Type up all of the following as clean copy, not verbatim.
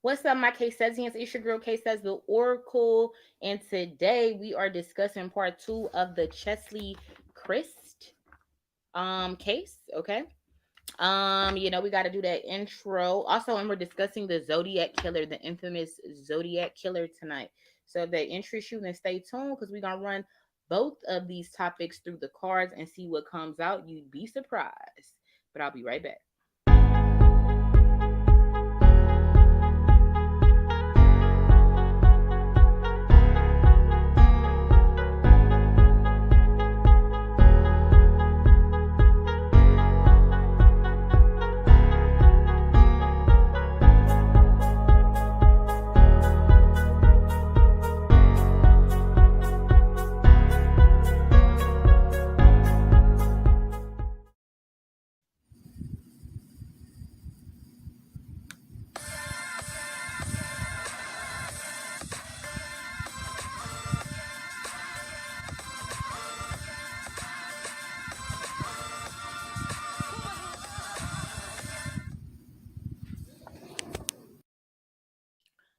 What's up, my Casians? It's your girl K says the Oracle, and today we are discussing part 2 of the Cheslie Kyrst case. Okay. We got to do that intro. Also, and we're discussing the Zodiac Killer, the infamous Zodiac Killer tonight. So if that interests you, then stay tuned because we're gonna run both of these topics through the cards and see what comes out. You'd be surprised. But I'll be right back.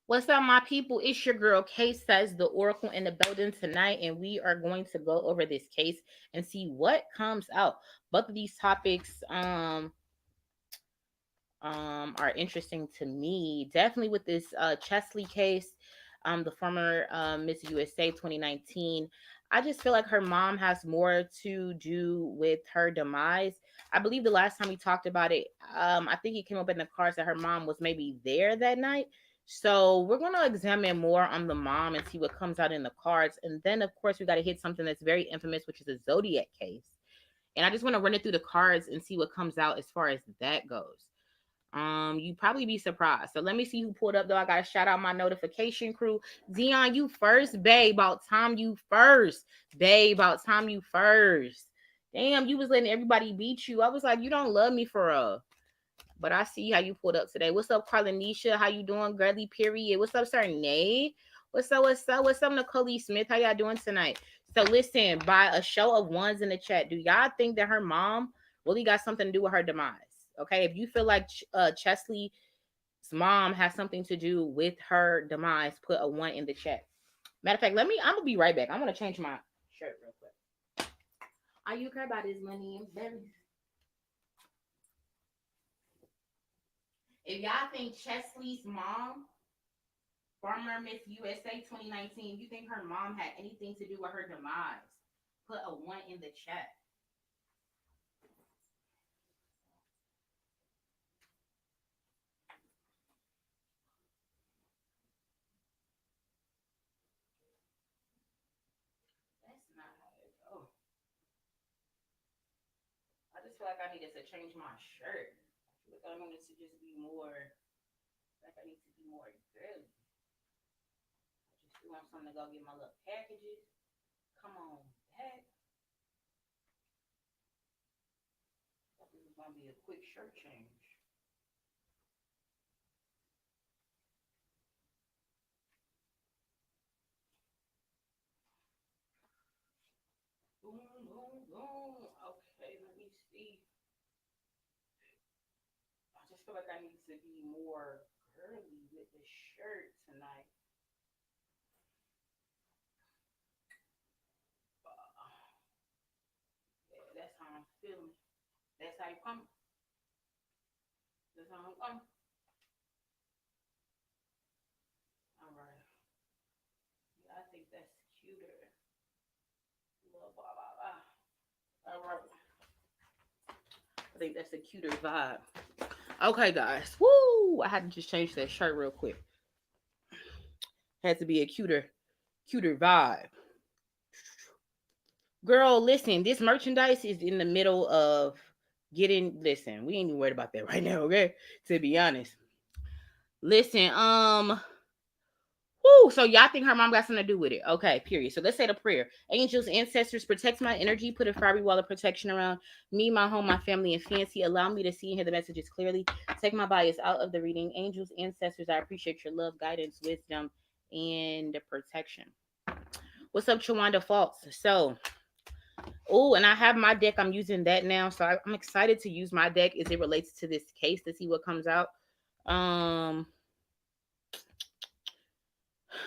What's up, my people? It's your girl K says the Oracle in the building tonight, and we are going to go over this case and see what comes out. Both of these topics are interesting to me. Definitely with this Cheslie case, the former Miss USA 2019. I just feel like her mom has more to do with her demise. I believe the last time we talked about it, I think it came up in the cards that her mom was maybe there that night. So we're going to examine more on the mom and see what comes out in the cards. And then, of course, we got to hit something that's very infamous, which is a Zodiac case. And I just want to run it through the cards and see what comes out as far as that goes. You'd probably be surprised. So let me see who pulled up, though. I gotta shout out my notification crew. Dion, you first, babe. About time you first, babe. About time you first. Damn, you was letting everybody beat you. I was like, you don't love me for real. But I see how you pulled up today. What's up, Carlinisha? How you doing, Gradley? Period. What's up, Sir Nate? What's up? What's up? What's up, Nicole Smith? How y'all doing tonight? So listen, by a show of ones in the chat, do y'all think that her mom really got something to do with her demise? Okay, if you feel like Cheslie's mom has something to do with her demise, put a 1 in the chat. Matter of fact, I'm gonna be right back. I'm gonna change my shirt real quick. Are you care about this money? If y'all think Cheslie's mom, former Miss USA 2019, you think her mom had anything to do with her demise, put a 1 in the chat. Feel like I needed to change my shirt. I feel like I wanted to just be more, like I need to be more girly. I just want something to go get my little packages. Come on back. I thought this was going to be a quick shirt change. Boom, boom, boom. Okay, let me see. I just feel like I need to be more girly with the shirt tonight. Yeah, that's how I'm feeling. That's how you come. That's how I'm coming. All right. Yeah, I think that's cuter. Blah, blah, blah, blah. All right. I think that's a cuter vibe. Okay, guys. Woo! I had to just change that shirt real quick. Had to be a cuter vibe. Girl, listen, this merchandise is in the middle of getting. Listen, we ain't even worried about that right now, okay? To be honest. Listen, whoo, so y'all think her mom got something to do with it. Okay, period. So let's say the prayer. Angels, ancestors, protect my energy. Put a fiery wall of protection around me, my home, my family, and fancy. Allow me to see and hear the messages clearly. Take my bias out of the reading. Angels, ancestors, I appreciate your love, guidance, wisdom, and protection. What's up, Chawanda Falks? So, oh, and I have my deck. I'm using that now. So I'm excited to use my deck as it relates to this case to see what comes out.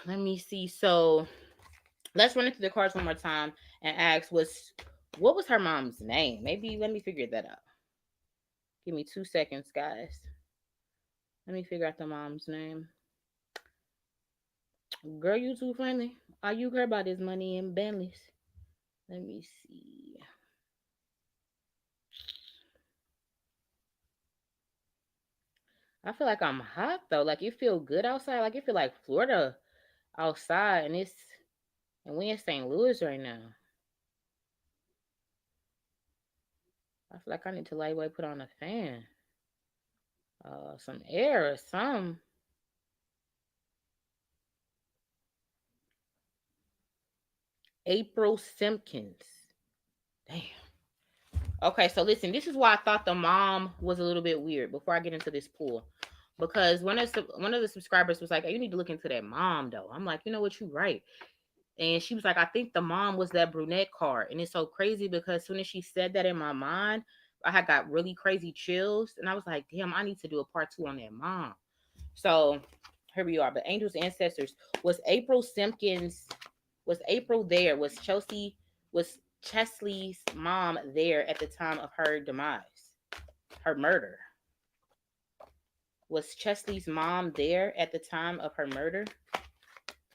Let me see. So let's run into the cards one more time and ask what was her mom's name? Maybe let me figure that out. Give me 2 seconds, guys. Let me figure out the mom's name. Girl, you too friendly. All you care about is money and Bentleys. Let me see. I feel like I'm hot though. Like it feel good outside. Like it feel like Florida outside, and we in St. Louis right now. I feel like I need to lightweight put on a fan. Some air or some. April Simpkins. Damn. Okay, so listen, this is why I thought the mom was a little bit weird before I get into this pool. Because one of the subscribers was like, hey, you need to look into that mom though. I'm like, you know what, you right. And she was like, I think the mom was that brunette card. And it's so crazy because as soon as she said that in my mind, I had got really crazy chills. And I was like, damn, I need to do a part 2 on that mom. So here we are. But Angels Ancestors, was April Simpkins, was April there? Was Cheslie's mom there at the time of her demise, her murder? Was Cheslie's mom there at the time of her murder?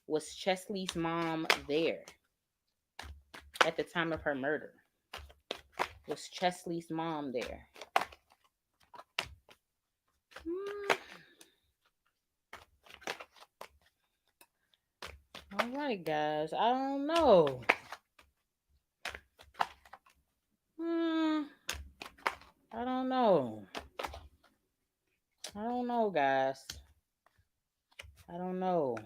Was Cheslie's mom there at the time of her murder? Was Cheslie's mom there? All right, guys. I don't know. I don't know. I don't know, guys. I don't know.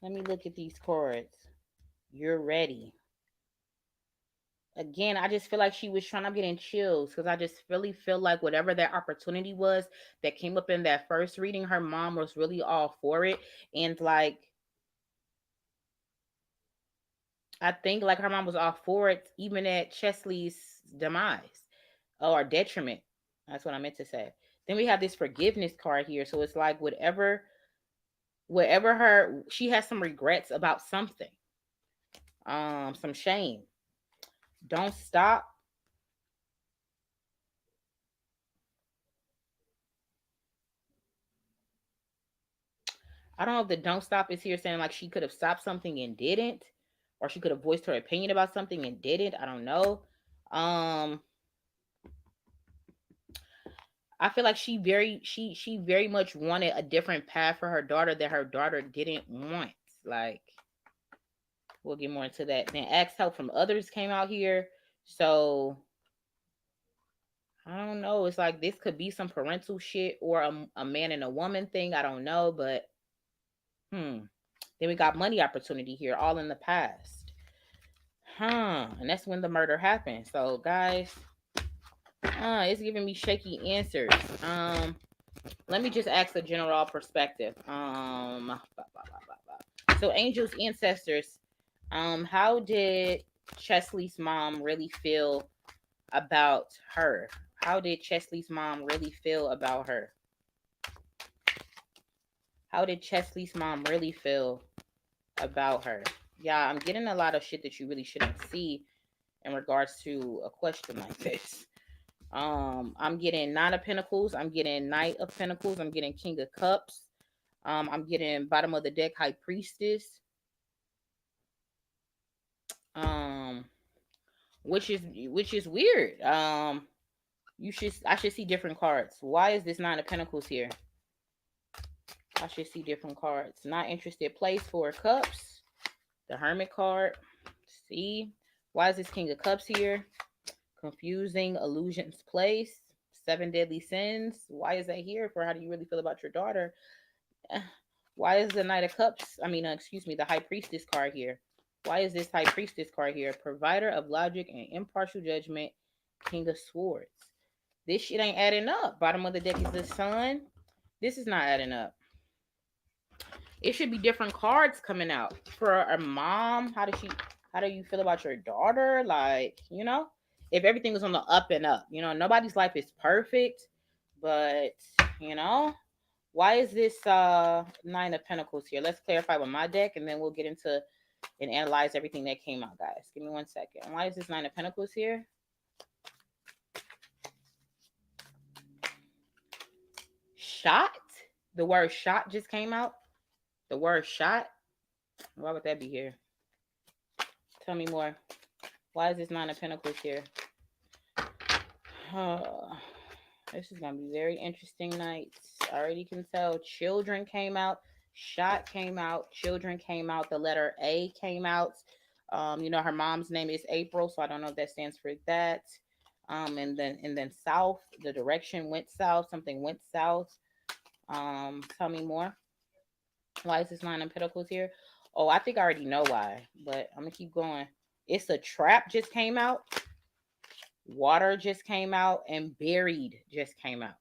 Let me look at these cards. You're ready. Again, I just feel like she was trying. I'm getting chills because I just really feel like whatever that opportunity was that came up in that first reading, her mom was really all for it. And like, I think like her mom was all for it, even at Cheslie's demise or detriment. That's what I meant to say. Then we have this forgiveness card here. So it's like whatever she has some regrets about something. Some shame. Don't stop. I don't know if the don't stop is here saying like she could have stopped something and didn't, or she could have voiced her opinion about something and didn't. I don't know. I feel like she very much wanted a different path for her daughter that her daughter didn't want. Like, we'll get more into that. Then asked help from others came out here. So I don't know. It's like this could be some parental shit or a man and a woman thing. I don't know, but then we got money opportunity here, all in the past. And that's when the murder happened. So guys, it's giving me shaky answers. Let me just ask a general perspective. So angels, ancestors, how did Cheslie's mom really feel about her? How did Cheslie's mom really feel about her? How did Cheslie's mom really feel about her? Yeah, I'm getting a lot of shit that you really shouldn't see in regards to a question like this. I'm getting Nine of Pentacles. I'm getting Knight of Pentacles. I'm getting King of Cups. I'm getting bottom of the deck High Priestess. Which is weird. I should see different cards. Why is this Nine of Pentacles here? I should see different cards. Not interested. Place, Four of Cups. The Hermit card. See? Why is this King of Cups here? Confusing illusions, place. Seven deadly sins. Why is that here? For how do you really feel about your daughter? Why is the Knight of Cups? The High Priestess card here. Why is this High Priestess card here? Provider of logic and impartial judgment. King of Swords. This shit ain't adding up. Bottom of the deck is the Sun. This is not adding up. It should be different cards coming out. For a mom, how do you feel about your daughter? Like, if everything was on the up and up, nobody's life is perfect, But, you know, why is this Nine of Pentacles here? Let's clarify with my deck, and then we'll get into and analyze everything that came out, guys. Give me 1 second. Why is this Nine of Pentacles here? Shot? The word shot just came out. The word shot? Why would that be here? Tell me more. Why is this Nine of Pentacles here? This is going to be very interesting nights. I already can tell. Children came out. Shot came out. Children came out. The letter A came out. You know, her mom's name is April, so I don't know if that stands for that. And then south, the direction went south. Something went south. Tell me more. Why is this Nine of Pentacles here? Oh, I think I already know why, but I'm gonna keep going. It's a trap just came out. Water just came out, and buried just came out.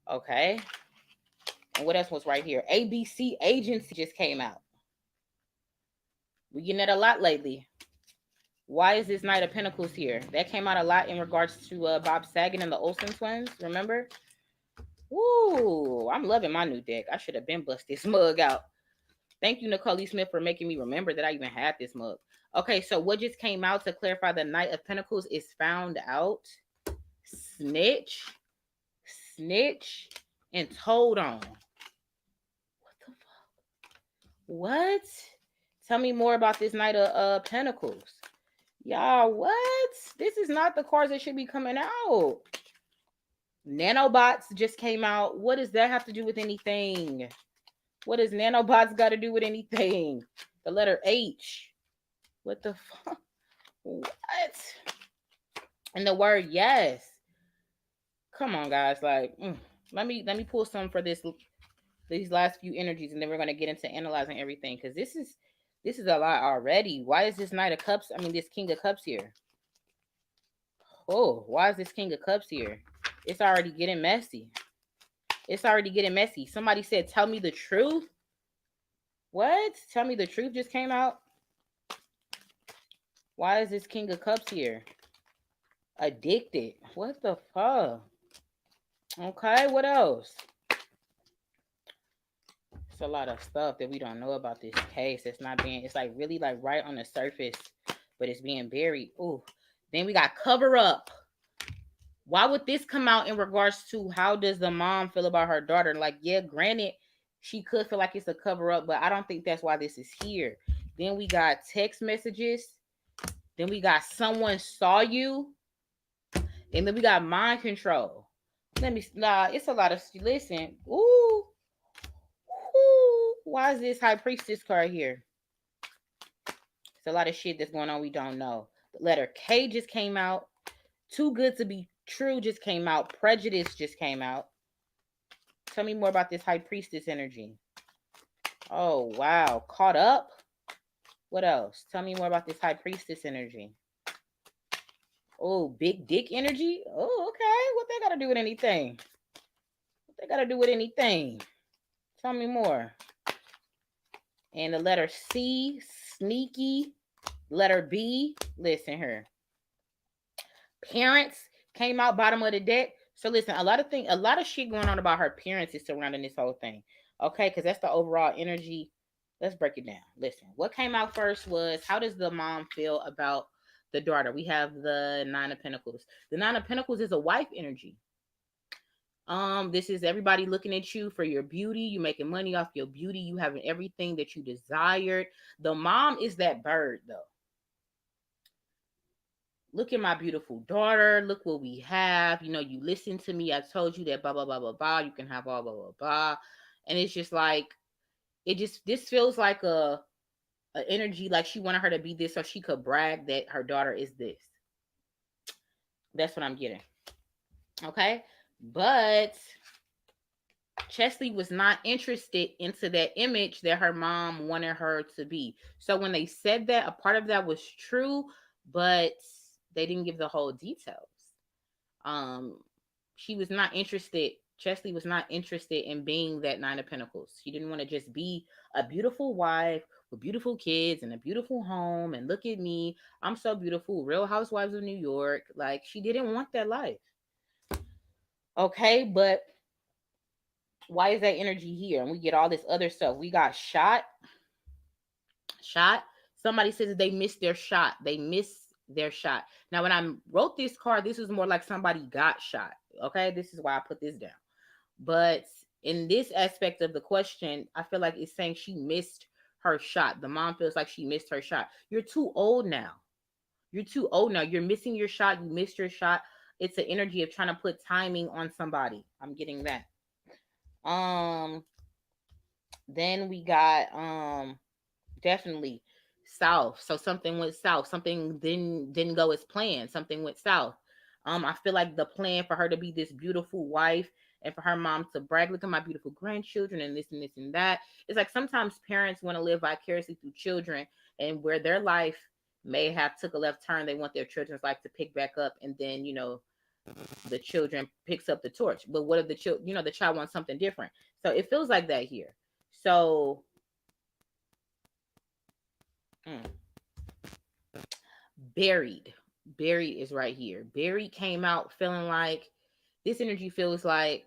Okay. And what else was right here? ABC agency just came out. We're getting that a lot lately. Why is this Knight of Pentacles here? That came out a lot in regards to Bob Saget and the Olsen twins. Remember? Woo! I'm loving my new deck. I should have been bust this mug out. Thank you, Nicole Smith, for making me remember that I even had this mug. Okay, so what just came out to clarify the Knight of Pentacles is found out, snitch, and told on. What the fuck? What? Tell me more about this Knight of Pentacles. Y'all, what? This is not the cards that should be coming out. Nanobots just came out. What does that have to do with anything? What does nanobots got to do with anything? The letter H. What the fuck? What? And the word yes. Come on, guys. Like, let me pull some for these last few energies, and then we're gonna get into analyzing everything, because this is a lot already. Why is this Knight of Cups? I mean, this King of Cups here. Oh, why is this King of Cups here? It's already getting messy. It's already getting messy. Somebody said, tell me the truth. What? Tell me the truth just came out. Why is this King of Cups here? Addicted. What the fuck? Okay, what else? It's a lot of stuff that we don't know about this case. It's not being, it's like really like right on the surface, but it's being buried. Ooh. Then we got cover up. Why would this come out in regards to how does the mom feel about her daughter? Like, yeah, granted, she could feel like it's a cover up, but I don't think that's why this is here. Then we got text messages. Then we got someone saw you. And then we got mind control. It's a lot of, listen. Ooh. Why is this High Priestess card here? It's a lot of shit that's going on we don't know. The letter K just came out. Too Good to Be True just came out. Prejudice just came out. Tell me more about this High Priestess energy. Oh, wow. Caught Up? What else? Tell me more about this High Priestess energy. Oh, Big Dick energy? Oh, okay. What they got to do with anything? What they got to do with anything? Tell me more. And the letter C, sneaky. Letter B, listen here. Parents came out bottom of the deck. So listen, a lot of shit going on about her parents is surrounding this whole thing. Okay, because that's the overall energy. Let's break it down. Listen, what came out first was, how does the mom feel about the daughter? We have the Nine of Pentacles. The Nine of Pentacles is a wife energy. This is everybody looking at you for your beauty. You making money off your beauty. You having everything that you desired. The mom is that bird, though. Look at my beautiful daughter. Look what we have. You know, you listen to me. I told you that blah, blah, blah, blah, blah. You can have all blah, blah, blah. And it's just like, this feels like a energy like she wanted her to be this so she could brag that her daughter is this. That's what I'm getting. Okay? But Cheslie was not interested into that image that her mom wanted her to be. So when they said that, a part of that was true, but they didn't give the whole details. She was not interested. Cheslie was not interested in being that Nine of Pentacles. She didn't want to just be a beautiful wife with beautiful kids and a beautiful home. And look at me, I'm so beautiful. Real Housewives of New York. Like, she didn't want that life. Okay, but why is that energy here? And we get all this other stuff. We got shot. Somebody says they missed their shot. They missed their shot. Now, when I wrote this card, this was more like somebody got shot. Okay, this is why I put this down. But in this aspect of the question, I feel like it's saying she missed her shot. The mom feels like she missed her shot. You're too old now. You're too old now. You're missing your shot. You missed your shot. It's an energy of trying to put timing on somebody. I'm getting that. Um, then we got definitely south. So something went south. Something didn't go as planned. Something went south. I feel like the plan for her to be this beautiful wife and for her mom to brag, look at my beautiful grandchildren and this and that. It's like sometimes parents want to live vicariously through children, and where their life may have took a left turn, they want their children's life to pick back up, and then the children picks up the torch. But what if the child, the child wants something different? So it feels like that here. So mm, buried. Buried is right here. Buried came out feeling like this energy feels like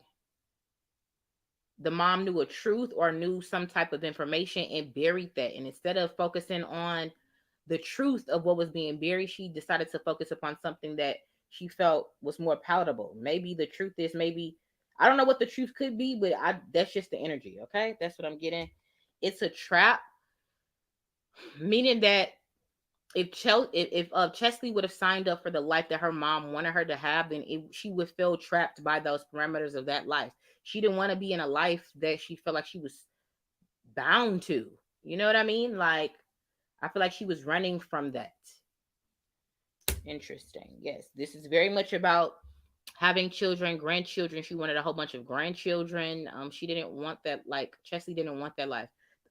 the mom knew a truth or knew some type of information and buried that. And instead of focusing on the truth of what was being buried, she decided to focus upon something that she felt was more palatable. Maybe the truth is, maybe I don't know what the truth could be, but that's just the energy. Okay, that's what I'm getting. It's a trap, meaning that if Cheslie would have signed up for the life that her mom wanted her to have, then she would feel trapped by those parameters of that life. She didn't want to be in a life that she felt like she was bound to. You know what I mean? Like, I feel like she was running from that. Interesting. Yes, this is very much about having children, grandchildren. She wanted a whole bunch of grandchildren. She didn't want that. Like, Cheslie didn't want that life.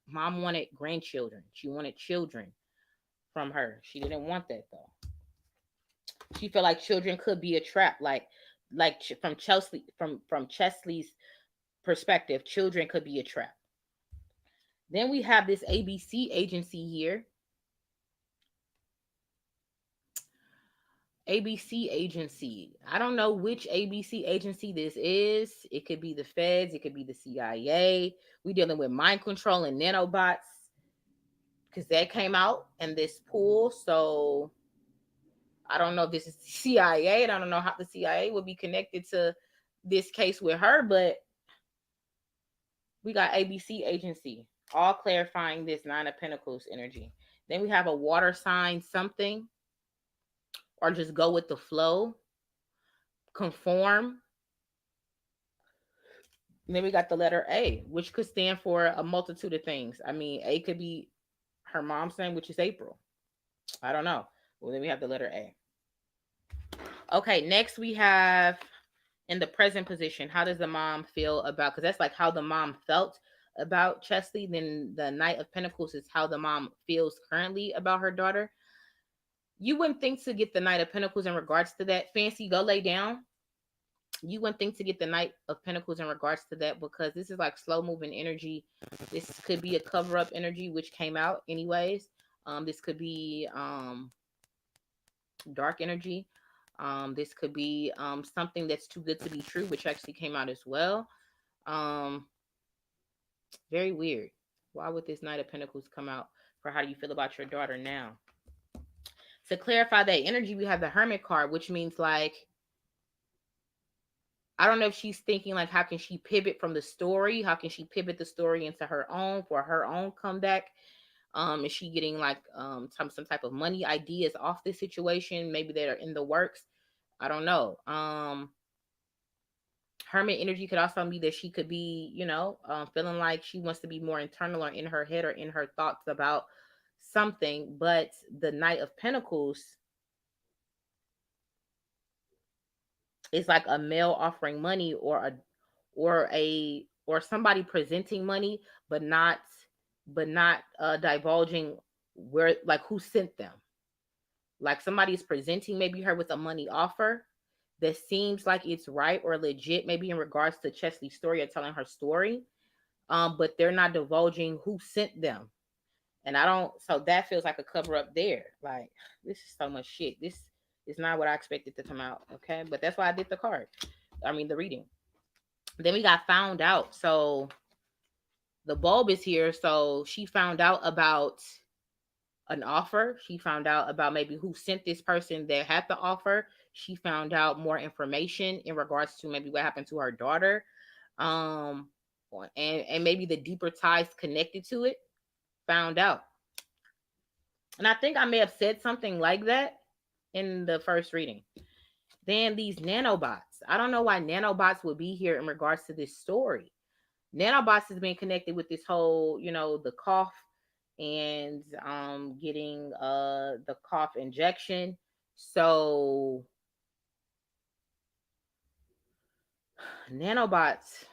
Mom wanted grandchildren. She wanted children from her. She didn't want that though. She felt like children could be a trap. Like from Cheslie's perspective, children could be a trap. Then we have this ABC agency here. ABC agency. I don't know which ABC agency this is. It could be the feds. It could be the CIA. We dealing with mind control and nanobots because that came out in this pool. So I don't know if this is the CIA, and I don't know how the CIA would be connected to this case with her, but we got ABC agency, all clarifying this Nine of Pentacles energy. Then we have a water sign something, or just go with the flow, conform. And then we got the letter A, which could stand for a multitude of things. I mean, A could be her mom's name, which is April. I don't know. Well, then we have the letter A. Okay, next we have in the present position. How does the mom feel about, because that's like how the mom felt about Cheslie. Then the Knight of Pentacles is how the mom feels currently about her daughter. You wouldn't think to get the Knight of Pentacles in regards to that. Fancy, go lay down. You wouldn't think to get the Knight of Pentacles in regards to that, because this is like slow moving energy. This could be a cover up energy, which came out anyways. This could be dark energy. This could be something that's too good to be true, which actually came out as well. Very weird. Why would this Knight of Pentacles come out for how do you feel about your daughter now? To clarify that energy, we have the Hermit card, which means like, I don't know if she's thinking like, how can she pivot from the story? How can she pivot the story into her own, for her own comeback? Is she getting like some type of money ideas off this situation? Maybe that are in the works. I don't know. Hermit energy could also be that she could be, feeling like she wants to be more internal or in her head or in her thoughts about something. But the Knight of Pentacles is like a male offering money, or somebody presenting money, but not divulging where, like, who sent them. Like, somebody is presenting maybe her with a money offer that seems like it's right or legit, maybe in regards to Cheslie's story or telling her story, but they're not divulging who sent them. And so that feels like a cover up there. Like, this is so much shit. This is not what I expected to come out. Okay, but that's why I did the card. the reading. Then we got found out. So the bulb is here. So she found out about an offer. She found out about maybe who sent this person that had the offer. She found out more information in regards to maybe what happened to her daughter. Um, and maybe the deeper ties connected to it. Found out. And I think I may have said something like that in the first reading. Then these nanobots. I don't know why nanobots would be here in regards to this story. Nanobots has been connected with this whole, the cough and getting the cough injection. So nanobots,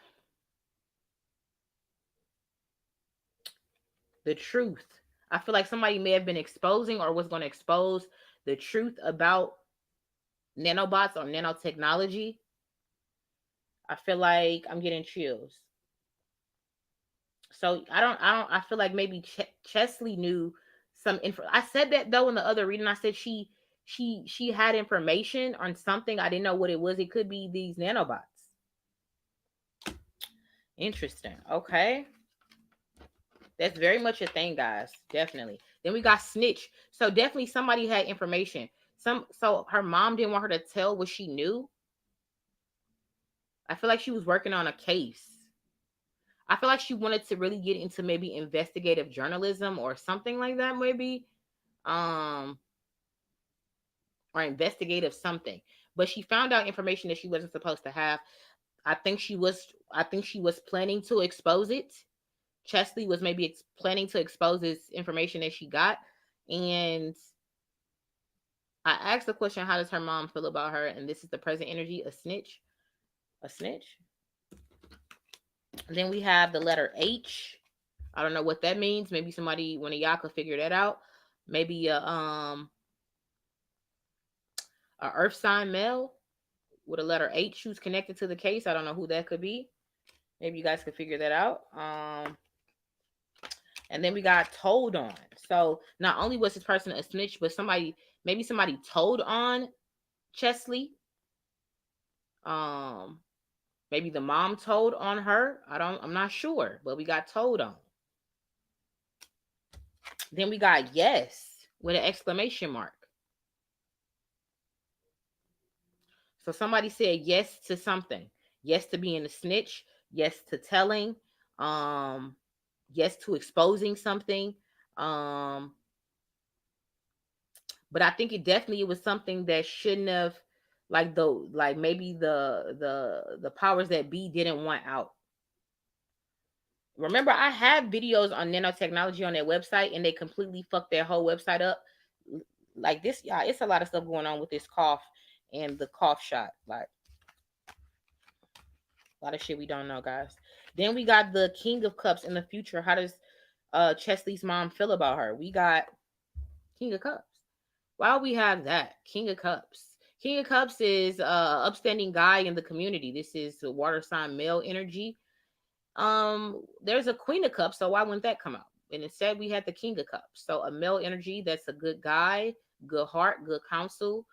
the truth. I feel like somebody may have been exposing or was going to expose the truth about nanobots or nanotechnology. I feel like I'm getting chills. So I feel like maybe Cheslie knew some info. I said that though in the other reading. I said she had information on something. I didn't know what it was. It could be these nanobots. Interesting. Okay. That's very much a thing, guys. Definitely. Then we got snitch. So definitely somebody had information. So her mom didn't want her to tell what she knew. I feel like she was working on a case. I feel like she wanted to really get into maybe investigative journalism or something like that, maybe. Or investigative something. But she found out information that she wasn't supposed to have. I think she was planning to expose it. Cheslie was maybe planning to expose this information that she got. And I asked the question, how does her mom feel about her? And this is the present energy, a snitch. A snitch. And then we have the letter H. I don't know what that means. Maybe somebody, one of y'all could figure that out. Maybe a earth sign male with a letter H who's connected to the case. I don't know who that could be. Maybe you guys could figure that out. And then we got told on. So not only was this person a snitch, but maybe somebody told on Cheslie. Maybe the mom told on her. I'm not sure, but we got told on. Then we got yes with an exclamation mark. So somebody said yes to something. Yes to being a snitch. Yes to telling. Yes to exposing something. But I think it definitely was something that shouldn't have, maybe the powers that be didn't want out. Remember, I have videos on nanotechnology on their website, and they completely fucked their whole website up. Like this, y'all, it's a lot of stuff going on with this cough and the cough shot. Like a lot of shit we don't know, guys. Then we got the King of Cups in the future. How does Cheslie's mom feel about her? We got King of Cups. Why do we have that? King of Cups. King of Cups is upstanding guy in the community. This is the water sign male energy. There's a Queen of Cups, so why wouldn't that come out? And instead we had the King of Cups. So a male energy that's a good guy, good heart, good counsel,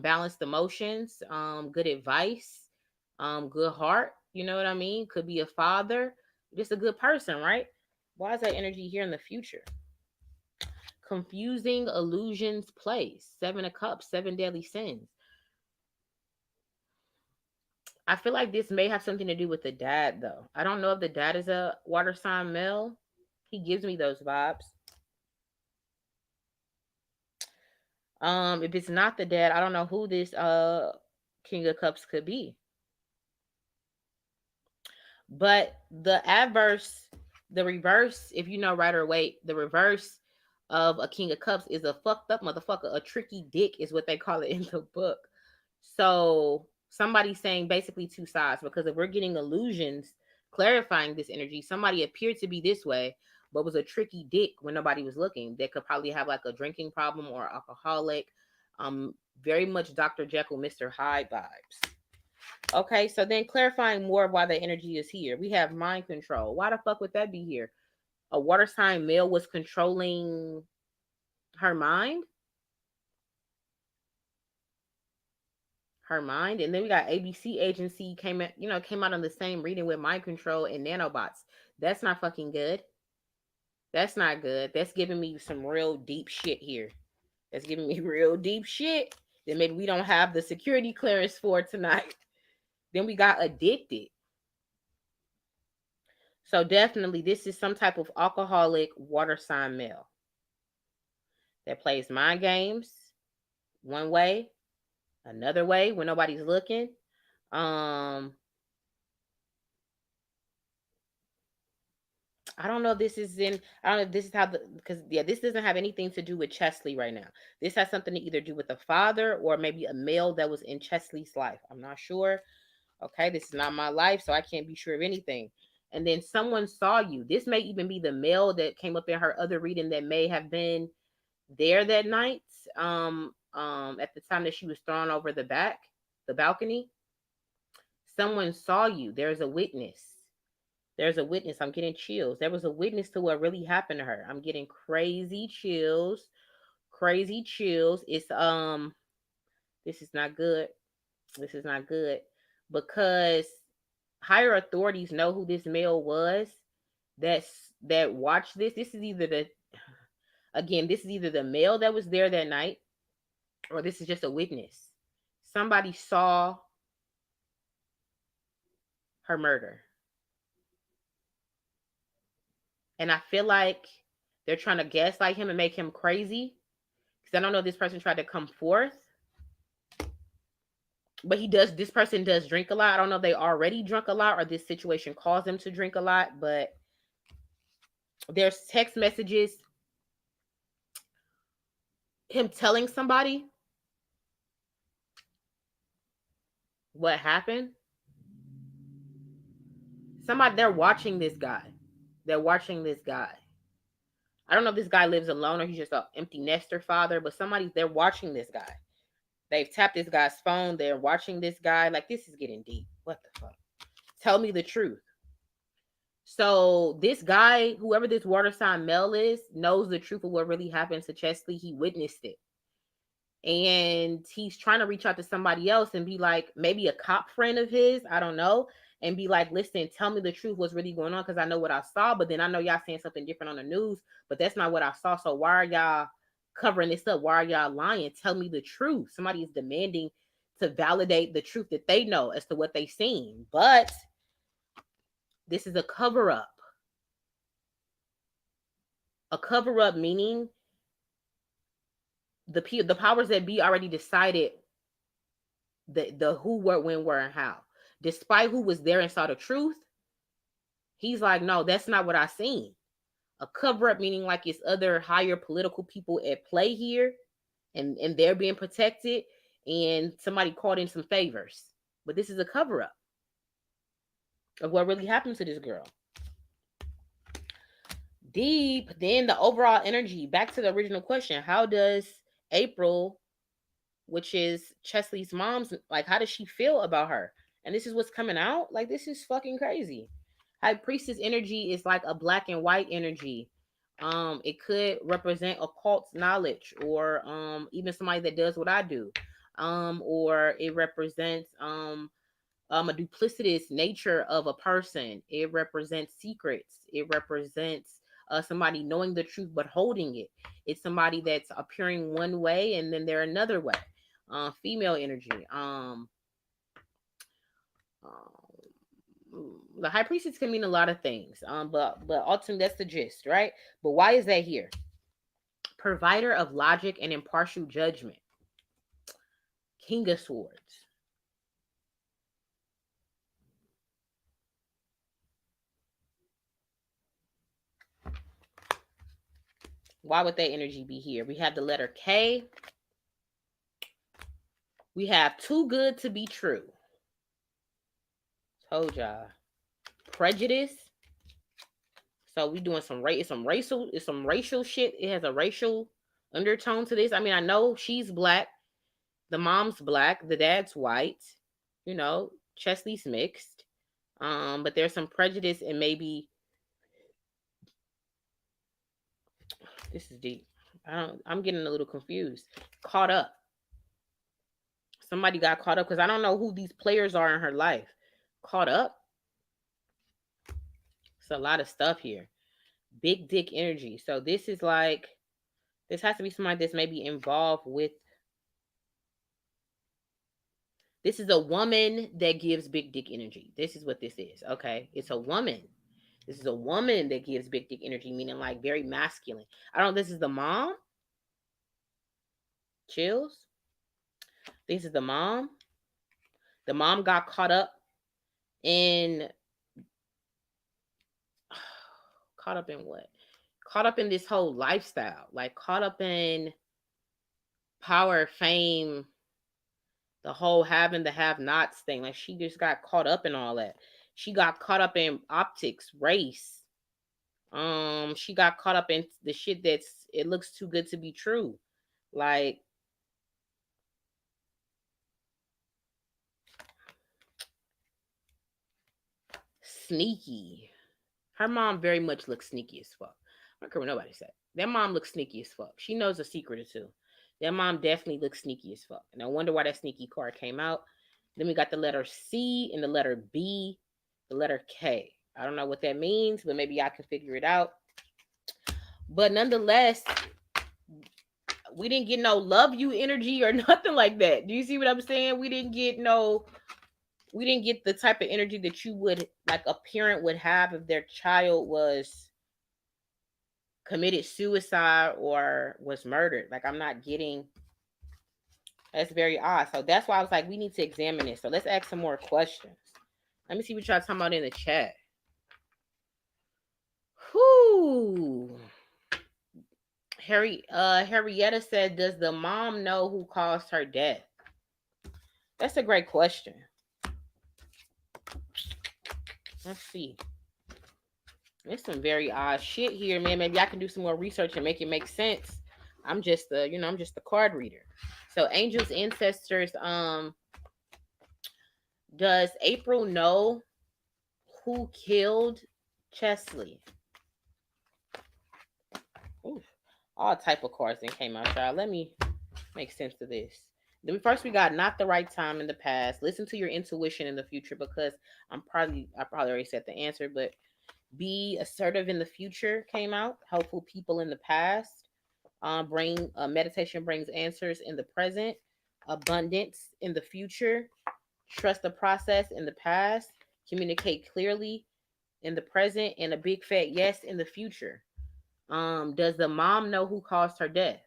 balanced emotions, good advice, good heart. You know what I mean? Could be a father, just a good person, right? Why is that energy here in the future? Confusing illusions place. 7 of Cups, 7 deadly sins. I feel like this may have something to do with the dad, though. I don't know if the dad is a water sign male. He gives me those vibes. If it's not the dad, I don't know who this King of Cups could be. But the adverse, the reverse, if you know right or wait, the reverse of a King of Cups is a fucked up motherfucker. A tricky dick is what they call it in the book. So somebody's saying basically two sides, because if we're getting illusions clarifying this energy, somebody appeared to be this way, but was a tricky dick when nobody was looking. They could probably have like a drinking problem or alcoholic. Very much Dr. Jekyll, Mr. Hyde vibes. Okay, so then clarifying more of why the energy is here. We have mind control. Why the fuck would that be here? A water sign male was controlling her mind? her mind. And then we got ABC agency came out on the same reading with mind control and nanobots. That's not fucking good. That's not good. That's giving me some real deep shit here. That's giving me real deep shit that maybe we don't have the security clearance for tonight. Then we got addicted. So definitely this is some type of alcoholic water sign male that plays mind games one way, another way when nobody's looking. I don't know if this is in, I don't know if this is how because this doesn't have anything to do with Cheslie right now. This has something to either do with the father or maybe a male that was in Cheslie's life. I'm not sure. Okay, this is not my life, so I can't be sure of anything. And then someone saw you. This may even be the male that came up in her other reading that may have been there that night. At the time that she was thrown over the balcony. Someone saw you. There's a witness. There's a witness. I'm getting chills. There was a witness to what really happened to her. I'm getting crazy chills. Crazy chills. It's this is not good. This is not good. Because higher authorities know who this male was that watched this. This is either the male that was there that night, or this is just a witness. Somebody saw her murder. And I feel like they're trying to gaslight him and make him crazy. Because I don't know if this person tried to come forth. But this person does drink a lot. I don't know if they already drunk a lot or this situation caused them to drink a lot. But there's text messages. Him telling somebody what happened. They're watching this guy. They're watching this guy. I don't know if this guy lives alone or he's just an empty nester father, but they're watching this guy. They've tapped this guy's phone. They're watching this guy. Like, this is getting deep. What the fuck? Tell me the truth. So this guy, whoever this water sign male is, knows the truth of what really happened to Cheslie. He witnessed it. And he's trying to reach out to somebody else and be like, maybe a cop friend of his, I don't know, and be like, listen, tell me the truth, what's really going on, because I know what I saw, but then I know y'all saying something different on the news, but that's not what I saw. So why are y'all covering this up? Why are y'all lying? Tell me the truth. Somebody is demanding to validate the truth that they know as to what they seen. But this is a cover-up. A cover-up meaning the powers that be already decided the who, what, when, where, and how. Despite who was there and saw the truth, he's like, no, that's not what I seen. A cover-up meaning like it's other higher political people at play here, and they're being protected, and somebody called in some favors. But this is a cover-up of what really happened to this girl. Deep. Then the overall energy. Back to the original question. How does April, which is Cheslie's mom's, like, how does she feel about her? And this is what's coming out. Like, this is fucking crazy. High Priestess energy is like a black and white energy. It could represent occult knowledge, or even somebody that does what I do. Or it represents a duplicitous nature of a person. It represents secrets. It represents somebody knowing the truth but holding it. It's somebody that's appearing one way and then they're another way. Female energy. The High Priestess can mean a lot of things. But ultimately that's the gist, right? But why is that here? Provider of logic and impartial judgment. King of Swords. Why would that energy be here? We have the letter K. We have too good to be true. Told y'all. Prejudice. So we doing some racial shit. It has a racial undertone to this. I mean, I know she's black. The mom's black. The dad's white. You know, Cheslie's mixed. But there's some prejudice and maybe this is deep. I'm getting a little confused. Caught up. Somebody got caught up, because I don't know who these players are in her life. Caught up? It's a lot of stuff here. Big dick energy. So this is like, this has to be somebody that's maybe involved with. This is a woman that gives big dick energy. This is what this is. Okay. It's a woman. This is a woman that gives big dick energy, meaning like very masculine. I don't know. This is the mom. Chills. This is the mom. The mom got caught up in. Caught up in what? Caught up in this whole lifestyle. Like caught up in power, fame, the whole having the have-nots thing. Like she just got caught up in all that. She got caught up in optics, race. She got caught up in the shit that's, it looks too good to be true. Like, sneaky. Her mom very much looks sneaky as fuck. I don't care what nobody said. That mom looks sneaky as fuck. She knows a secret or two. That mom definitely looks sneaky as fuck. And I wonder why that sneaky card came out. Then we got the letter C and the letter B, the letter K. I don't know what that means, but maybe I can figure it out. But nonetheless, we didn't get no love you energy or nothing like that. Do you see what I'm saying? We didn't get the type of energy that you would, like a parent would have if their child was committed suicide or was murdered. Like, I'm not getting. That's very odd. So that's why I was like, we need to examine this. So let's ask some more questions. Let me see what y'all talking about in the chat. Whoo. Harrietta said, does the mom know who caused her death? That's a great question. Let's see. There's some very odd shit here, man. Maybe I can do some more research and make it make sense. I'm just the card reader. So angels, ancestors, does April know who killed Cheslie? Ooh, all type of cards that came out, y'all. Let me make sense of this. Then first we got not the right time in the past. Listen to your intuition in the future, because I probably already said the answer, but be assertive in the future came out. Helpful people in the past. Meditation brings answers in the present. Abundance in the future. Trust the process in the past. Communicate clearly in the present, and a big fat yes in the future. Does the mom know who caused her death?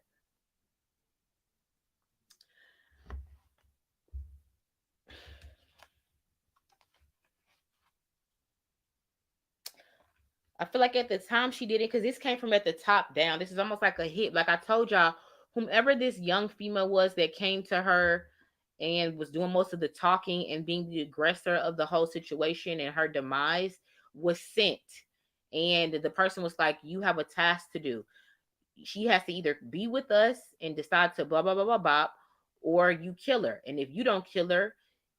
I feel like at the time she did it, because this came from at the top down. This is almost like a hit. Like I told y'all, whomever this young female was that came to her and was doing most of the talking and being the aggressor of the whole situation and her demise was sent. And the person was like, you have a task to do. She has to either be with us and decide to blah, blah, blah, blah, blah, or you kill her. And if you don't kill her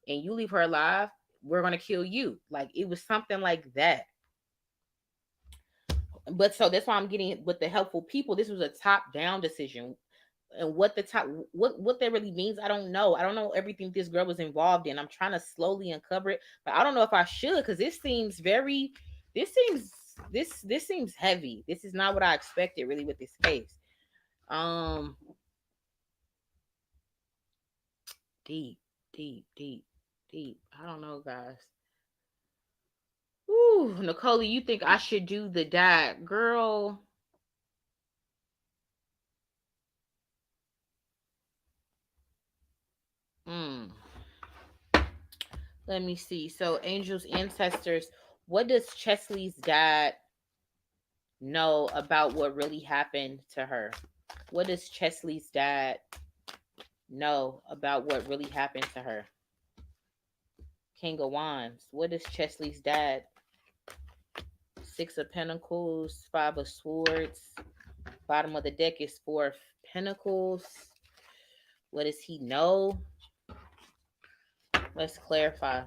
and you leave her alive, we're going to kill you. Like, it was something like that. But so that's why I'm getting with the helpful people. This was a top-down decision. And what that really means, I don't know. I don't know everything this girl was involved in. I'm trying to slowly uncover it, but I don't know if I should, because this seems heavy. This is not what I expected really with this case. Deep. I don't know, guys. Ooh, Nicole, you think I should do the dad, girl? Let me see. So, angels, ancestors, what does Cheslie's dad know about what really happened to her? What does Cheslie's dad know about what really happened to her? King of Wands. What does Cheslie's dad? Six of Pentacles, Five of Swords. Bottom of the deck is Four of Pentacles. What does he know? Let's clarify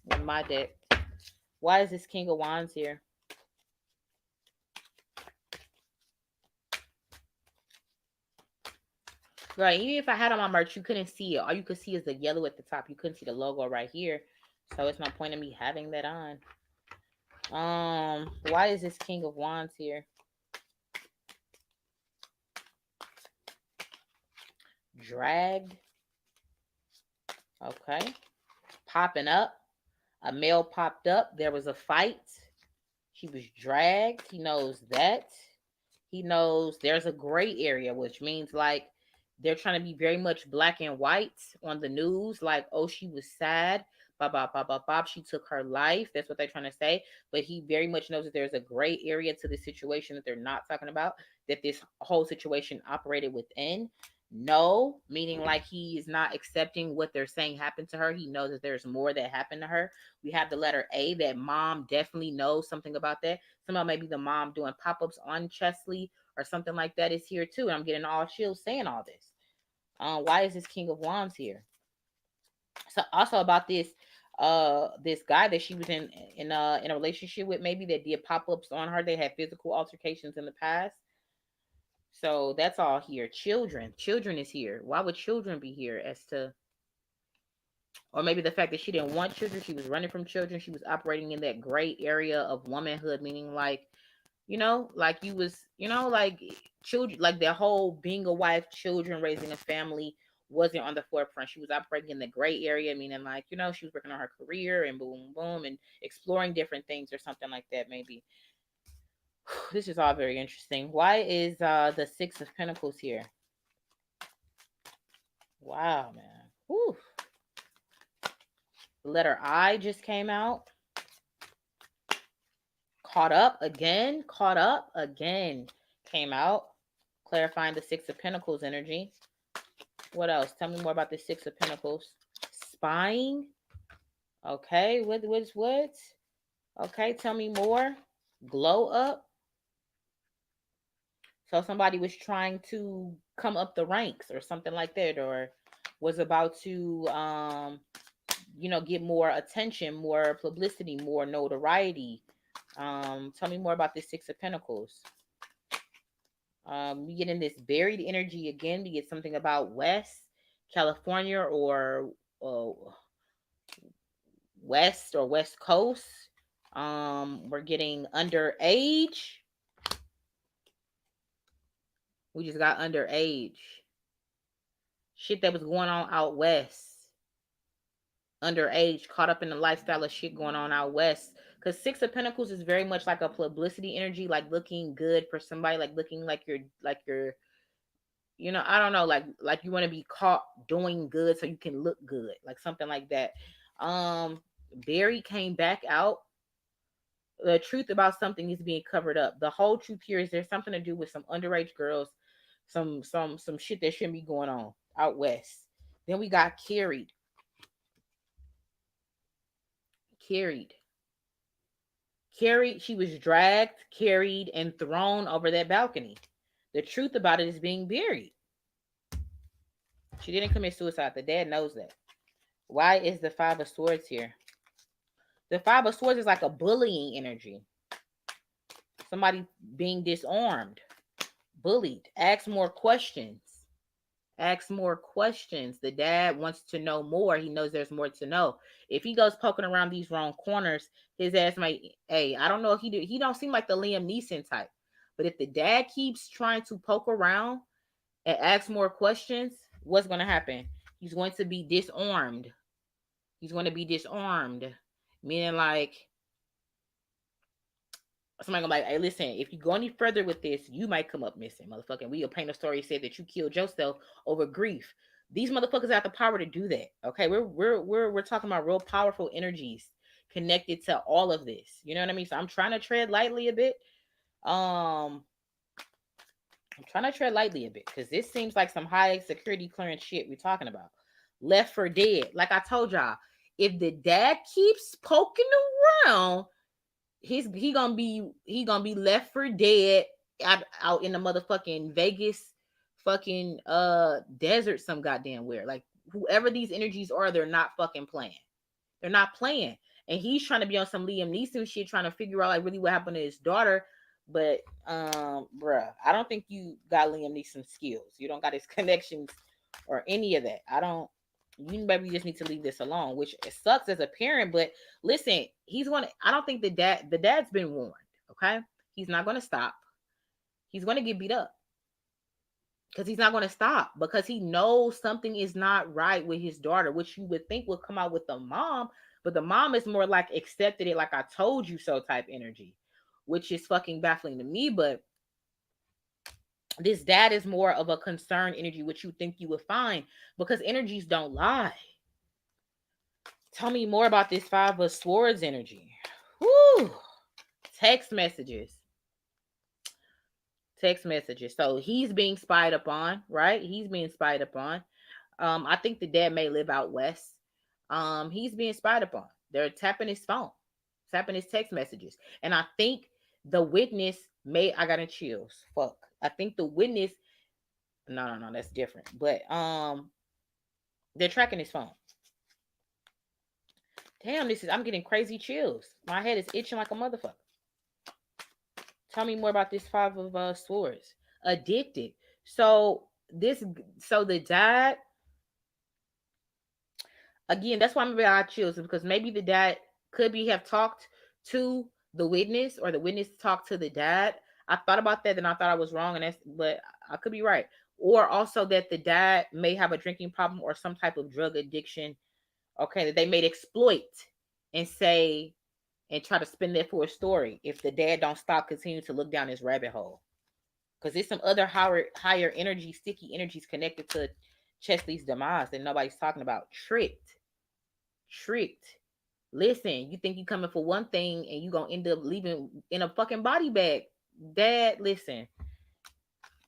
with my deck. Why is this King of Wands here? Right. Even if I had on my merch, you couldn't see it. All you could see is the yellow at the top. You couldn't see the logo right here. So it's no point in me having that on. Why is this King of Wands here? Dragged. Okay. Popping up. A male popped up. There was a fight. She was dragged. He knows that. He knows there's a gray area, which means like they're trying to be very much black and white on the news. Like, oh, she was sad. Bop, bop, bop, bop, bop. She took her life. That's what they're trying to say. But he very much knows that there's a gray area to the situation that they're not talking about, that this whole situation operated within. No, meaning like he is not accepting what they're saying happened to her. He knows that there's more that happened to her. We have the letter A, that mom definitely knows something about that. Somehow maybe the mom doing pop-ups on Cheslie or something like that is here too. And I'm getting all chills saying all this. Why is this King of Wands here? So also about this guy that she was in a relationship with, maybe, that did pop-ups on her. They had physical altercations in the past. So that's all here. Children is here. Why would children be here? As to, or maybe the fact that she didn't want children, she was running from children, she was operating in that gray area of womanhood, meaning like, like you was, like children, like that whole being a wife, children, raising a family wasn't on the forefront. She was operating in the gray area, meaning like, she was working on her career and boom, boom, and exploring different things or something like that, maybe. This is all very interesting. Why is the Six of Pentacles here? Wow, man. Whew. The letter I just came out. Caught up again came out, clarifying the Six of Pentacles energy. What else? Tell me more about the Six of Pentacles. Spying. Okay, what? Okay, tell me more. Glow up. So somebody was trying to come up the ranks or something like that, or was about to get more attention, more publicity, more notoriety. Tell me more about this Six of Pentacles. We get in this buried energy again. We get something about West California or West or West Coast. We're getting underage. We just got underage. Shit that was going on out west. Underage, caught up in the lifestyle of shit going on out west. Because Six of Pentacles is very much like a publicity energy, like looking good for somebody, like looking like you're I don't know, like you want to be caught doing good so you can look good, like something like that. Barry came back out. The truth about something is being covered up. The whole truth here is there's something to do with some underage girls, some shit that shouldn't be going on out west. Then we got carried. She was dragged, carried, and thrown over that balcony. The truth about it is being buried. She didn't commit suicide. The dad knows that. Why is the Five of Swords here? The Five of Swords is like a bullying energy. Somebody being disarmed, bullied. Ask more questions. The dad wants to know more. He knows there's more to know. If he goes poking around these wrong corners, his ass might, hey, I don't know if he don't seem like the Liam Neeson type. But if the dad keeps trying to poke around and ask more questions, what's going to happen? He's going to be disarmed. Meaning like, somebody gonna be like, hey, listen, if you go any further with this, you might come up missing, motherfucker. We'll paint a story, said that you killed yourself over grief. These motherfuckers have the power to do that. Okay, we're talking about real powerful energies connected to all of this. You know what I mean? So I'm trying to tread lightly a bit. Because this seems like some high security clearance shit we're talking about. Left for dead. Like I told y'all, if the dad keeps poking around, he gonna be left for dead out in the motherfucking Vegas fucking desert some goddamn where. Like, whoever these energies are, they're not fucking playing. They're not playing. And he's trying to be on some Liam Neeson shit, trying to figure out like really what happened to his daughter. But bruh, I don't think you got Liam Neeson skills. You don't got his connections or any of that. You maybe just need to leave this alone, which it sucks as a parent, but listen, I don't think the dad's been warned, okay? He's not going to stop. He's going to get beat up because he's not going to stop because he knows something is not right with his daughter, which you would think would come out with the mom, but the mom is more like accepted it, like I told you so type energy, which is fucking baffling to me. But this dad is more of a concerned energy, which you think you would find because energies don't lie. Tell me more about this Five of Swords energy. Woo! Text messages. So he's being spied upon, right? He's being spied upon. I think the dad may live out west. He's being spied upon. They're tapping his phone, tapping his text messages. And I think the witness I got in chills. Fuck. I think the witness, no, that's different. But they're tracking his phone. Damn, I'm getting crazy chills. My head is itching like a motherfucker. Tell me more about this Five of Swords. Addicted. So the dad, again, that's why I'm about chills, because maybe the dad could have talked to the witness, or the witness talked to the dad. I thought about that, and I thought I was wrong, but I could be right. Or also that the dad may have a drinking problem or some type of drug addiction. Okay, that they may exploit and say and try to spin that for a story if the dad don't stop continuing to look down this rabbit hole. Because there's some other higher energy, sticky energies connected to Cheslie's demise that nobody's talking about. Tricked. Listen, you think you coming for one thing and you gonna end up leaving in a fucking body bag. Dad, listen.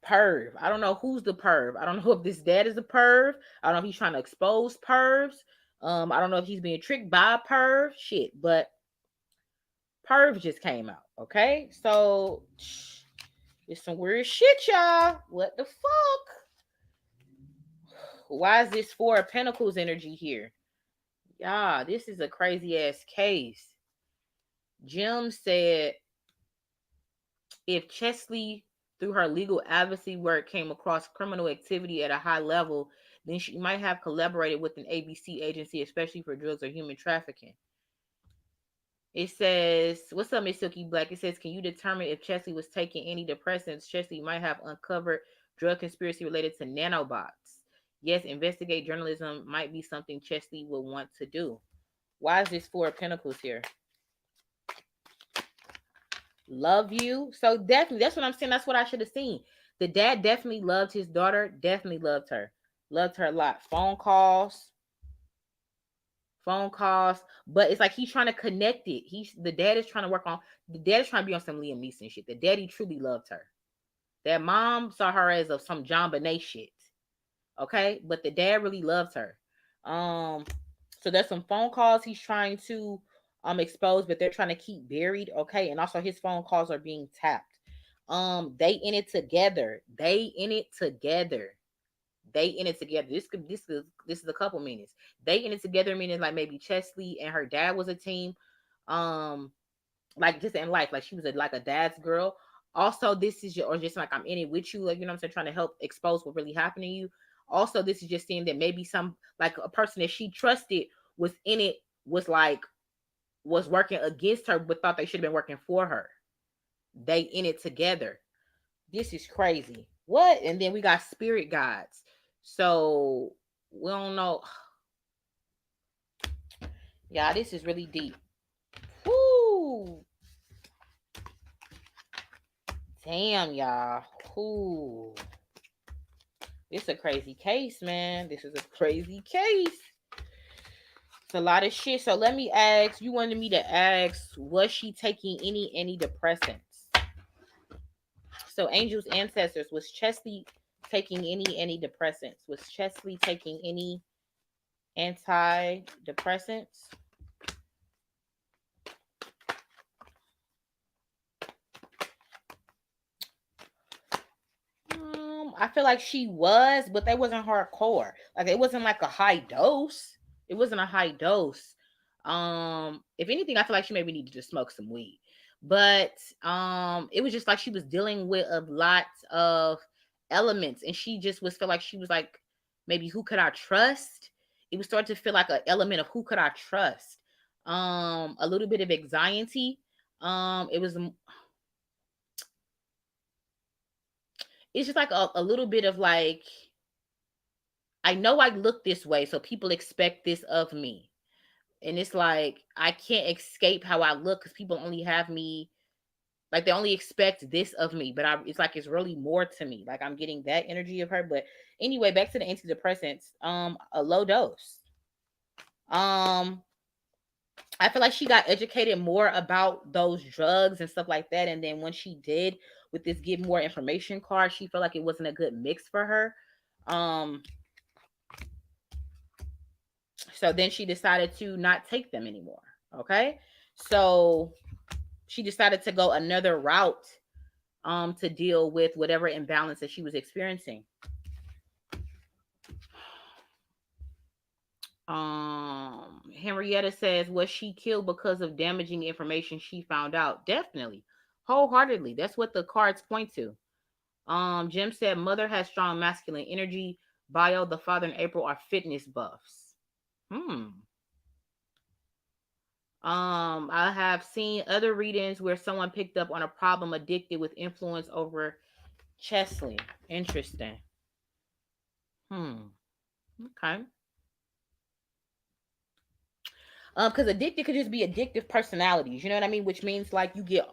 Perv. I don't know who's the perv. I don't know if this dad is a perv. I don't know if he's trying to expose pervs. I don't know if he's being tricked by a perv. Shit, but perv just came out. Okay, so it's some weird shit, y'all. What the fuck? Why is this Four of Pentacles energy here? Yeah, this is a crazy ass case. Jim said if Cheslie, through her legal advocacy work, came across criminal activity at a high level, then she might have collaborated with an ABC agency, especially for drugs or human trafficking. It says, what's up, Miss Silky Black? It says, can you determine if Cheslie was taking antidepressants? Cheslie might have uncovered drug conspiracy related to nanobots. Yes, investigate journalism might be something Cheslie would want to do. Why is this Four of Pentacles here? Love you. So definitely, that's what I'm saying. That's what I should have seen. The dad definitely loved his daughter. Definitely loved her. Loved her a lot. Phone calls. But it's like he's trying to connect it. The dad is trying to be on some Liam Neeson shit. The daddy truly loved her. That mom saw her as of some John Bonet shit. Okay, but the dad really loves her. So there's some phone calls he's trying to expose, but they're trying to keep buried. Okay, and also his phone calls are being tapped. They in it together. This is a couple meanings. They in it together meaning like maybe Cheslie and her dad was a team. Like just in life, like she was like a dad's girl. Also, this is just like I'm in it with you, like, you know what I'm saying, trying to help expose what really happened to you. Also, this is just saying that maybe some, like, a person that she trusted was in it, was working against her, but thought they should have been working for her. They in it together. This is crazy. What? And then we got spirit guides. So we don't know. Yeah, this is really deep. Whoo. Damn, y'all. Whoo. This is a crazy case, man. This is a crazy case. It's a lot of shit. So let me ask, you wanted me to ask, was she taking any antidepressants? So angels, ancestors, was Cheslie taking any antidepressants? Was Cheslie taking any antidepressants? I feel like she was, but they wasn't hardcore. Like, it wasn't like a high dose. It wasn't a high dose. If anything, I feel like she maybe needed to smoke some weed. But it was just like she was dealing with a lot of elements, and she just feel like she was like maybe who could I trust? It was starting to feel like an element of who could I trust. A little bit of anxiety. It was, it's just like a little bit of like, I know I look this way, so people expect this of me. And it's like, I can't escape how I look because people only have me, like they only expect this of me, but it's like, it's really more to me. Like I'm getting that energy of her. But anyway, back to the antidepressants, a low dose. I feel like she got educated more about those drugs and stuff like that. And then when she did with this give more information card, she felt like it wasn't a good mix for her. So then she decided to not take them anymore. Okay. So she decided to go another route to deal with whatever imbalance that she was experiencing. Henrietta says, was she killed because of damaging information she found out? Definitely. Wholeheartedly. That's what the cards point to. Jim said, mother has strong masculine energy. Bio, the father, and April are fitness buffs. I have seen other readings where someone picked up on a problem addicted with influence over Cheslie. Interesting. Okay. Because addicted could just be addictive personalities, you know what I mean? Which means like you get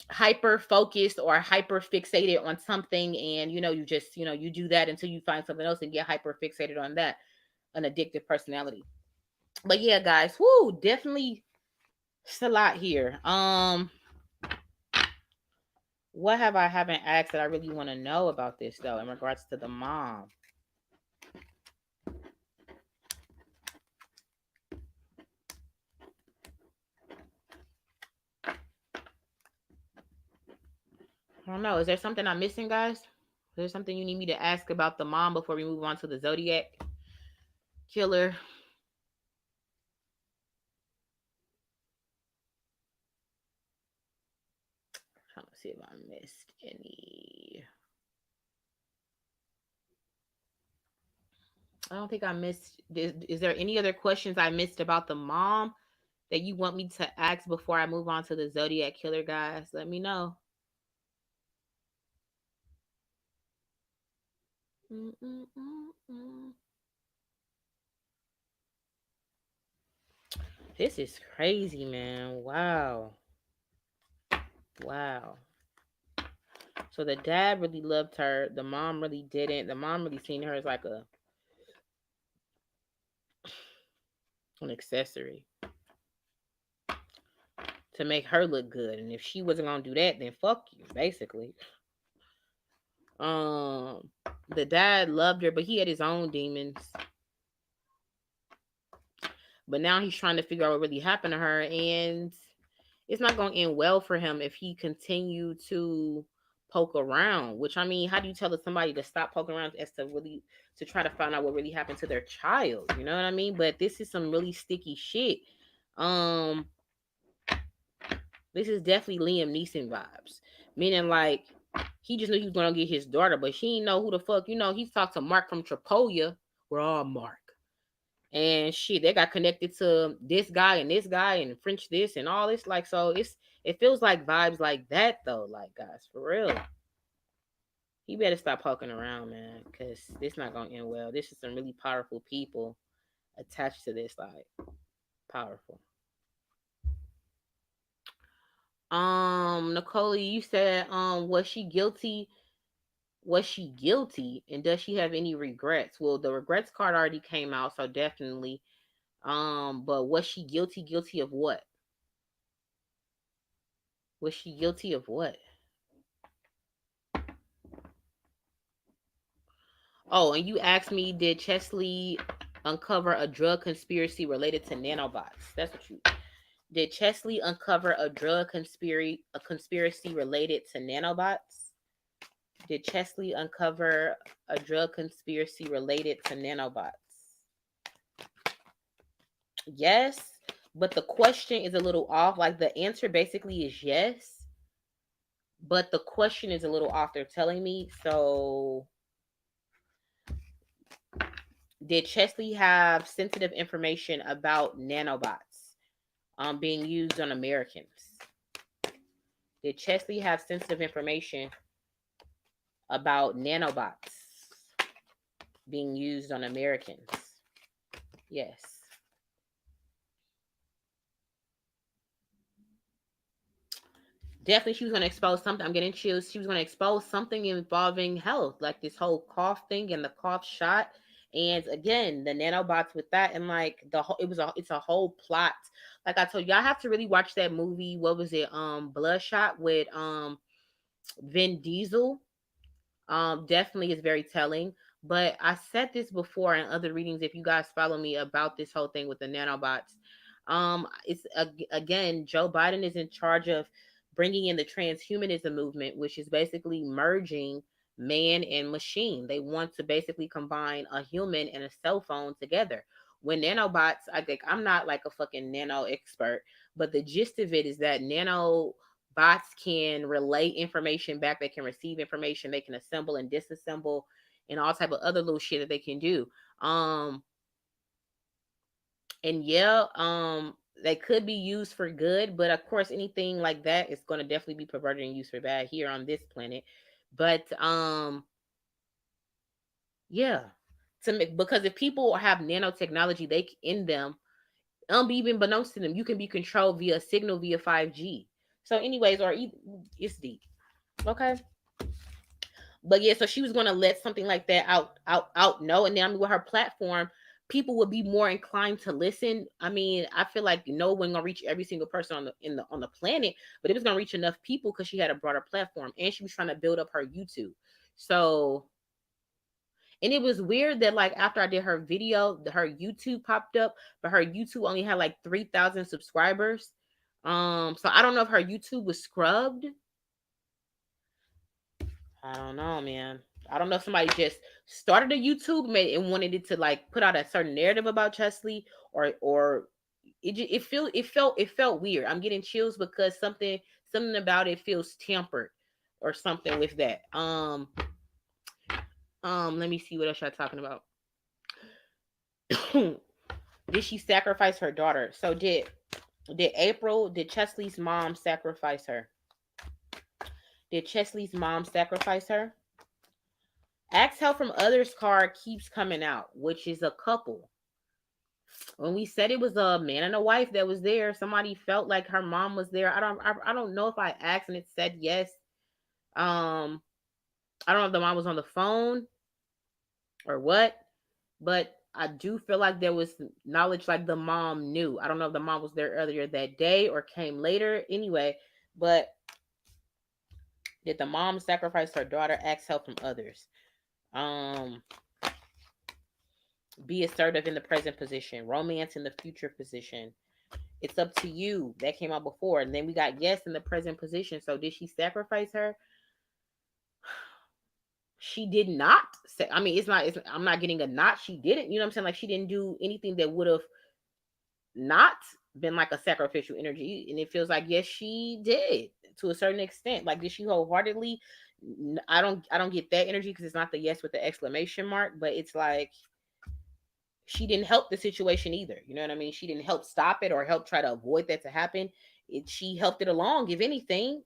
hyper focused or hyper fixated on something, and you just you do that until you find something else and get hyper fixated on that. An addictive personality. But yeah, guys, whoo, definitely it's a lot here. What haven't asked that I really want to know about this though in regards to the mom? I don't know. Is there something I'm missing, guys? Is there something you need me to ask about the mom before we move on to the Zodiac Killer? I'm trying to see if I missed any. I don't think I missed. Is there any other questions I missed about the mom that you want me to ask before I move on to the Zodiac Killer, guys? Let me know. This is crazy, man. Wow. So the dad really loved her. The mom really didn't. The mom really seen her as like an accessory to make her look good. And if she wasn't gonna do that, then fuck you, basically. The dad loved her, but he had his own demons. But now he's trying to figure out what really happened to her, and it's not going to end well for him if he continued to poke around. Which, I mean, how do you tell somebody to stop poking around as to try to find out what really happened to their child? You know what I mean? But this is some really sticky shit. This is definitely Liam Neeson vibes, meaning like he just knew he was gonna get his daughter, but she didn't know who the fuck. He's talked to Mark from Trapolia. We're all Mark. And shit, they got connected to this guy and French this and all this. Like, so it feels like vibes like that though. Like, guys, for real. He better stop poking around, man, because this not gonna end well. This is some really powerful people attached to this, like powerful. Nicole, you said, was she guilty? Was she guilty, and does she have any regrets? Well, the regrets card already came out, so definitely. But was she guilty? Guilty of what? Was she guilty of what? Oh, and you asked me, did Cheslie uncover a drug conspiracy related to nanobots? That's what you did. Cheslie uncover a drug conspiracy related to nanobots? Did Cheslie uncover a drug conspiracy related to nanobots? Yes, but the question is a little off. Like, the answer basically is yes, but the question is a little off. They're telling me. So Did Cheslie have sensitive information about nanobots being used on Americans? Did Cheslie have sensitive information about nanobots being used on Americans? Yes. Definitely, she was going to expose something. I'm getting chills. She was going to expose something involving health, like this whole cough thing and the cough shot. And again, the nanobots with that, and like the whole, it's a whole plot. Like I told you, I have to really watch that movie. What was it? Bloodshot with Vin Diesel. Definitely is very telling. But I said this before in other readings. If you guys follow me about this whole thing with the nanobots, it's again, Joe Biden is in charge of bringing in the transhumanism movement, which is basically merging man and machine. They want to basically combine a human and a cell phone together. When nanobots, I think I'm not like a fucking nano expert, but the gist of it is that nano bots can relay information back, they can receive information, they can assemble and disassemble and all type of other little shit that they can do. And yeah, they could be used for good, but of course anything like that is going to definitely be perverted and used for bad here on this planet. But yeah, because if people have nanotechnology they in them, even beknownst to them, you can be controlled via signal via 5G. So anyways, it's deep. Okay. But yeah, so she was going to let something like that out know, and then I mean with her platform, people would be more inclined to listen. I mean, I feel like no one gonna reach every single person on the planet, but it was gonna reach enough people because she had a broader platform, and she was trying to build up her YouTube. So, and it was weird that like after I did her video, her YouTube popped up, but her YouTube only had like 3,000 subscribers. So I don't know if her YouTube was scrubbed. I don't know, man. I don't know if somebody just started a YouTube and wanted it to like put out a certain narrative about Cheslie, or it felt weird. I'm getting chills because something about it feels tampered or something with that. Let me see what else y'all talking about. Did she sacrifice her daughter? So did Cheslie's mom sacrifice her? Did Cheslie's mom sacrifice her? Ask help from others card keeps coming out, which is a couple. When we said it was a man and a wife that was there, somebody felt like her mom was there. I don't know if I asked and it said yes. I don't know if the mom was on the phone or what, but I do feel like there was knowledge like the mom knew. I don't know if the mom was there earlier that day or came later. Anyway, but did the mom sacrifice her daughter? Ask help from others. Be assertive in the present position, romance in the future position. It's up to you. That came out before. And then we got yes in the present position. So did she sacrifice her? She did not. I mean, I'm not getting a not. She didn't. You know what I'm saying? Like she didn't do anything that would have not been like a sacrificial energy. And it feels like yes, she did to a certain extent. Like did she wholeheartedly? I don't get that energy because it's not the yes with the exclamation mark, but it's like she didn't help the situation either. You know what I mean? She didn't help stop it or help try to avoid that to happen. She helped it along, if anything.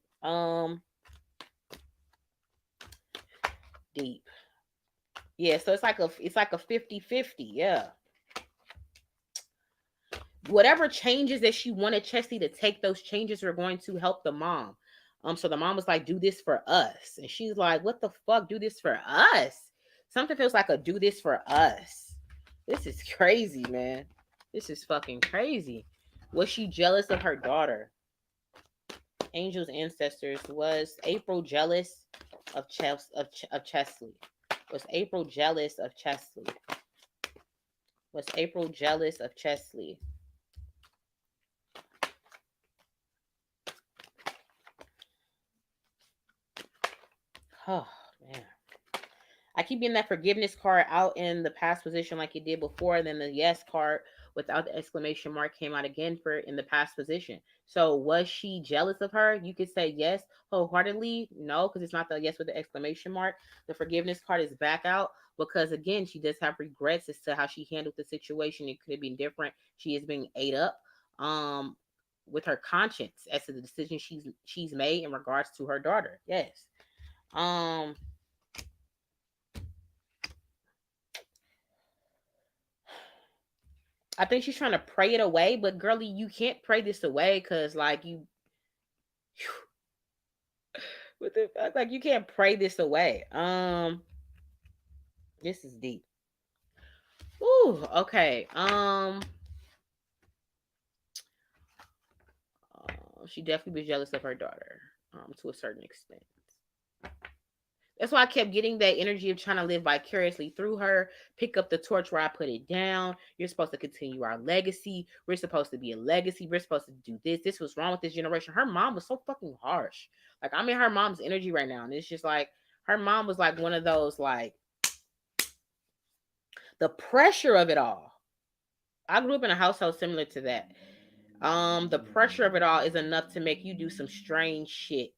Deep. Yeah, so it's like a 50-50. Yeah. Whatever changes that she wanted Cheslie to take, those changes are going to help the mom. So the mom was like, do this for us. And she's like, what the fuck? Do this for us? Something feels like a do this for us. This is crazy, man. This is fucking crazy. Was she jealous of her daughter? Angel's ancestors. Was April jealous of Cheslie? Was April jealous of Cheslie? Was April jealous of Cheslie? Oh, man. I keep getting that forgiveness card out in the past position like it did before, and then the yes card without the exclamation mark came out again for in the past position. So was she jealous of her? You could say yes wholeheartedly. No, because it's not the yes with the exclamation mark. The forgiveness part is back out because again, she does have regrets as to how she handled the situation. It could have been different. She is being ate up. With her conscience as to the decision she's made in regards to her daughter. Yes. I think she's trying to pray it away, but girlie, you can't pray this away because like you what the fuck? Like you can't pray this away. This is deep. Ooh, okay. She definitely was jealous of her daughter, to a certain extent. That's why I kept getting that energy of trying to live vicariously through her, pick up the torch where I put it down. You're supposed to continue our legacy. We're supposed to be a legacy. We're supposed to do this. This was wrong with this generation. Her mom was so fucking harsh. Like, I'm in her mom's energy right now. And it's just like, her mom was like one of those, like, the pressure of it all. I grew up in a household similar to that. The pressure of it all is enough to make you do some strange shit.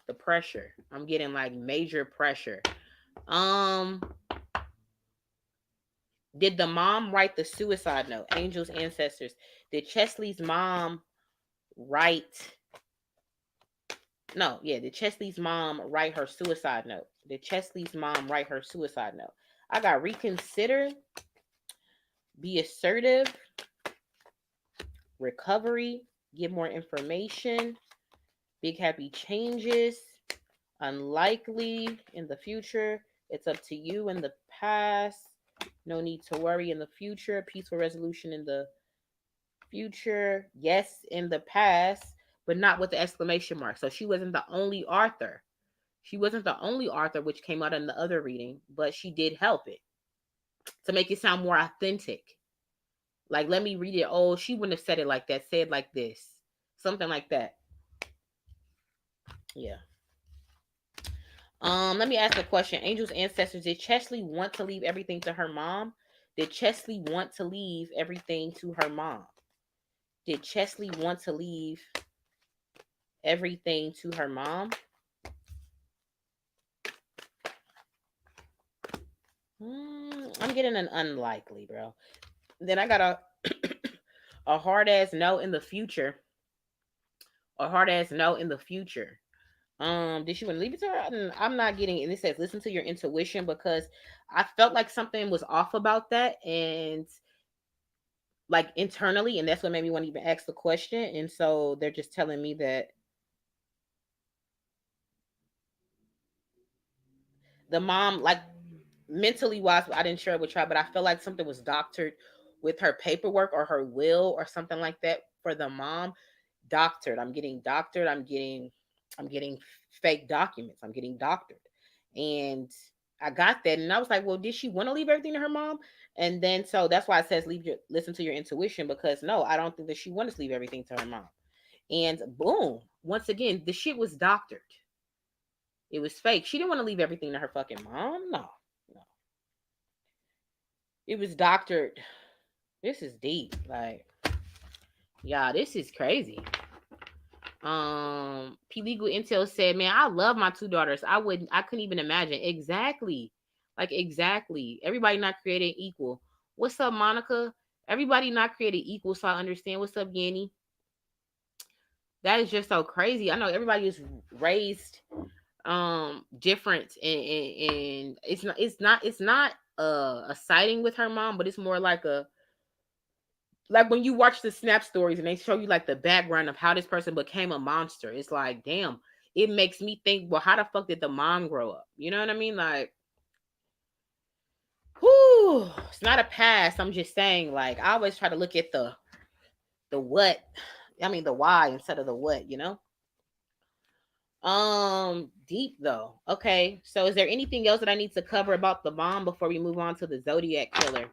The pressure. I'm getting like major pressure. Did the mom write the suicide note? Angels, ancestors. Did Cheslie's mom write? No, yeah. Did Cheslie's mom write her suicide note? Did Cheslie's mom write her suicide note? I got reconsider, be assertive, recovery, give more information, big happy changes, unlikely in the future. It's up to you in the past. No need to worry in the future. Peaceful resolution in the future. Yes, in the past, but not with the exclamation mark. So she wasn't the only author. She wasn't the only author, which came out in the other reading, but she did help it to make it sound more authentic. Like, let me read it. Oh, she wouldn't have said it like that. Say it like this. Something like that. Yeah. Let me ask a question. Angels, ancestors, did Cheslie want to leave everything to her mom? Did Cheslie want to leave everything to her mom? Did Cheslie want to leave everything to her mom? I'm getting an unlikely, bro. Then I got a hard ass no in the future. A hard ass no in the future. Did she want to leave it to her? I'm not getting it. And it says listen to your intuition because I felt like something was off about that and like internally, and that's what made me want to even ask the question. And so they're just telling me that the mom, like mentally wise, I didn't share it with y'all, but I felt like something was doctored with her paperwork or her will or something like that for the mom. Doctored. I'm getting doctored. I'm getting fake documents. I'm getting doctored. And I got that. And I was like, well, did she want to leave everything to her mom? And then so that's why it says listen to your intuition, because no, I don't think that she wanted to leave everything to her mom. And boom, once again, the shit was doctored. It was fake. She didn't want to leave everything to her fucking mom. No. It was doctored. This is deep. Like, yeah, this is crazy. P Legal Intel said, man, I love my two daughters. I couldn't even imagine. Exactly. Like, exactly. Everybody not created equal. What's up, Monica? Everybody not created equal, so I understand. What's up, Yanni? That is just so crazy. I know everybody is raised different, and it's not a sighting with her mom, but it's more like when you watch the Snap stories and they show you like the background of how this person became a monster. It's like, damn, it makes me think, well, how the fuck did the mom grow up? You know what I mean? Like, whoo, it's not a past. I'm just saying, like, I always try to look at the what, the why instead of the what, you know? Deep though. Okay, so is there anything else that I need to cover about the mom before we move on to the Zodiac Killer?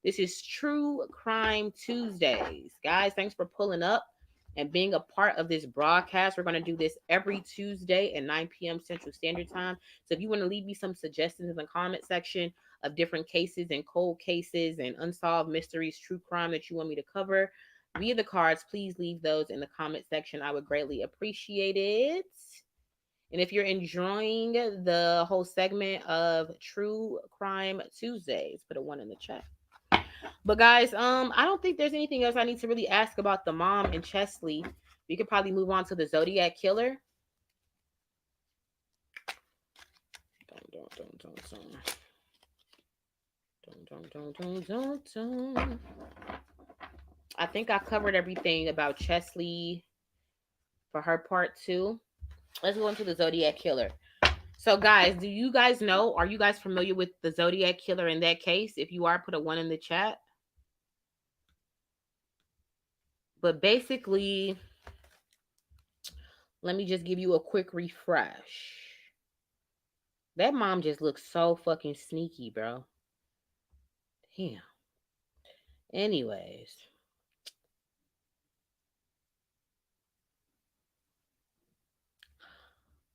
This is True Crime Tuesdays. Guys, thanks for pulling up and being a part of this broadcast. We're going to do this every Tuesday at 9 p.m. Central Standard Time. So if you want to leave me some suggestions in the comment section, of different cases and cold cases and unsolved mysteries, true crime that you want me to cover via the cards, please leave those in the comment section. I would greatly appreciate it. And if you're enjoying the whole segment of True Crime Tuesdays, put a 1 in the chat. But guys, I don't think there's anything else I need to really ask about the mom and Cheslie. We could probably move on to the Zodiac Killer. I think I covered everything about Cheslie for her part 2. Let's go into the Zodiac Killer. So guys, do you guys know, are you guys familiar with the Zodiac Killer in that case? If you are, put a 1 in the chat. But basically, let me just give you a quick refresh. That mom just looks so fucking sneaky, bro. Damn. Anyways.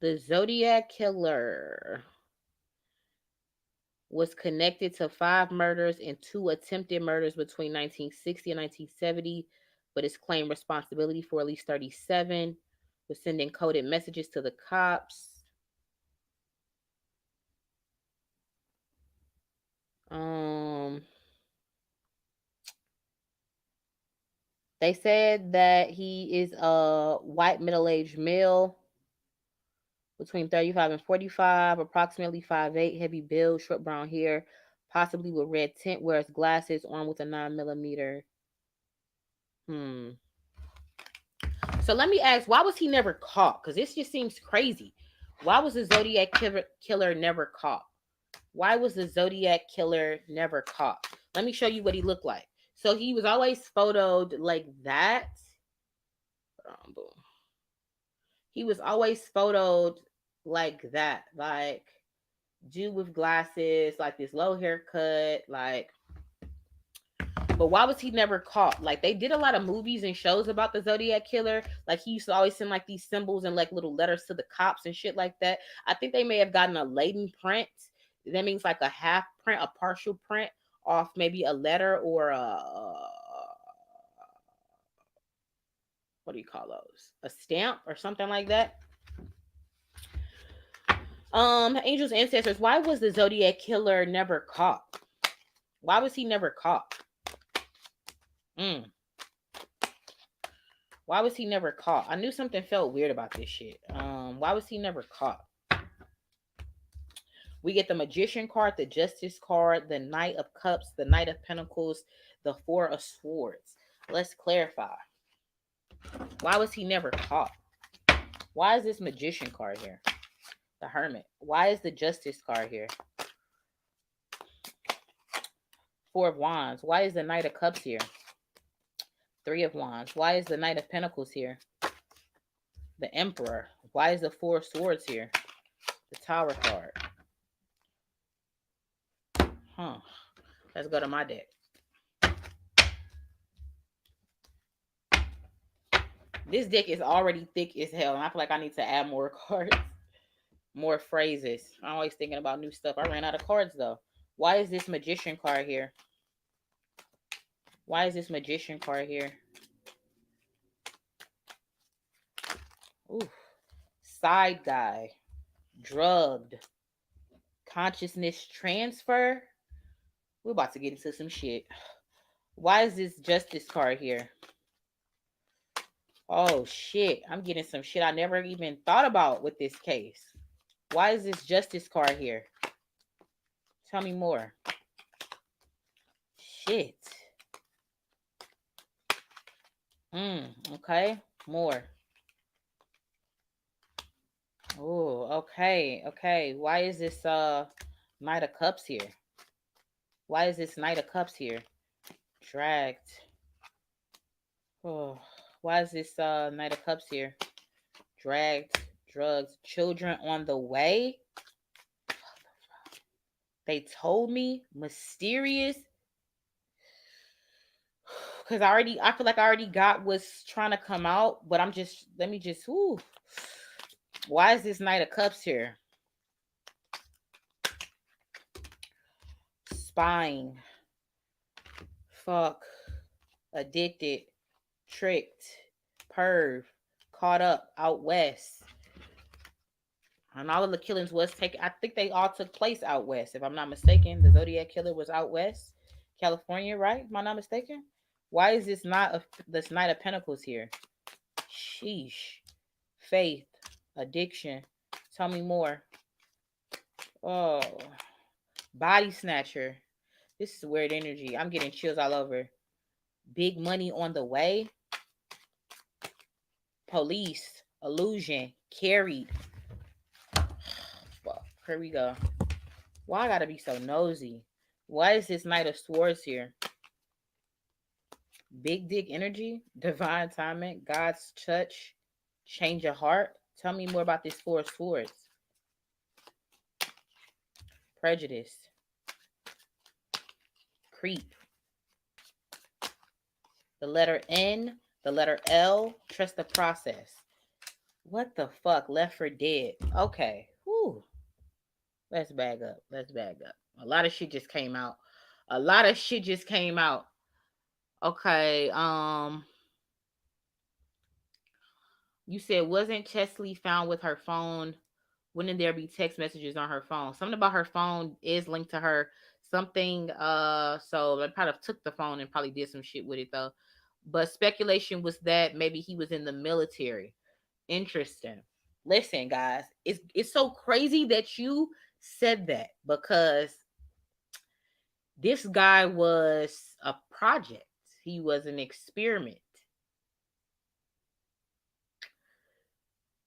The Zodiac Killer was connected to 5 murders and 2 attempted murders between 1960 and 1970, but is claimed responsibility for at least 37, was sending coded messages to the cops. They said that he is a white middle-aged male between 35 and 45, approximately 5'8", heavy build, short brown hair, possibly with red tint, wears glasses, armed with a 9mm. So let me ask, why was he never caught? Because this just seems crazy. Why was the Zodiac Killer never caught? Why was the Zodiac Killer never caught? Let me show you what he looked like. So he was always photoed like that. He was always photoed like that. Like, dude with glasses, like this low haircut, like. But why was he never caught? Like, they did a lot of movies and shows about the Zodiac Killer. Like, he used to always send like these symbols and like little letters to the cops and shit like that. I think they may have gotten a laden print. That means like a half print, a partial print off maybe a letter or what do you call those? A stamp or something like that. Angels, ancestors, why was the Zodiac Killer never caught? Why was he never caught? Why was he never caught? I knew something felt weird about this shit. Why was he never caught? We get the Magician card, the Justice card, the Knight of Cups, the Knight of Pentacles, the Four of Swords. Let's clarify. Why was he never caught? Why is this Magician card here? The Hermit. Why is the Justice card here? Four of Wands. Why is the Knight of Cups here? Three of Wands. Why is the Knight of Pentacles here? The Emperor. Why is the Four of Swords here? The Tower card. Let's go to my deck. This deck is already thick as hell, and I feel like I need to add more cards, more phrases. I'm always thinking about new stuff. I ran out of cards, though. Why is this Magician card here? Why is this Magician card here? Ooh. Side guy. Drugged. Consciousness transfer. We're about to get into some shit. Why is this Justice card here? Oh, shit. I'm getting some shit I never even thought about with this case. Why is this Justice card here? Tell me more. Shit. Okay. More. Oh, okay. Okay. Why is this Knight of Cups here? Why is this Knight of Cups here? Dragged. Oh, why is this Knight of Cups here? Dragged, drugs, children on the way. They told me mysterious. Because I feel like I already got what's trying to come out, but why is this Knight of Cups here? spying, fuck, addicted, tricked, perv, caught up, out west. And all of the killings was taken. I think they all took place out west, if I'm not mistaken. The Zodiac Killer was out west, California, right? Am I not mistaken? Why is this not this Knight of Pentacles here? Sheesh. Faith, addiction. Tell me more. Oh, body snatcher. This is weird energy. I'm getting chills all over. Big money on the way. Police, illusion, carried. Fuck, here we go. Why I gotta be so nosy? Why is this Knight of Swords here? Big dick energy, divine timing, God's touch, change of heart. Tell me more about this Four of Swords. Prejudice, creep. The letter N, the letter L, trust the process. What the fuck? Left for dead. Okay. Whew. Let's bag up. Let's bag up. A lot of shit just came out. A lot of shit just came out. Okay. You said wasn't Cheslie found with her phone? Wouldn't there be text messages on her phone? Something about her phone is linked to her. Something. So they probably took the phone and probably did some shit with it though. But speculation was that maybe he was in the military. Interesting. Listen, guys, it's so crazy that you said that because this guy was a project. He was an experiment.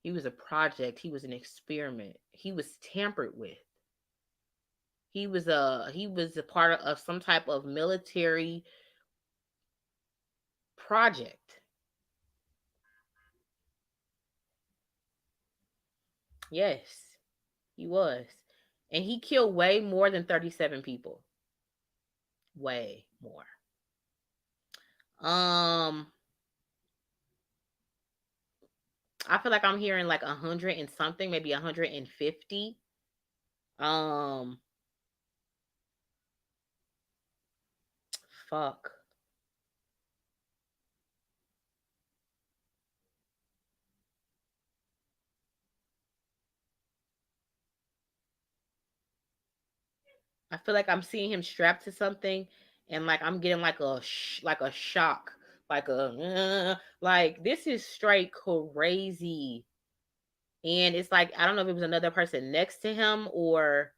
He was a project. He was an experiment. He was tampered with. He was a part of some type of military project. Yes, he was. And he killed way more than 37 people. Way more. I feel like I'm hearing like 100 and something, maybe 150. Fuck. I feel like I'm seeing him strapped to something, and like I'm getting like a shock, like this is straight crazy. And it's like I don't know if it was another person next to him or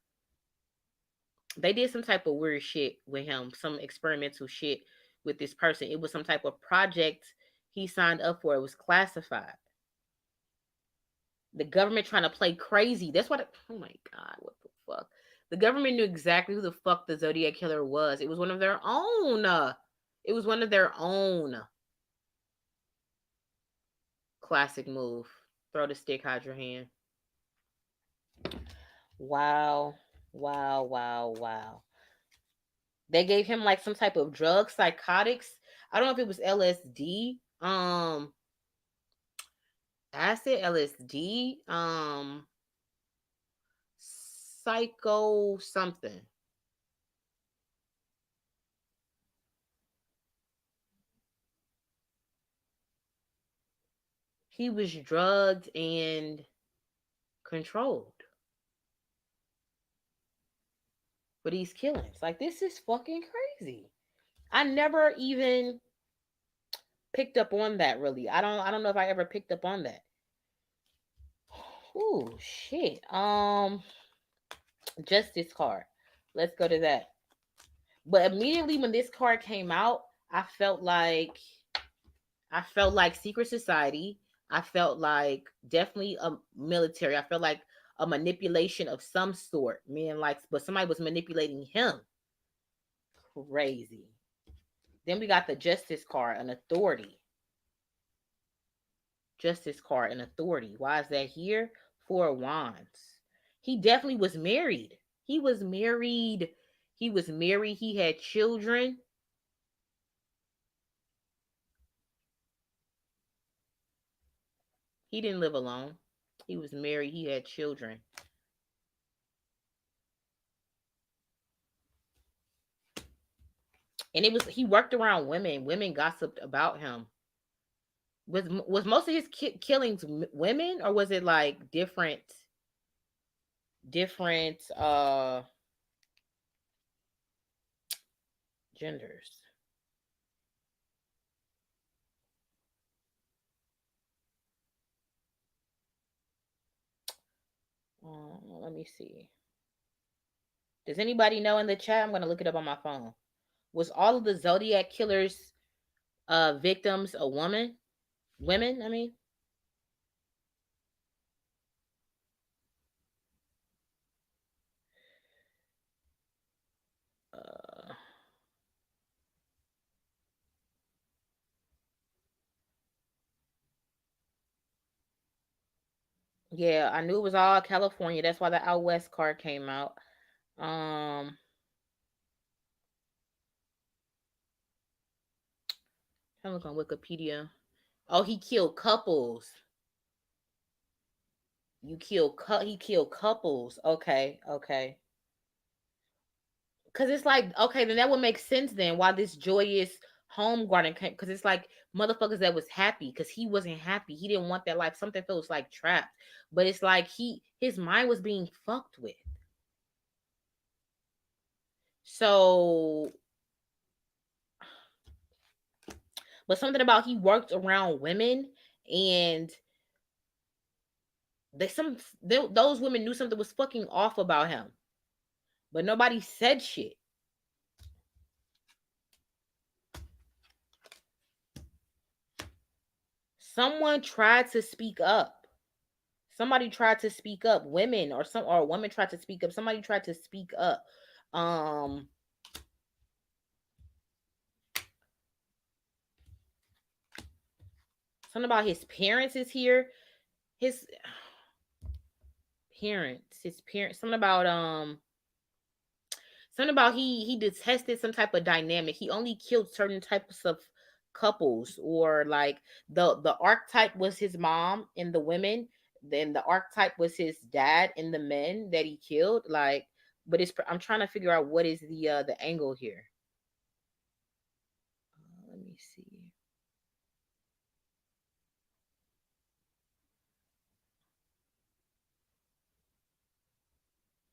they did some type of weird shit with him, some experimental shit with this person. It was some type of project he signed up for. It was classified. The government trying to play crazy. That's what. Oh my god, what the fuck? The government knew exactly who the fuck the Zodiac Killer was. It was one of their own. It was one of their own. Classic move. Throw the stick, hide your hand. Wow. Wow, wow, wow. They gave him like some type of drug, psychotics. I don't know if it was LSD, acid, LSD, psycho something. He was drugged and controlled for these killings. Like, this is fucking crazy. I never even picked up on that, really. I don't know if I ever picked up on that. Ooh, shit. Justice card. Let's go to that. But immediately when this card came out, I felt like secret society. I felt like definitely a military. I felt like a manipulation of some sort. Meaning like, but somebody was manipulating him. Crazy. Then we got the justice card, an authority. Justice card, an authority. Why is that here? Four of Wands. He definitely was married. He was married. He was married. He had children. He didn't live alone. He was married. He had children. And he worked around women. Women gossiped about him. Was most of his killings women, or was it like different genders? Let me see. Does anybody know in the chat? I'm gonna look it up on my phone. Was all of the Zodiac killers victims a woman? Women, I mean. Yeah, I knew it was all California. That's why the Out West card came out. I'm look on Wikipedia. Oh, he killed couples. He killed couples. Okay. Cause it's like, okay, then that would make sense then why this joyous home garden came. Cause it's like motherfuckers that was happy, cause he wasn't happy. He didn't want that life. Something feels like trapped. But it's like his mind was being fucked with. So, but something about he worked around women, and those women knew something was fucking off about him, but nobody said shit. Someone tried to speak up. Somebody tried to speak up. Women or a woman tried to speak up. Somebody tried to speak up. Something about his parents is here. His parents. Something about he detested some type of dynamic. He only killed certain types of couples, or like the archetype was his mom and the women, then the archetype was his dad and the men that he killed. Like, but I'm trying to figure out what is the angle here. Let me see.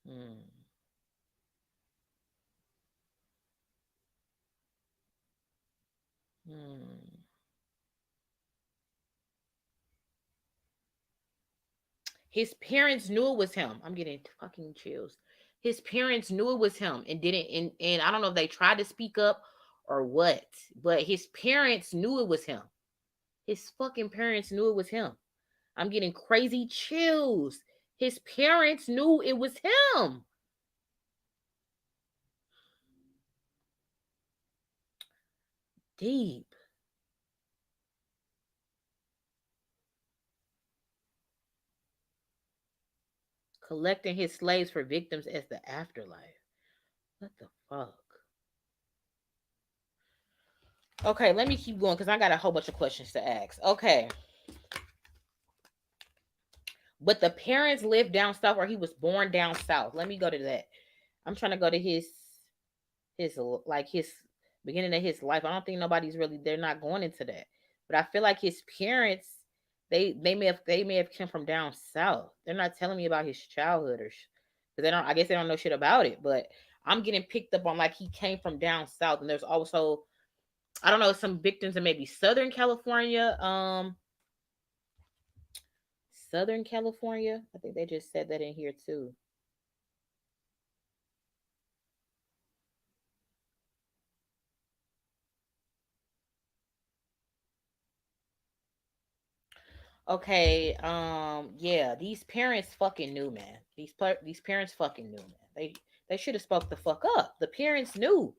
Hmm. His parents knew it was him. I'm getting fucking chills. His parents knew it was him and didn't. And I don't know if they tried to speak up or what, but his parents knew it was him. His fucking parents knew it was him. I'm getting crazy chills. His parents knew it was him. Deep. Collecting his slaves for victims as the afterlife. What the fuck? Okay, let me keep going because I got a whole bunch of questions to ask. Okay. But the parents lived down south, or he was born down south. Let me go to that. I'm trying to go to his beginning of his life. I don't think nobody's really, they're not going into that. But I feel like his parents, they may have come from down south. They're not telling me about his childhood, or because I guess they don't know shit about it. But I'm getting picked up on like he came from down south, and there's also, I don't know, some victims in maybe Southern California. Southern California. I think they just said that in here too. Okay, yeah, these parents fucking knew, man. These parents fucking knew, man. They should have spoke the fuck up. The parents knew.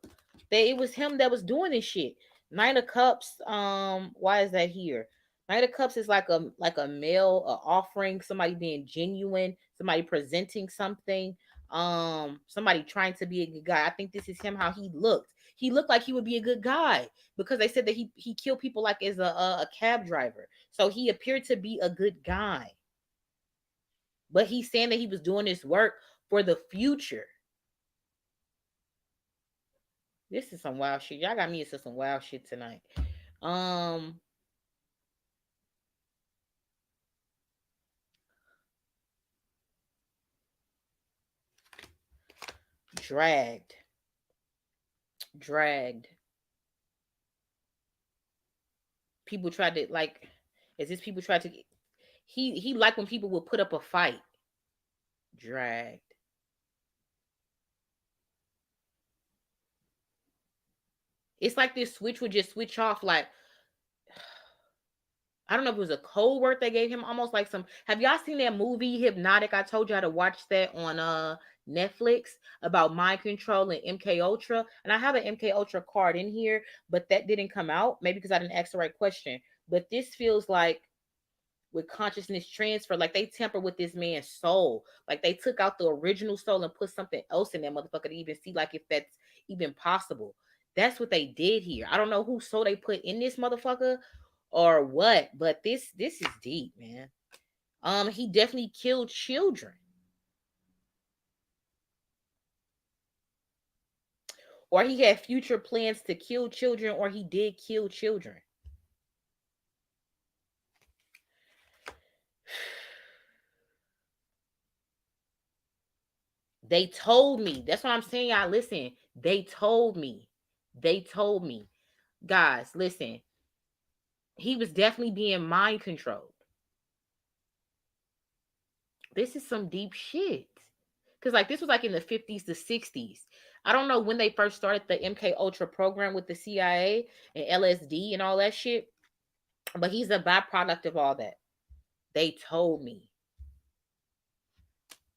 It was him that was doing this shit. Knight of Cups, why is that here? Knight of Cups is like a male offering, somebody being genuine, somebody presenting something, somebody trying to be a good guy. I think this is him, how he looked. He looked like he would be a good guy because they said that he killed people like as a cab driver. So he appeared to be a good guy. But he's saying that he was doing this work for the future. This is some wild shit. Y'all got me into some wild shit tonight. Um, dragged. Dragged. People tried to like, is this people tried to he liked when people would put up a fight. Dragged. It's like this switch would just switch off. Like, I don't know if it was a code word they gave him, almost like some. Have y'all seen that movie Hypnotic? I told you how to watch that on Netflix about mind control and MK Ultra. And I have an MK Ultra card in here, but that didn't come out. Maybe because I didn't ask the right question. But this feels like with consciousness transfer, like they tamper with this man's soul. Like they took out the original soul and put something else in that motherfucker to even see like if that's even possible. That's what they did here. I don't know whose soul they put in this motherfucker or what, but this is deep, man. He definitely killed children. Or he had future plans to kill children, or he did kill children. They told me. That's what I'm saying. Y'all listen. They told me. They told me. Guys, listen. He was definitely being mind controlled. This is some deep shit. Because like this was like in the 50s to 60s. I don't know when they first started the MK Ultra program with the CIA and LSD and all that shit. But he's a byproduct of all that. They told me.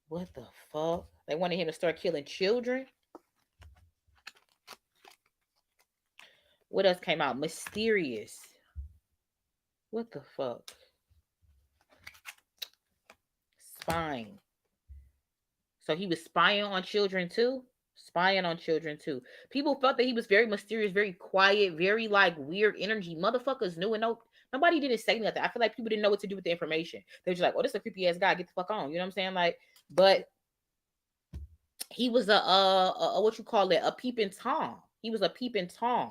What the fuck? They wanted him to start killing children? What else came out? Mysterious. What the fuck? Spying. So he was spying on children too? Spying on children too. People felt that he was very mysterious, very quiet, very like weird energy. Motherfuckers knew, and nobody didn't say nothing. I feel like people didn't know what to do with the information. They were just like, oh, this is a creepy ass guy. Get the fuck on. You know what I'm saying? Like, but he was a what you call it? A peeping Tom. He was a peeping Tom.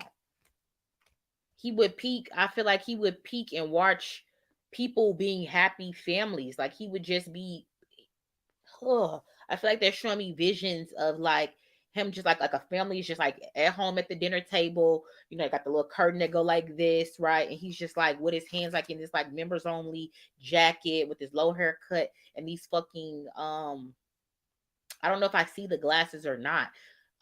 He would peek. I feel like he would peek and watch people being happy families. Like he would just be. I feel like they're showing me visions of like him just like a family is just like at home at the dinner table. You know, got the little curtain that go like this, right? And he's just like with his hands like in this like members only jacket with his low haircut and these fucking I don't know if I see the glasses or not.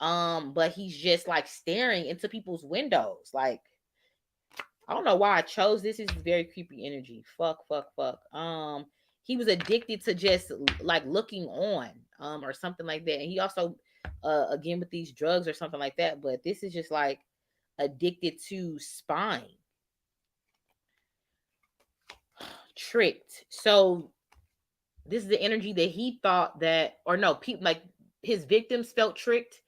But he's just like staring into people's windows. Like, I don't know why I chose this. This is very creepy energy. Fuck, fuck, fuck. He was addicted to just like looking on, or something like that. And he also, again with these drugs or something like that. But this is just like addicted to spying, tricked. So this is the energy that he thought that, or no, people like his victims felt tricked.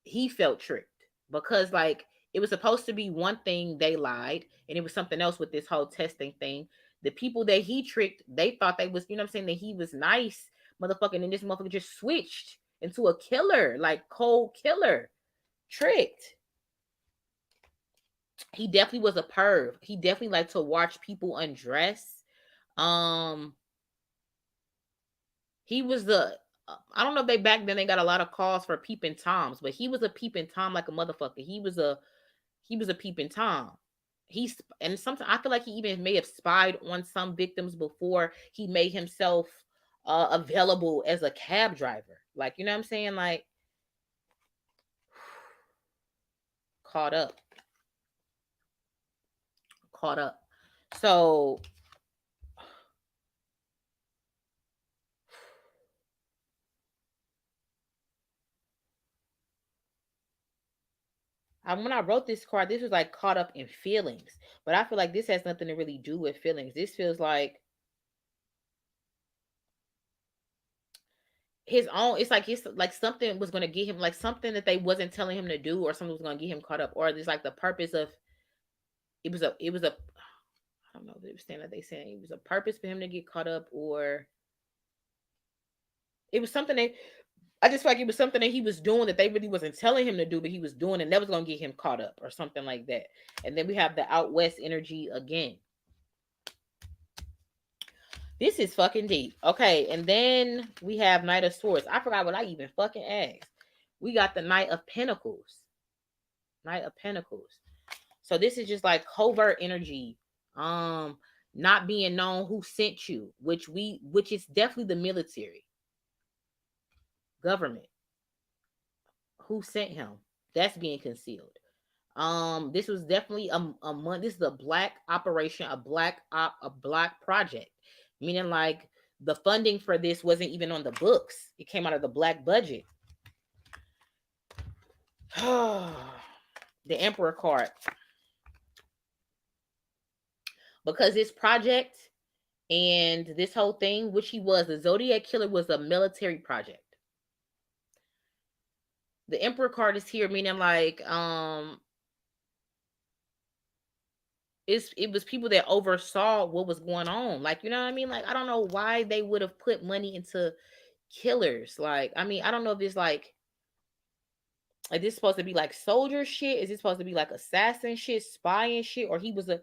He felt tricked because like it was supposed to be one thing, they lied, and it was something else with this whole testing thing. The people that he tricked, they thought they was, you know what I'm saying, that he was nice, motherfucker, and this motherfucker just switched into a killer, like cold killer, tricked. He definitely was a perv. He definitely liked to watch people undress. Um, he was the I don't know if they back then they got a lot of calls for peeping toms, but he was a peeping tom like a motherfucker. He was a peeping tom. He's and sometimes I feel like he even may have spied on some victims before he made himself available as a cab driver. Like, you know what I'm saying? Like, caught up. Caught up. So when I wrote this card, this was like caught up in feelings. But I feel like this has nothing to really do with feelings. This feels like his own. It's like something was going to get him, like something that they wasn't telling him to do, or something was going to get him caught up, or it's like the purpose of it was a I don't know if they were saying that they saying it was a purpose for him to get caught up, or it was something that I just feel like it was something that he was doing that they really wasn't telling him to do, but he was doing, and that was gonna get him caught up or something like that. And then we have the out west energy again. This is fucking deep. Okay, and then we have Knight of Swords. I forgot what I even fucking asked. We got the Knight of Pentacles. Knight of Pentacles. So this is just like covert energy. Not being known who sent you, which is definitely the military. Government. Who sent him? That's being concealed. This was definitely a month. This is a black operation, a black project, meaning like the funding for this wasn't even on the books. It came out of the black budget. The Emperor card, because this project and this whole thing, which he was, the Zodiac Killer, was a military project. The Emperor card is here, meaning like it was people that oversaw what was going on. Like, you know what I mean? Like, I don't know why they would have put money into killers. Like, I mean, I don't know if it's like this supposed to be like soldier shit? Is it supposed to be like assassin shit, spying shit? Or he was a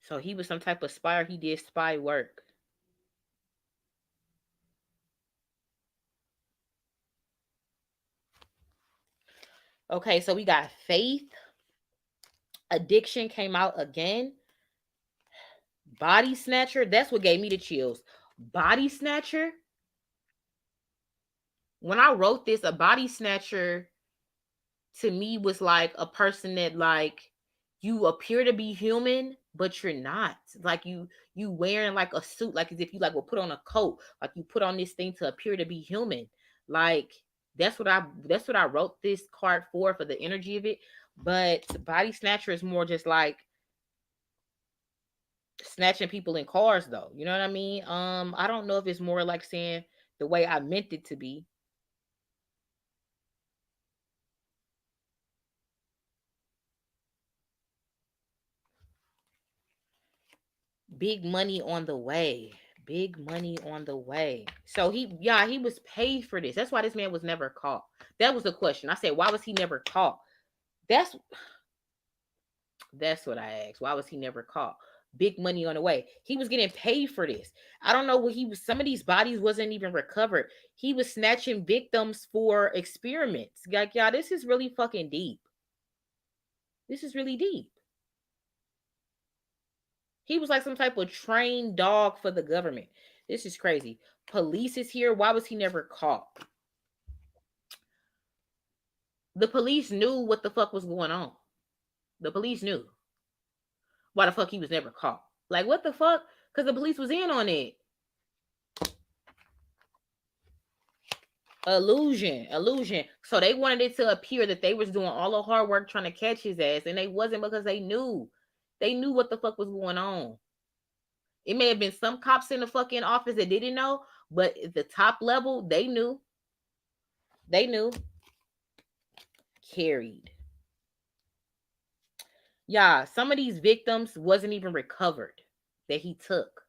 So he was some type of spy, or he did spy work. Okay, so we got faith. Addiction came out again. Body snatcher. That's what gave me the chills. Body snatcher. When I wrote this, a body snatcher to me was like a person that like you appear to be human, but you're not. Like you wearing like a suit, like as if you like will put on a coat, like you put on this thing to appear to be human. Like that's what I wrote this card for the energy of it. But body snatcher is more just like snatching people in cars, though. You know what I mean? I don't know if it's more like saying the way I meant it to be. Big money on the way. Big money on the way. So he was paid for this. That's why this man was never caught. That was the question. I said, why was he never caught? That's what I asked. Why was he never caught? Big money on the way. He was getting paid for this. I don't know what he was. Some of these bodies wasn't even recovered. He was snatching victims for experiments. Like, y'all, this is really fucking deep. This is really deep. He was like some type of trained dog for the government. This is crazy. Police is here. Why was he never caught? The police knew what the fuck was going on. The police knew. Why the fuck he was never caught? Like, what the fuck? Because the police was in on it. Illusion. So they wanted it to appear that they was doing all the hard work trying to catch his ass, and they wasn't, because they knew. They knew what the fuck was going on. It may have been some cops in the fucking office that didn't know, but at the top level, they knew. They knew. Carried. Yeah, some of these victims wasn't even recovered that he took.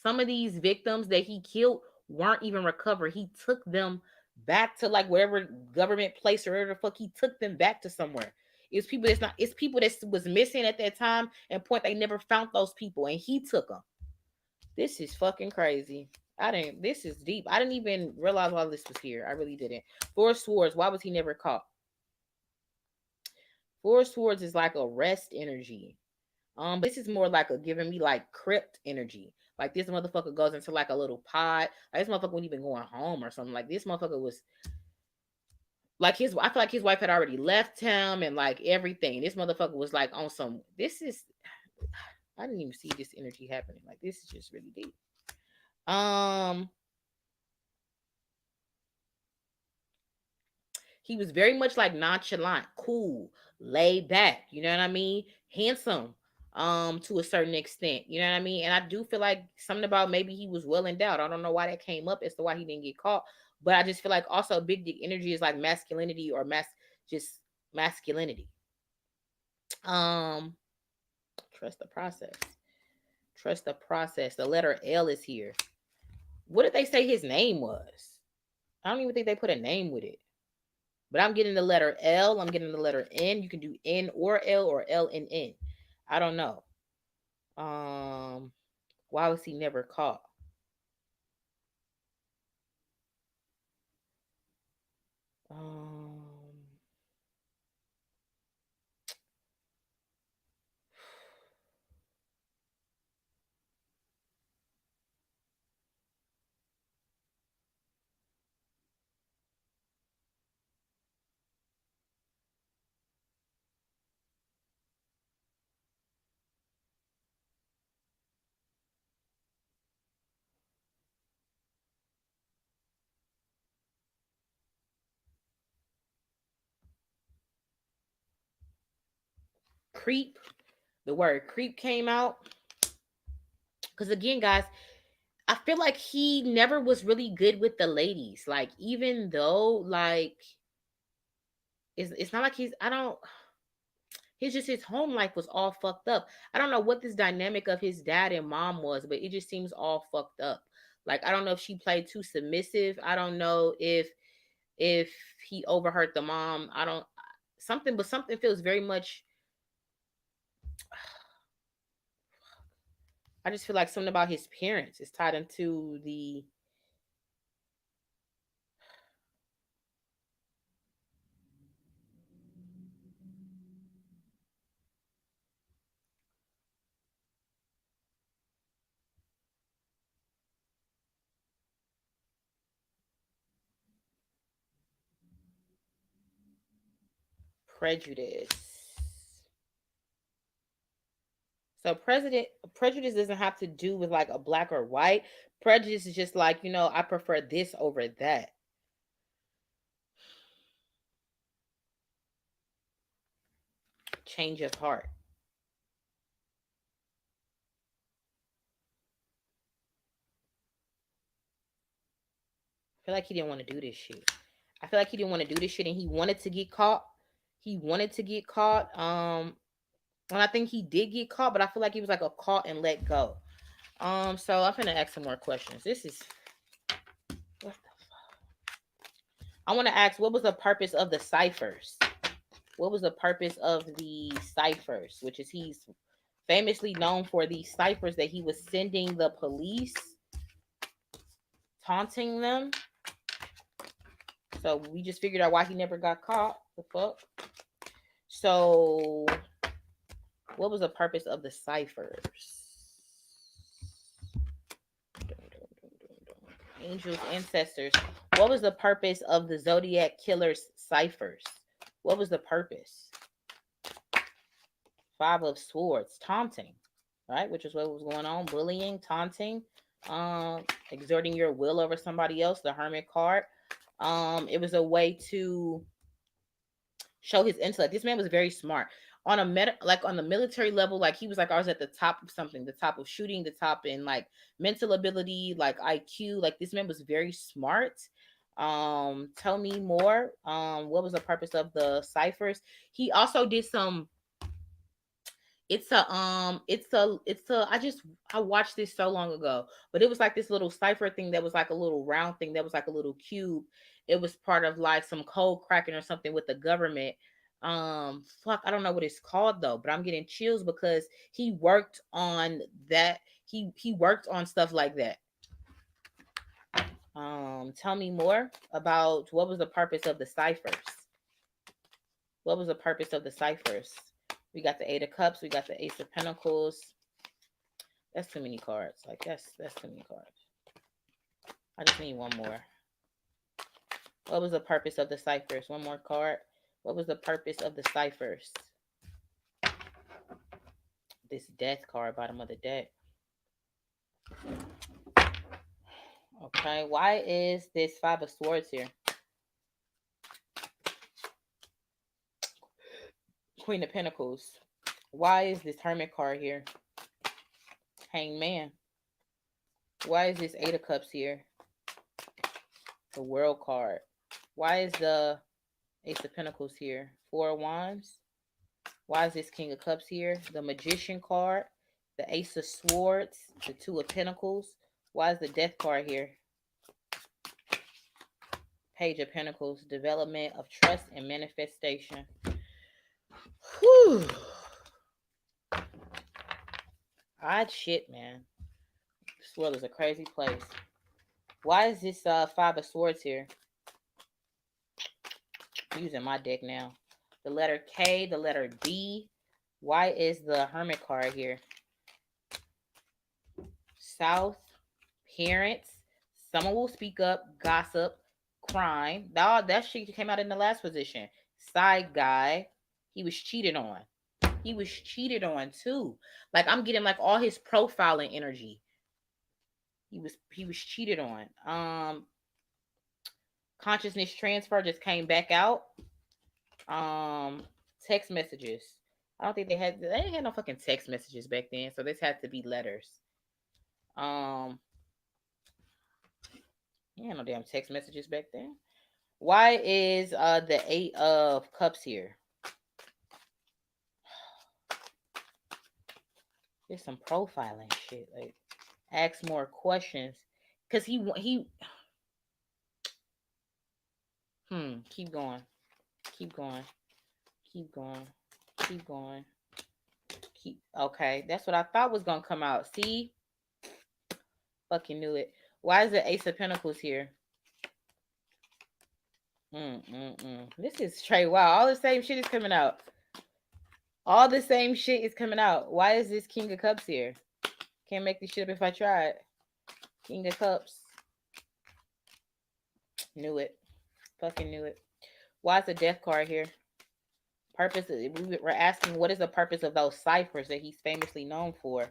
Some of these victims that he killed weren't even recovered. He took them back to like whatever government place or whatever the fuck, he took them back to somewhere. It's people that was missing at that time, and point they never found those people, and he took them. This is fucking crazy. This is deep. I didn't even realize all this was here. I really didn't. Four of Swords. Why was he never caught? Four of Swords is like a rest energy. This is more like giving me like crypt energy. Like this motherfucker goes into like a little pod. Like this motherfucker wasn't even going home or something. Like this motherfucker was like I feel like his wife had already left him and like everything. This motherfucker was like on some. I didn't even see this energy happening. Like this is just really deep. He was very much like nonchalant, cool, laid back. You know what I mean? Handsome. To a certain extent, you know what I mean? And I do feel like something about maybe he was well endowed. I don't know why that came up as to why he didn't get caught, But I just feel like also big dick energy is like masculinity or just masculinity. Um, trust the process. Trust the process. The letter L is here. What did they say his name was? I don't even think they put a name with it. But I'm getting the letter L. I'm getting the letter N. You can do N or L and N. I don't know. Why was he never caught? Creep. The word creep came out. Because again, guys, I feel like he never was really good with the ladies. Like, even though, like, it's not like his home life was all fucked up. I don't know what this dynamic of his dad and mom was, but it just seems all fucked up. Like, I don't know if she played too submissive. I don't know if he overheard the mom. I don't something, but something feels very much. I just feel like something about his parents is tied into the. Prejudice. So prejudice doesn't have to do with like a black or white. Prejudice is just like, I prefer this over that. Change of heart. I feel like he didn't want to do this shit. I feel like he didn't want to do this shit and he wanted to get caught. He wanted to get caught. And I think he did get caught, but I feel like he was like a caught and let go. So I'm gonna ask some more questions. This is what the fuck? I want to ask, what was the purpose of the ciphers? What was the purpose of the ciphers? Which is, he's famously known for the ciphers that he was sending the police, taunting them. So we just figured out why he never got caught. The fuck? So what was the purpose of the ciphers? Angels, ancestors. What was the purpose of the Zodiac Killer's ciphers? What was the purpose? Five of Swords, taunting, right? Which is what was going on. Bullying, taunting, exerting your will over somebody else. The Hermit card. It was a way to show his intellect. This man was very smart. On on the military level, like he was like, I was at the top of something, the top of shooting, the top in like mental ability, like IQ. Like, this man was very smart. Tell me more. What was the purpose of the ciphers? He also did some. I watched this so long ago, but it was like this little cipher thing that was like a little round thing that was like a little cube. It was part of like some code cracking or something with the government. I don't know what it's called though, but I'm getting chills because he worked on that. He worked on stuff like that. Tell me more about what was the purpose of the ciphers. What was the purpose of the ciphers? We got the Eight of Cups. We got the Ace of Pentacles. That's too many cards. Like, that's too many cards. I just need one more. What was the purpose of the ciphers? One more card. What was the purpose of the ciphers? This Death card, bottom of the deck. Okay, why is this Five of Swords here? Queen of Pentacles. Why is this Hermit card here? Hangman. Why is this Eight of Cups here? The World card. Why is the Ace of Pentacles here? Four of Wands. Why is this King of Cups here? The Magician card. The Ace of Swords. The Two of Pentacles. Why is the Death card here? Page of Pentacles. Development of trust and manifestation. Whew. Odd shit, man. This world is a crazy place. Why is this Five of Swords here? I'm using my deck now. The letter K, the letter D. Why is the Hermit card here? South, parents. Someone will speak up, gossip, crime. That shit came out in the last position. Side guy. He was cheated on. He was cheated on too. Like, I'm getting like all his profiling energy. He was cheated on. Consciousness transfer just came back out. Text messages. I don't think they didn't have no fucking text messages back then, so this had to be letters. Yeah, no damn text messages back then. Why is the Eight of Cups here? There's some profiling shit. Like, ask more questions, cause he keep going, keep going, keep going, keep going, keep. Okay, that's what I thought was gonna come out. See, fucking knew it. Why is the Ace of Pentacles here? This is straight. Wow, all the same shit is coming out. All the same shit is coming out. Why is this King of Cups here? Can't make this shit up if I tried. King of Cups. Knew it. Fucking knew it. Why is the Death card here? Purpose. We're asking, what is the purpose of those ciphers that he's famously known for?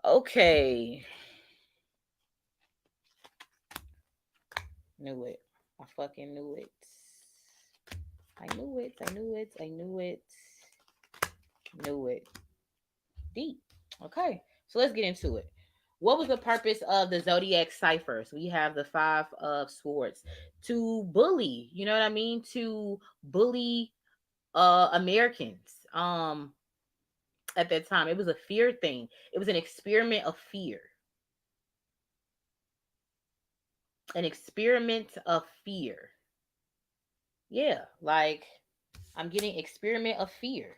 Okay. Knew it. I fucking knew it. I knew it. I knew it. I knew it. Knew it. Deep. Okay. So let's get into it. What was the purpose of the Zodiac Ciphers? We have the Five of Swords. To bully, you know what I mean? To bully Americans. At that time, it was a fear thing. It was an experiment of fear. An experiment of fear. Yeah, like, I'm getting experiment of fear.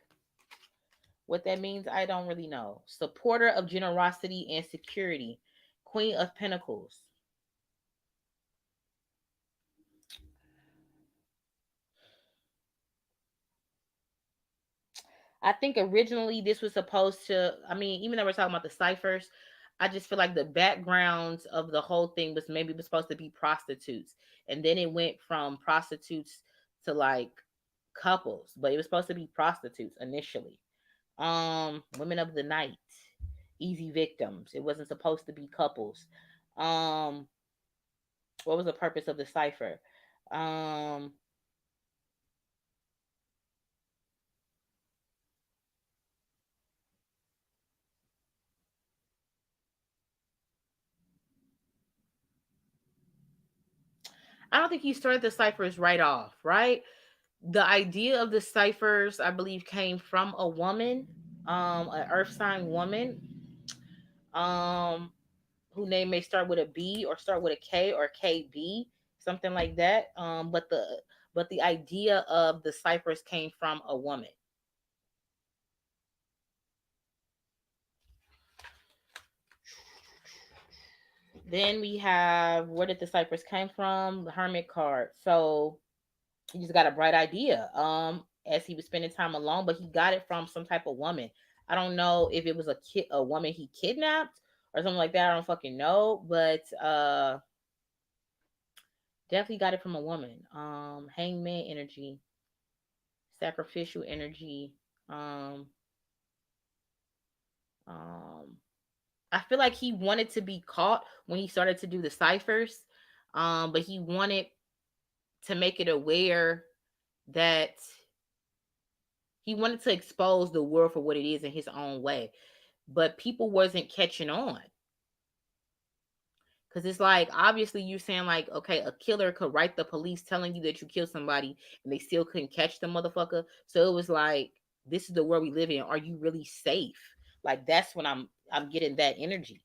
What that means, I don't really know. Supporter of generosity and security. Queen of Pentacles. I think originally this was supposed to, I mean, even though we're talking about the ciphers, I just feel like the backgrounds of the whole thing was supposed to be prostitutes. And then it went from prostitutes to like couples, but it was supposed to be prostitutes initially. Women of the night, easy victims. It wasn't supposed to be couples. What was the purpose of the cipher? I don't think he started the ciphers right off, right? The idea of the ciphers, I believe, came from a woman, an earth sign woman, whose name may start with a B or start with a K or KB, something like that. But the idea of the ciphers came from a woman. Then we have, where did the ciphers came from? The Hermit card. So he just got a bright idea as he was spending time alone, but he got it from some type of woman. I don't know if it was a woman he kidnapped or something like that. I don't fucking know, but definitely got it from a woman. Hangman energy, sacrificial energy. um I feel like he wanted to be caught when he started to do the ciphers, but he wanted to make it aware that he wanted to expose the world for what it is in his own way, but people wasn't catching on Because it's like, obviously, you're saying, like, okay, a killer could write the police telling you that you killed somebody and they still couldn't catch the motherfucker. So it was like, this is the world we live in. Are you really safe? Like, that's when I'm getting that energy.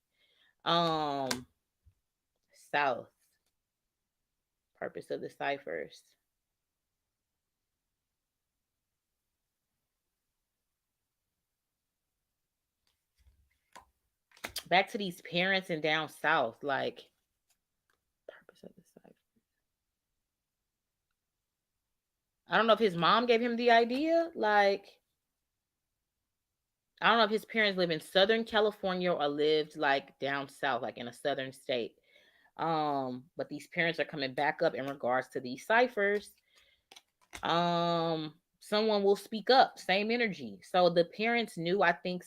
South. Purpose of the ciphers. Back to these parents and down south, like, purpose of the ciphers. I don't know if his mom gave him the idea. Like, I don't know if his parents live in Southern California or lived like down south, like in a southern state. But these parents are coming back up in regards to these ciphers. Someone will speak up, same energy. So the parents knew, I think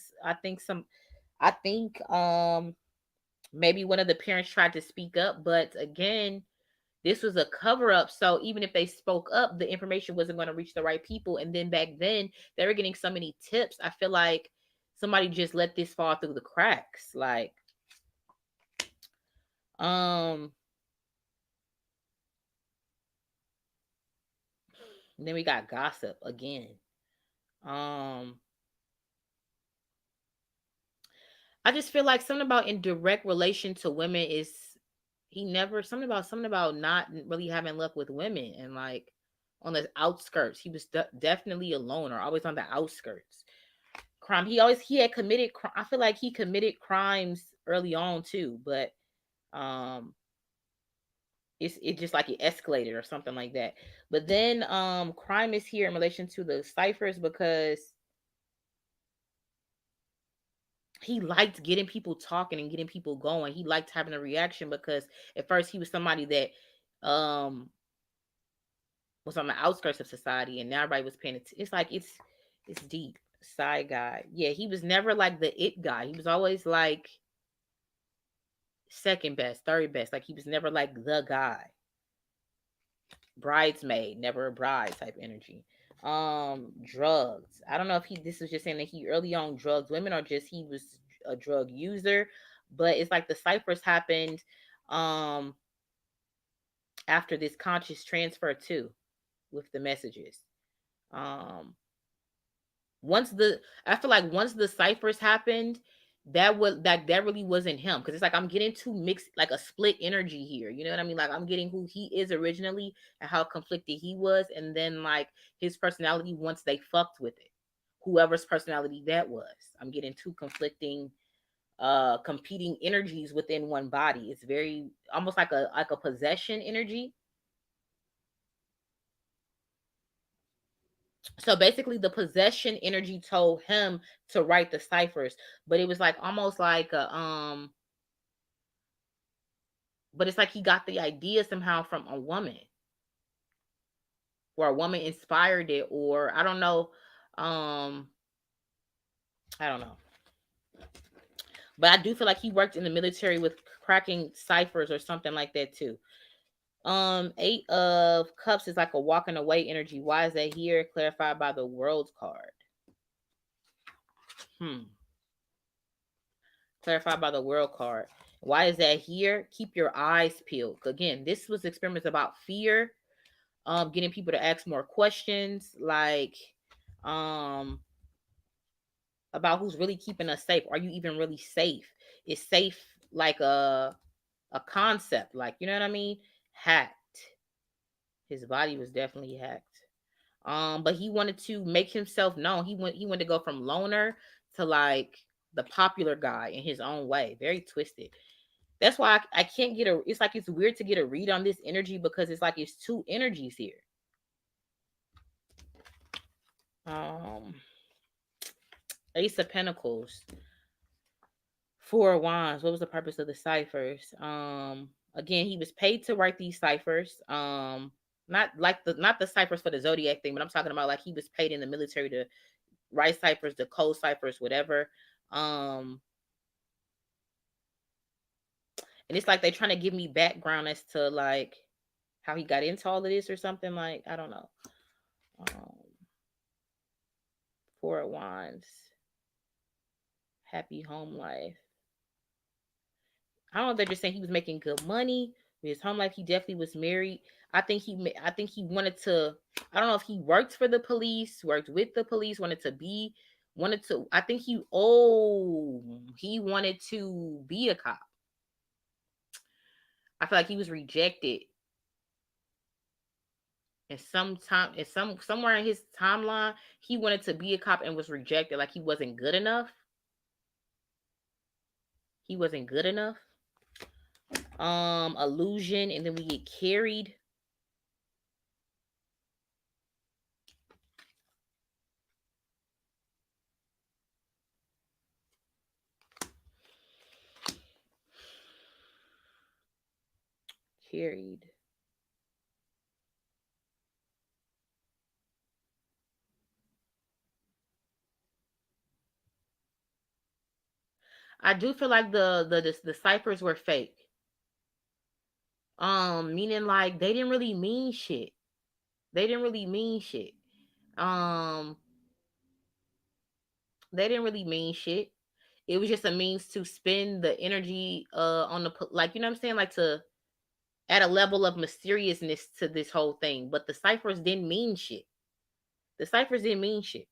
maybe one of the parents tried to speak up, but again, this was a cover up. So even if they spoke up, the information wasn't going to reach the right people. And then back then, they were getting so many tips. I feel like somebody just let this fall through the cracks. Like, then we got gossip again. I just feel like something about in direct relation to women is he never something about not really having luck with women, and like on the outskirts he was definitely a loner, always on the outskirts. Crime, he had committed I feel like he committed crimes early on too, but um it just like it escalated or something like that. But then crime is here in relation to the ciphers because he liked getting people talking and getting people going. He liked having a reaction because at first he was somebody that was on the outskirts of society, and now everybody was paying it. It's like it's deep. Side guy. Yeah, he was never like the it guy. He was always like second best, third best. Like he was never like the guy. Bridesmaid, never a bride type energy. Drugs. I don't know if this was just saying that he early on drugs women, or just he was a drug user, but it's like the ciphers happened after this conscious transfer too, with the messages. Um I feel like once the ciphers happened, that really wasn't him, because it's like I'm getting too mixed, like a split energy here, you know what I mean? Like I'm getting who he is originally and how conflicted he was, and then like his personality once they fucked with it, whoever's personality that was. I'm getting two conflicting competing energies within one body. It's very almost like a possession energy. So basically the possession energy told him to write the ciphers, but it was like almost like a but it's like he got the idea somehow from a woman, or a woman inspired it, or I don't know. um I don't know, but I do feel like he worked in the military with cracking ciphers or something like that too. Eight of Cups is like a walking away energy. Why is that here? Clarified by the World card. Clarified by the World card. Why is that here? Keep your eyes peeled. Again, this was experiments about fear, getting people to ask more questions, like about who's really keeping us safe. Are you even really safe? Is safe like a concept? Like, you know what I mean? Hacked. His body was definitely hacked. But he wanted to make himself known. He wanted to go from loner to like the popular guy in his own way. Very twisted. That's why I can't get a. It's like it's weird to get a read on this energy because it's like it's two energies here. Ace of Pentacles, Four of Wands. What was the purpose of the ciphers? Again, he was paid to write these ciphers. Not the ciphers for the zodiac thing, but I'm talking about like he was paid in the military to write ciphers, the code ciphers, whatever. And it's like they trying to give me background as to like how he got into all of this or something. Like, I don't know. Four of Wands, happy home life. I don't know if they're just saying he was making good money with his home life. He definitely was married. I think he wanted to. I don't know if he worked for the police, worked with the police, wanted to. I think he wanted to be a cop. I feel like he was rejected and somewhere in his timeline, he wanted to be a cop and was rejected. Like he wasn't good enough. He wasn't good enough. Illusion, and then we get carried. Carried. I do feel like the ciphers were fake. Meaning like they didn't really mean shit. They didn't really mean shit. Um, they didn't really mean shit. It was just a means to spend the energy on the, like, you know what I'm saying, like to add a level of mysteriousness to this whole thing. But the ciphers didn't mean shit. The ciphers didn't mean shit.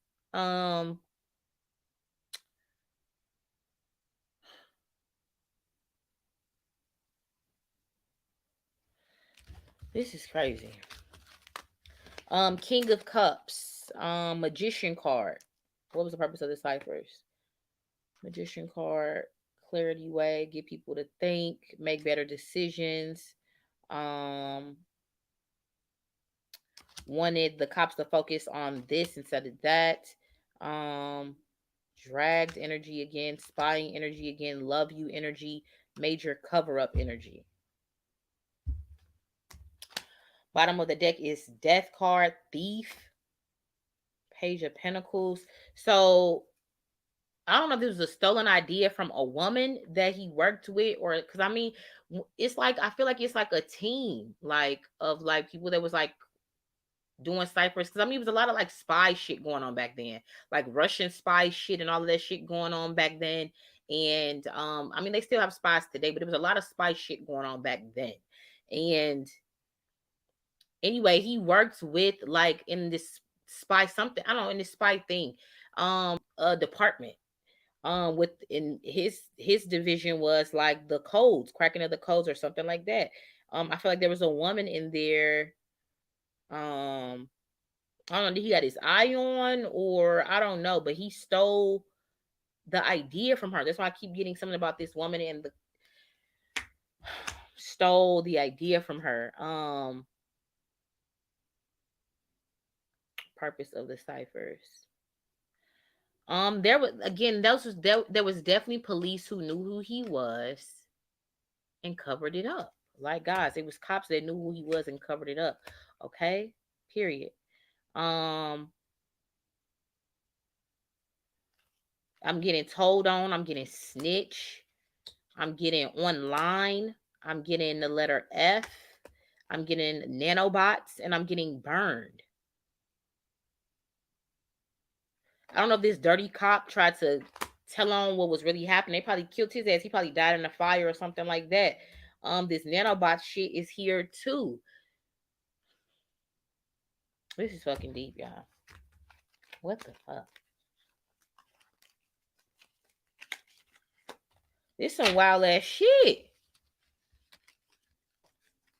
This is crazy. King of Cups. Magician card. What was the purpose of the ciphers? Magician card. Clarity way. Get people to think. Make better decisions. Wanted the cops to focus on this instead of that. Dragged energy again. Spying energy again. Love you energy. Major cover up energy. Bottom of the deck is Death card, Thief, Page of Pentacles. So I don't know if this was a stolen idea from a woman that he worked with, or because I mean, it's like I feel like it's like a team, like of like people that was like doing ciphers. Because I mean, it was a lot of like spy shit going on back then, like Russian spy shit and all of that shit going on back then. And I mean, they still have spies today, but there was a lot of spy shit going on back then. And anyway, he works with like in this spy something, I don't know, in this spy thing, a department. With in his division was like the codes, cracking of the codes or something like that. I feel like there was a woman in there. I don't know, did he got his eye on, or I don't know, but he stole the idea from her. That's why I keep getting something about this woman and the stole the idea from her. Purpose of the ciphers. There was again, there was definitely police who knew who he was and covered it up. Like guys, it was cops that knew who he was and covered it up. Okay, period. I'm getting told on. I'm getting snitch. I'm getting online. I'm getting the letter F. I'm getting nanobots, and I'm getting burned. I don't know if this dirty cop tried to tell on what was really happening. They probably killed his ass. He probably died in a fire or something like that. This nanobot shit is here too. This is fucking deep, y'all. What the fuck? This some wild ass shit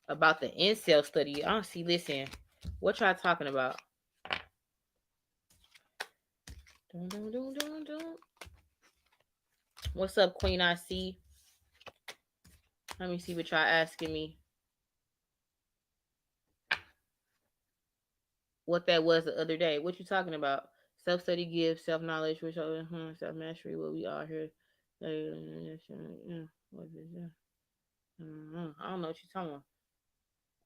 about the incel study. I don't see. Listen, what y'all talking about? Dun, dun, dun, dun, dun. What's up, Queen? I see. Let me see what y'all asking me. What that was the other day. What you talking about? Self-study gives self-knowledge, which self-mastery, what we are here. What is that? I don't know what you're talking about.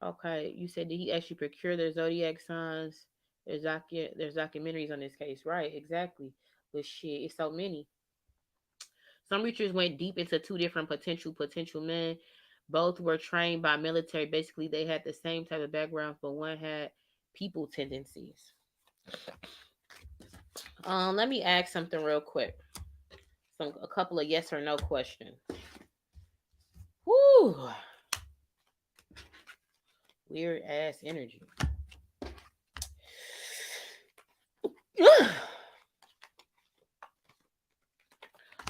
Okay, you said, did he actually procure their zodiac signs? There's documentaries on this case, right? Exactly. But shit, it's so many. Some researchers went deep into two different potential men. Both were trained by military. Basically, they had the same type of background, but one had people tendencies. Let me ask something real quick. A couple of yes or no questions. Whew. Weird ass energy.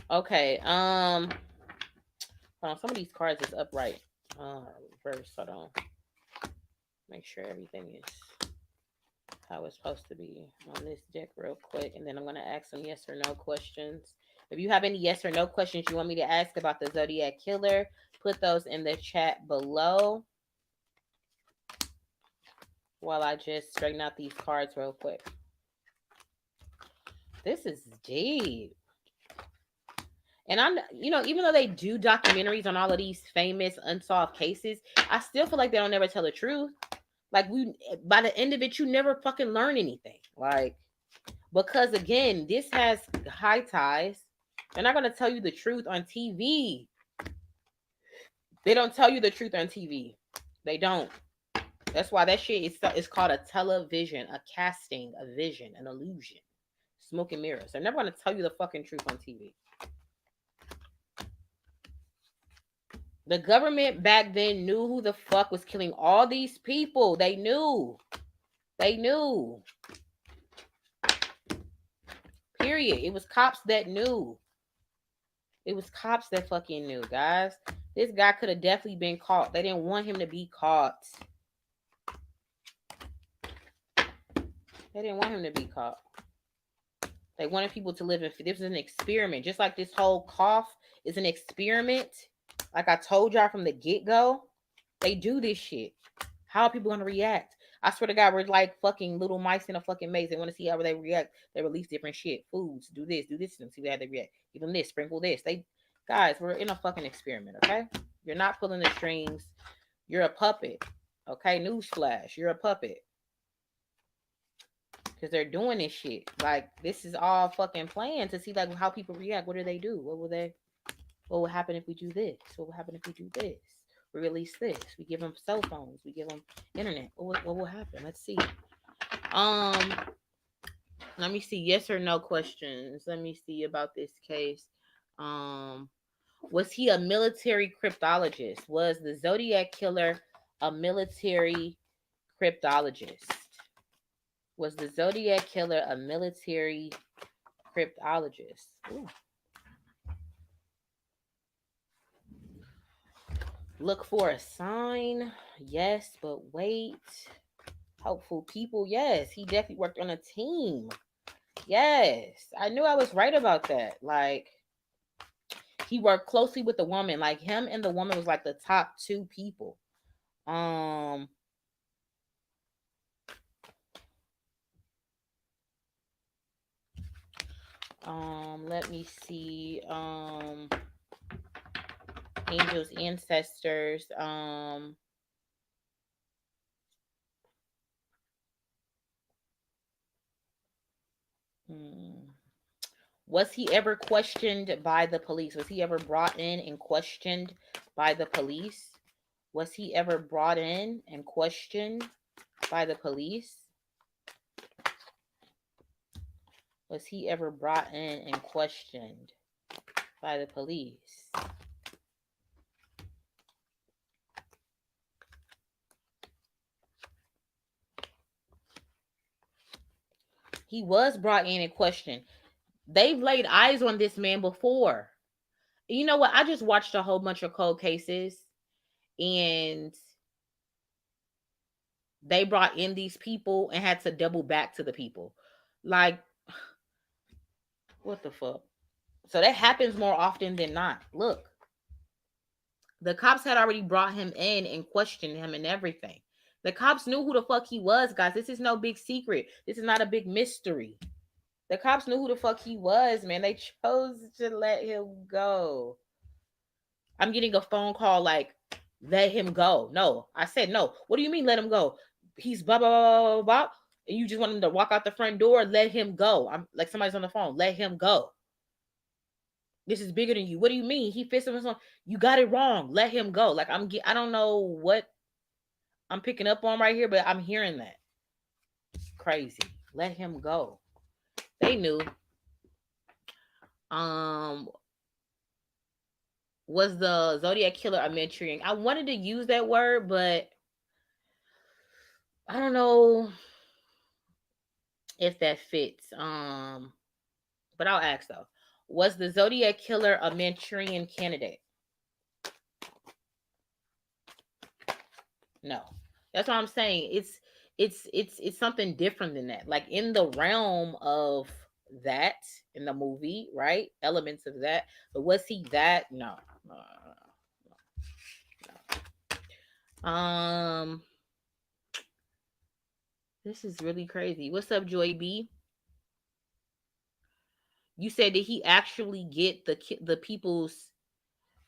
Okay. Hold on. Some of these cards is upright. Reverse. Hold on. Make sure everything is how it's supposed to be on this deck real quick, and then I'm gonna ask some yes or no questions. If you have any yes or no questions you want me to ask about the Zodiac Killer, put those in the chat below while I just straighten out these cards real quick. This is deep. And I'm, even though they do documentaries on all of these famous unsolved cases, I still feel like they don't ever tell the truth. Like, by the end of it, you never fucking learn anything. Like, because again, this has high ties. They're not going to tell you the truth on TV. They don't tell you the truth on TV. They don't. That's why that shit is called a television, a casting, a vision, an illusion. Smoke and mirrors. They're never going to tell you the fucking truth on TV. The government back then knew who the fuck was killing all these people. They knew. They knew. Period. It was cops that knew. It was cops that fucking knew, guys. This guy could have definitely been caught. They didn't want him to be caught. They didn't want him to be caught. They wanted people to live in fear. This is an experiment. Just like this whole cough is an experiment. Like I told y'all from the get-go, they do this shit. How are people going to react? I swear to God, we're like fucking little mice in a fucking maze. They want to see how they react. They release different shit. Foods, do this to them, see how they react. Give them this, sprinkle this. Guys, we're in a fucking experiment, okay? You're not pulling the strings. You're a puppet, okay? Newsflash, you're a puppet. Because they're doing this shit. Like, this is all fucking planned to see like how people react. What do they do? What will happen if we do this? What will happen if we do this? We release this. We give them cell phones. We give them internet. What will happen? Let's see. Let me see. Yes or no questions. Let me see about this case. Was he a military cryptologist? Was the Zodiac Killer a military cryptologist? Was the Zodiac Killer a military cryptologist? Ooh. Look for a sign. Yes, but wait. Helpful people. Yes, he definitely worked on a team. Yes, I knew I was right about that. Like, he worked closely with the woman. Like, him and the woman was like the top two people. Let me see. Angels, ancestors. Was he ever questioned by the police? Was he ever brought in and questioned by the police? Was he ever brought in and questioned by the police? Was he ever brought in and questioned by the police? He was brought in and questioned. They've laid eyes on this man before. You know what? I just watched a whole bunch of cold cases, and they brought in these people and had to double back to the people. Like, what the fuck? So that happens more often than not. Look, the cops had already brought him in and questioned him and everything. The cops knew who the fuck he was, guys. This is no big secret. This is not a big mystery. The cops knew who the fuck he was, man. They chose to let him go. I'm getting a phone call like, let him go. No, I said no. What do you mean let him go? He's blah, blah, blah, blah, blah. And you just want him to walk out the front door? Let him go. I'm like, somebody's on the phone. Let him go. This is bigger than you. What do you mean? He fits him. You got it wrong. Let him go. Like, I don't know what I'm picking up on right here, but I'm hearing that. It's crazy. Let him go. They knew. When Was the Zodiac Killer a Manchurian? I wanted to use that word, but I don't know if that fits. But I'll ask though. Was the Zodiac Killer a Manchurian candidate? No. That's what I'm saying. It's something different than that. Like in the realm of that in the movie, right? Elements of that. But was he that? No. No. This is really crazy. What's up, Joy B? You said, did he actually get the people's,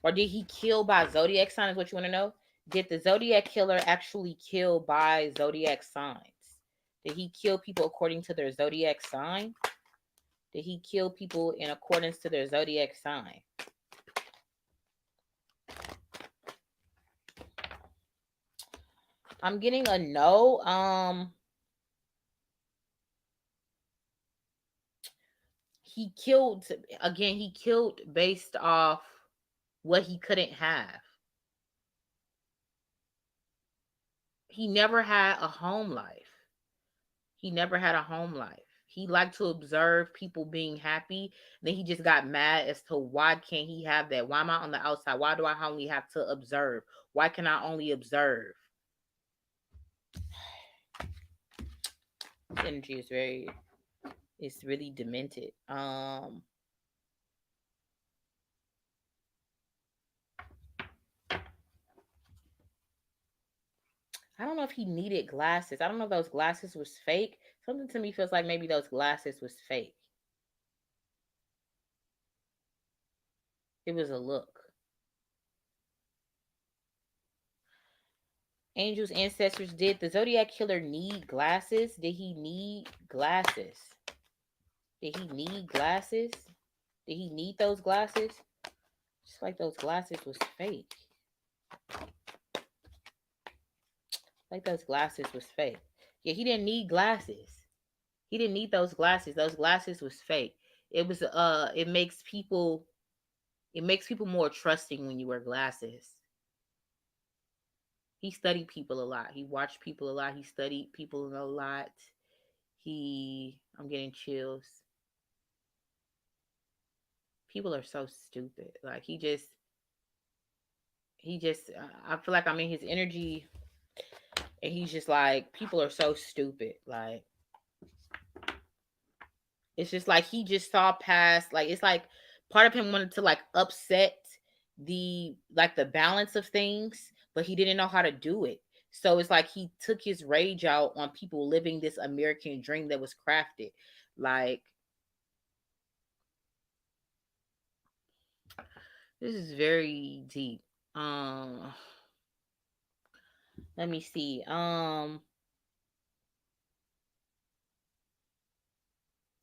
or did he kill by zodiac sign? Is what you want to know? Did the Zodiac Killer actually kill by zodiac signs? Did he kill people according to their zodiac sign? Did he kill people in accordance to their zodiac sign? I'm getting a no. He killed, again, he killed based off what he couldn't have. He never had a home life. He never had a home life. He liked to observe people being happy. Then he just got mad as to why can't he have that? Why am I on the outside? Why do I only have to observe? Why can I only observe? This energy is it's really demented. I don't know if he needed glasses. I don't know if those glasses was fake. Something to me feels like maybe those glasses was fake. It was a look. Angels, ancestors, did the Zodiac Killer need glasses? Did he need glasses? Did he need glasses? Did he need those glasses? Just like those glasses was fake. Like those glasses was fake. Yeah, he didn't need glasses. He didn't need those glasses. Those glasses was fake. It was it makes people more trusting when you wear glasses. He studied people a lot. He watched people a lot. He studied people a lot. I'm getting chills. People are so stupid. Like he just I feel like I'm in his energy and he's just like, people are so stupid. Like it's just like he just saw past, like it's like part of him wanted to like upset the balance of things, but he didn't know how to do it. So it's like he took his rage out on people living this American dream that was crafted. Like this is very deep. Let me see.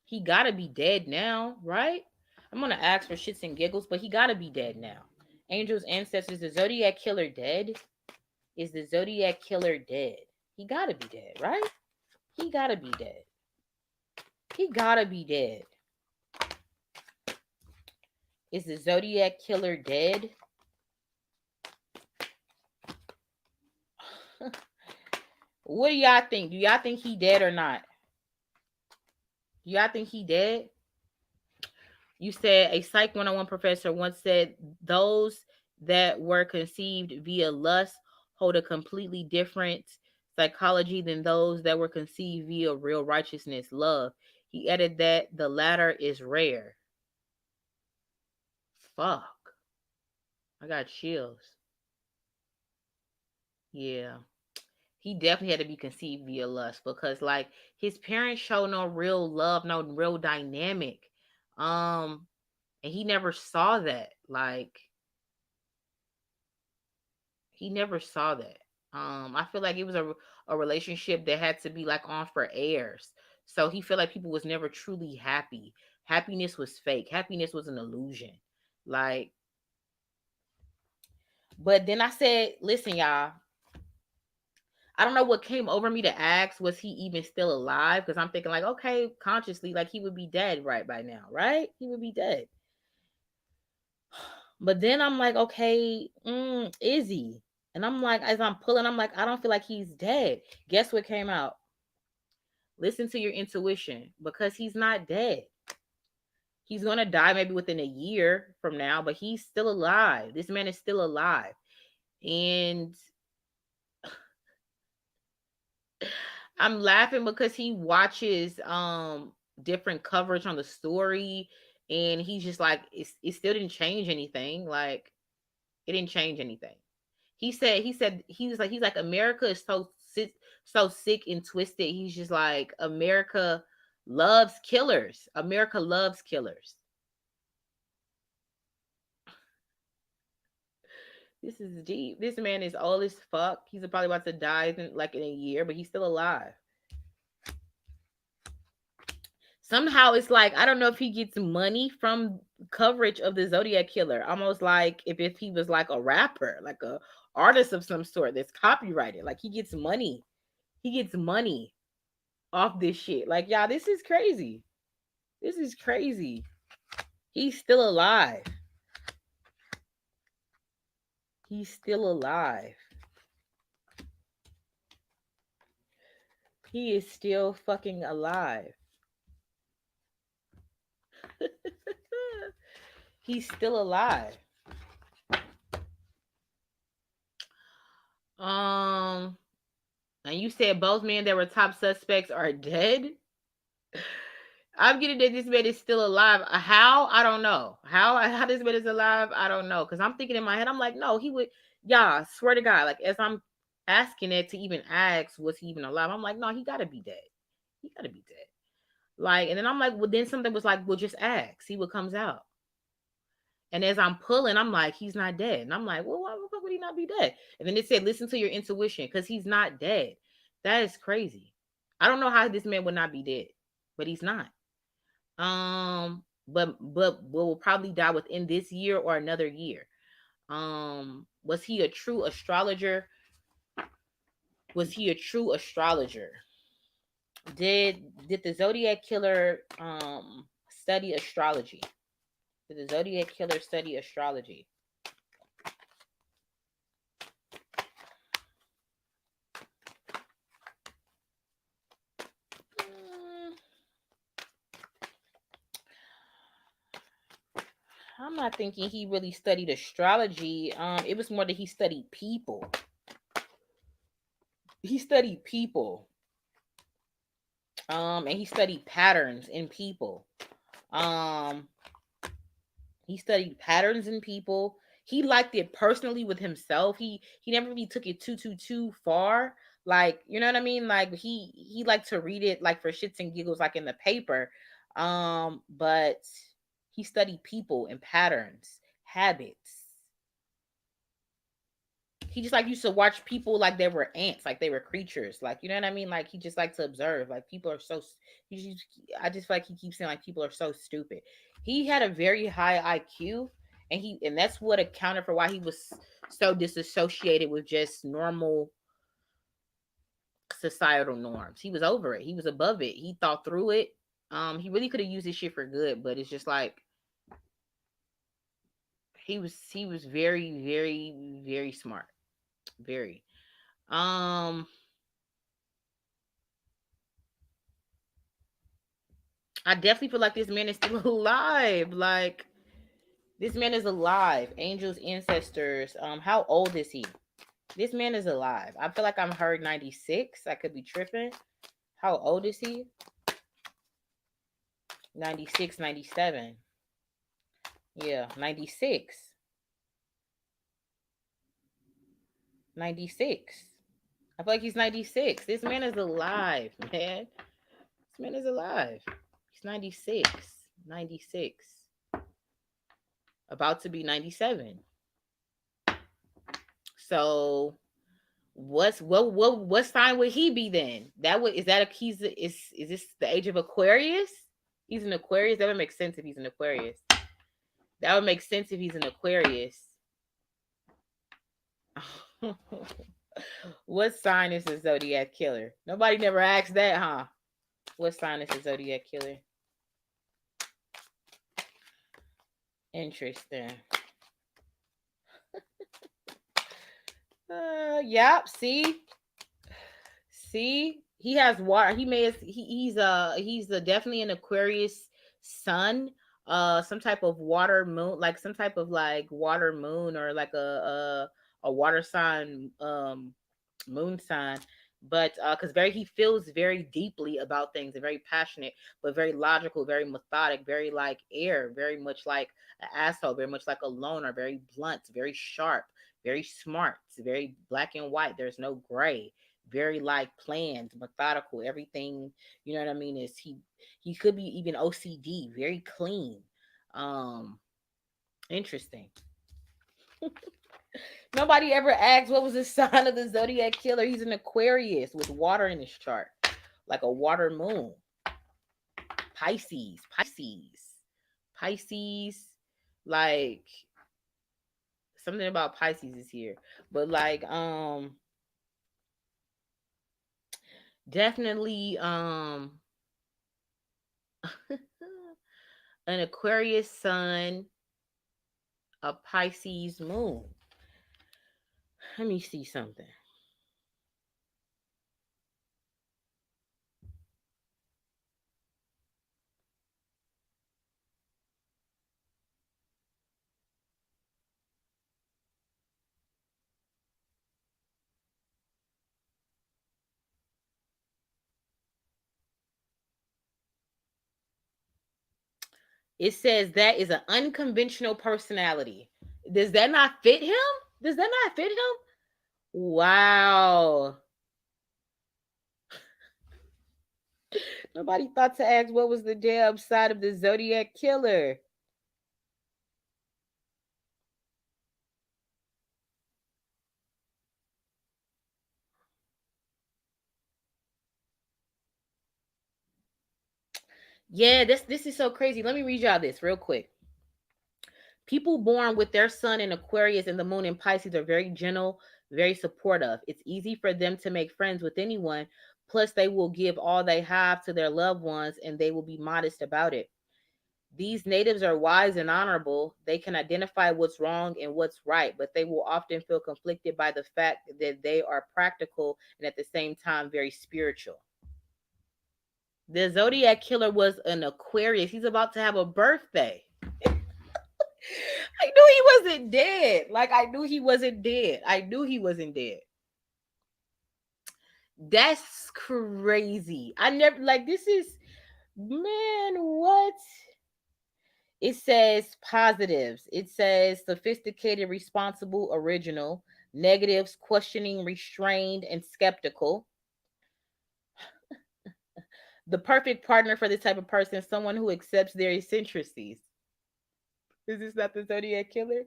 He gotta be dead now, right? I'm gonna ask for shits and giggles, but he gotta be dead now. Angels, ancestors, the Zodiac Killer dead? Is the Zodiac Killer dead? He gotta be dead, right? He gotta be dead. He gotta be dead. Is the Zodiac Killer dead? What do y'all think? Do y'all think he dead or not? Do y'all think he dead? You said a Psych 101 professor once said those that were conceived via lust hold a completely different psychology than those that were conceived via real righteousness, love. He added that the latter is rare. Fuck. I got chills. Yeah. He definitely had to be conceived via lust because like his parents show no real love, no real dynamic. And he never saw that. Like he never saw that. I feel like it was a relationship that had to be like on for heirs. So he felt like people was never truly happy. Happiness was fake. Happiness was an illusion. Like, but then I said, listen, y'all, I don't know what came over me to ask, was he even still alive? Because I'm thinking like, okay, consciously, like he would be dead right by now, right? He would be dead. But then I'm like, okay, is he? And I'm like, as I'm pulling, I'm like, I don't feel like he's dead. Guess what came out? Listen to your intuition, because he's not dead. He's going to die maybe within a year from now, but he's still alive. This man is still alive. And I'm laughing because he watches different coverage on the story, and he's just like, it still didn't change anything. Like, it didn't change anything. He's like America is so sick and twisted. He's just like, America loves killers. America loves killers. This is deep. This man is old as fuck. He's probably about to die in a year, but he's still alive. Somehow it's like, I don't know if he gets money from coverage of the Zodiac Killer. Almost like if he was like a rapper, like a artist of some sort that's copyrighted. Like, he gets money. He gets money off this shit. Like, y'all, this is crazy. This is crazy. He's still alive. He's still alive. He is still fucking alive. He's still alive. And you said both men that were top suspects are dead? I'm getting that this man is still alive. How? I don't know. How this man is alive? I don't know. Because I'm thinking in my head, I'm like, no, he would. Yeah, swear to God. Like, as I'm asking it to even ask, was he even alive? I'm like, no, he gotta be dead. He gotta be dead. Like, and then I'm like, well, then something was like, well, just ask, see what comes out. And as I'm pulling, I'm like, he's not dead. And I'm like, well, why the fuck would he not be dead? And then it said, listen to your intuition, because he's not dead. That is crazy. I don't know how this man would not be dead, but he's not. But will probably die within this year or another year. Was he a true astrologer? Was he a true astrologer? Did the Zodiac Killer study astrology? Did the Zodiac Killer study astrology? I'm not thinking he really studied astrology. It was more that he studied people. He studied people. And he studied patterns in people. He studied patterns in people. He liked it personally with himself. He never really took it too far. Like, you know what I mean? Like, he liked to read it like for shits and giggles, like in the paper. But he studied people and patterns, habits. He just like used to watch people like they were ants, like they were creatures, like, you know what I mean? Like, he just liked to observe. Like, people are so. I just feel like he keeps saying like people are so stupid. He had a very high IQ, and that's what accounted for why he was so disassociated with just normal societal norms. He was over it. He was above it. He thought through it. He really could have used this shit for good, but it's just like he was very, very, very smart. Very. I definitely feel like this man is still alive. Like, this man is alive. Angels, ancestors. How old is he? This man is alive. I feel like I'm heard 96. I could be tripping. How old is he? 96, 97. Yeah, 96. 96. I feel like he's 96. This man is alive, man. This man is alive. He's 96. 96. About to be 97. So what sign would he be then? Is this the age of Aquarius? He's an Aquarius. That would make sense if he's an Aquarius. That would make sense if he's an Aquarius. What sign is the Zodiac Killer? Nobody never asked that, huh? What sign is the Zodiac Killer? Interesting. Yep. See, he has water. He's definitely an Aquarius sun. Some type of water moon, like some type of like water moon, or like a water sign, moon sign. But because very he feels very deeply about things and very passionate, but very logical, very methodic, very like air, very much like an asshole, very much like a loner, very blunt, very sharp, very smart, very black and white. There's no gray, very like planned, methodical. Everything, you know what I mean, is he could be even OCD, very clean. Um, interesting. Nobody ever asked what was the sign of the Zodiac Killer. He's an Aquarius with water in his chart, like a water moon. Pisces. Like something about Pisces is here, but like definitely an Aquarius sun, a Pisces moon. Let me see something. It says that is an unconventional personality. Does that not fit him? Does that not fit him? Wow. Nobody thought to ask what was the damn side of the Zodiac Killer. Yeah, this is so crazy. Let me read y'all this real quick. People born with their sun in Aquarius and the moon in Pisces are very gentle, very supportive. It's easy for them to make friends with anyone. Plus, they will give all they have to their loved ones and they will be modest about it. These natives are wise and honorable. They can identify what's wrong and what's right, but they will often feel conflicted by the fact that they are practical and at the same time very spiritual. The Zodiac Killer was an Aquarius. He's about to have a birthday. I knew he wasn't dead. Like I knew he wasn't dead. I knew he wasn't dead. That's crazy. I never like this is man, what? It says positives. It says sophisticated, responsible, original. Negatives, questioning, restrained, and skeptical. The perfect partner for this type of person, someone who accepts their eccentricities. Is this not the Zodiac Killer?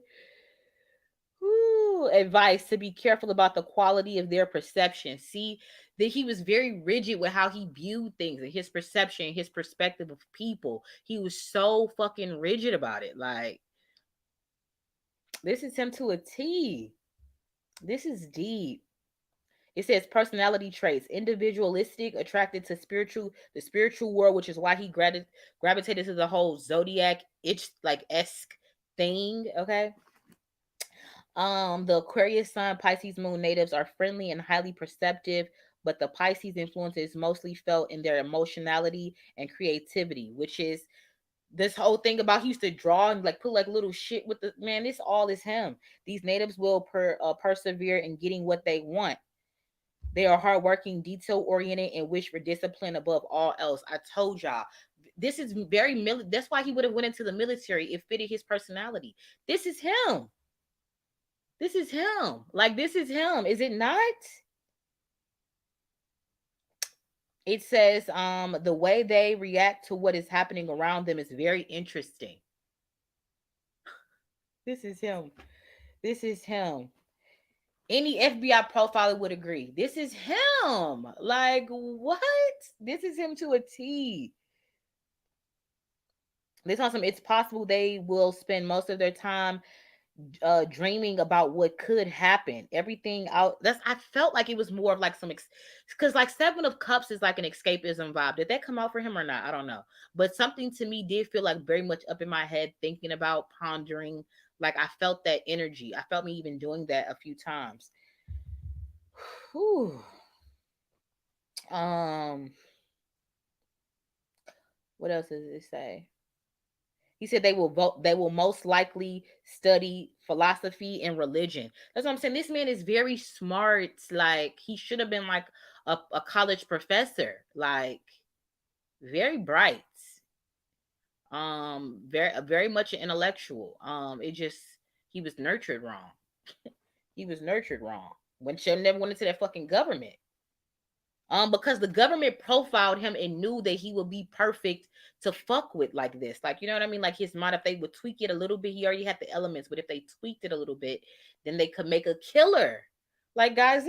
Ooh, advice to be careful about the quality of their perception. See, that he was very rigid with how he viewed things and his perception, his perspective of people. He was so fucking rigid about it. Like, this is him to a T. This is deep. It says personality traits: individualistic, attracted to the spiritual world, which is why he gravitated to the whole zodiac itch like esque thing. Okay. The Aquarius sun, Pisces moon natives are friendly and highly perceptive, but the Pisces influence is mostly felt in their emotionality and creativity, which is this whole thing about he used to draw and like put like little shit with the man. This all is him. These natives will persevere in getting what they want. They are hardworking, detail oriented, and wish for discipline above all else. I told y'all. This is very that's why he would have went into the military. It fitted his personality. This is him. This is him. Like, this is him. Is it not? It says the way they react to what is happening around them is very interesting. This is him. This is him. Any FBI profiler would agree. This is him. Like, what? This is him to a T. This awesome. It's possible they will spend most of their time dreaming about what could happen. Everything out. That's I felt like it was more of like some because like Seven of Cups is like an escapism vibe. Did that come out for him or not? I don't know. But something to me did feel like very much up in my head, thinking about pondering. Like I felt that energy. I felt me even doing that a few times. Whew. Um, what else does it say? He said they will vote. They will most likely study philosophy and religion. That's what I'm saying. This man is very smart. Like he should have been like a college professor. Like very bright. Very much an intellectual. It just he was nurtured wrong. He was nurtured wrong. When should never went into that fucking government. Because the government profiled him and knew that he would be perfect to fuck with like this. Like, you know what I mean? Like his mind, if they would tweak it a little bit, he already had the elements, but if they tweaked it a little bit, then they could make a killer. Like, guys,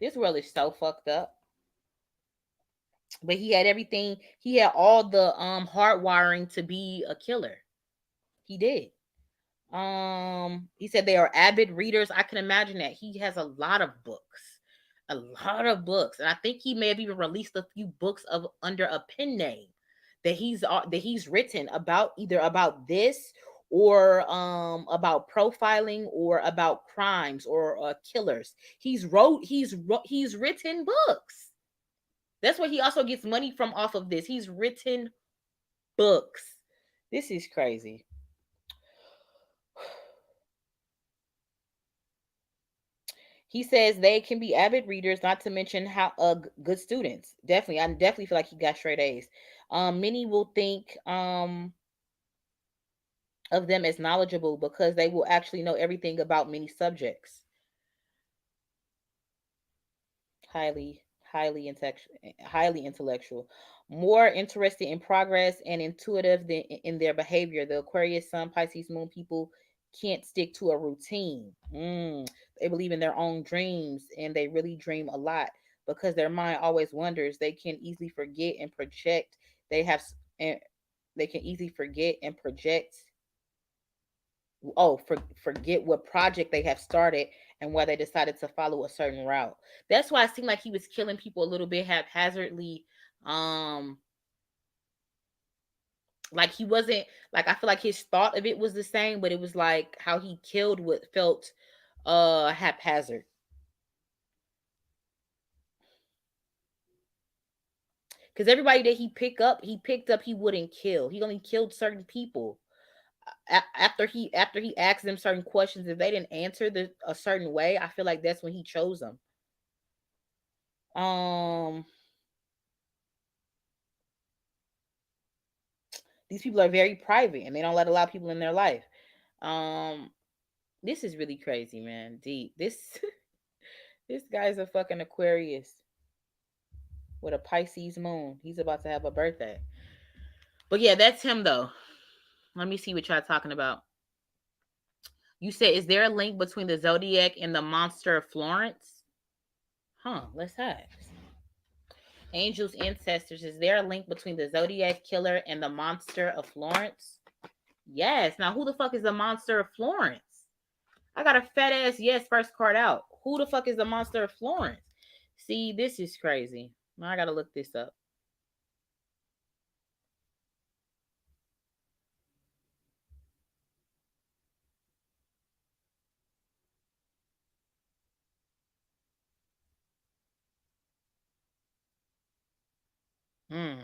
this world is so fucked up. But he had everything, he had all the hardwiring to be a killer. He did. He said they are avid readers. I can imagine that. He has a lot of books. A lot of books. And I think he may have even released a few books of under a pen name that he's written about, either about this or about profiling or about crimes or killers. He's written books. That's where he also gets money from off of this. He's written books. This is crazy. He says they can be avid readers, not to mention how good students. Definitely, I definitely feel like he got straight A's. Many will think of them as knowledgeable because they will actually know everything about many subjects. Highly intellectual, more interested in progress and intuitive than in their behavior. The Aquarius, Sun, Pisces, Moon people can't stick to a routine. They believe in their own dreams and they really dream a lot because their mind always wonders. They can easily forget and project. They can easily forget and project. Forget what project they have started and why they decided to follow a certain route. That's why it seemed like he was killing people a little bit haphazardly. Like he wasn't, like, I feel like his thought of it was the same, but it was like how he killed what felt haphazard. Because everybody that he picked up, he wouldn't kill. He only killed certain people. After he asked them certain questions, if they didn't answer a certain way, I feel like that's when he chose them. These people are very private and they don't let a lot of people in their life. This is really crazy, man. Deep. This guy's a fucking Aquarius with a Pisces moon. He's about to have a birthday. But yeah, that's him though. Let me see what y'all talking about. You said, is there a link between the Zodiac and the monster of Florence? Huh, let's ask. Angels, ancestors, is there a link between the Zodiac Killer and the monster of Florence? Yes. Now, who the fuck is the monster of Florence? I got a fat ass yes first card out. Who the fuck is the monster of Florence? See, this is crazy. Now I gotta look this up. Hmm.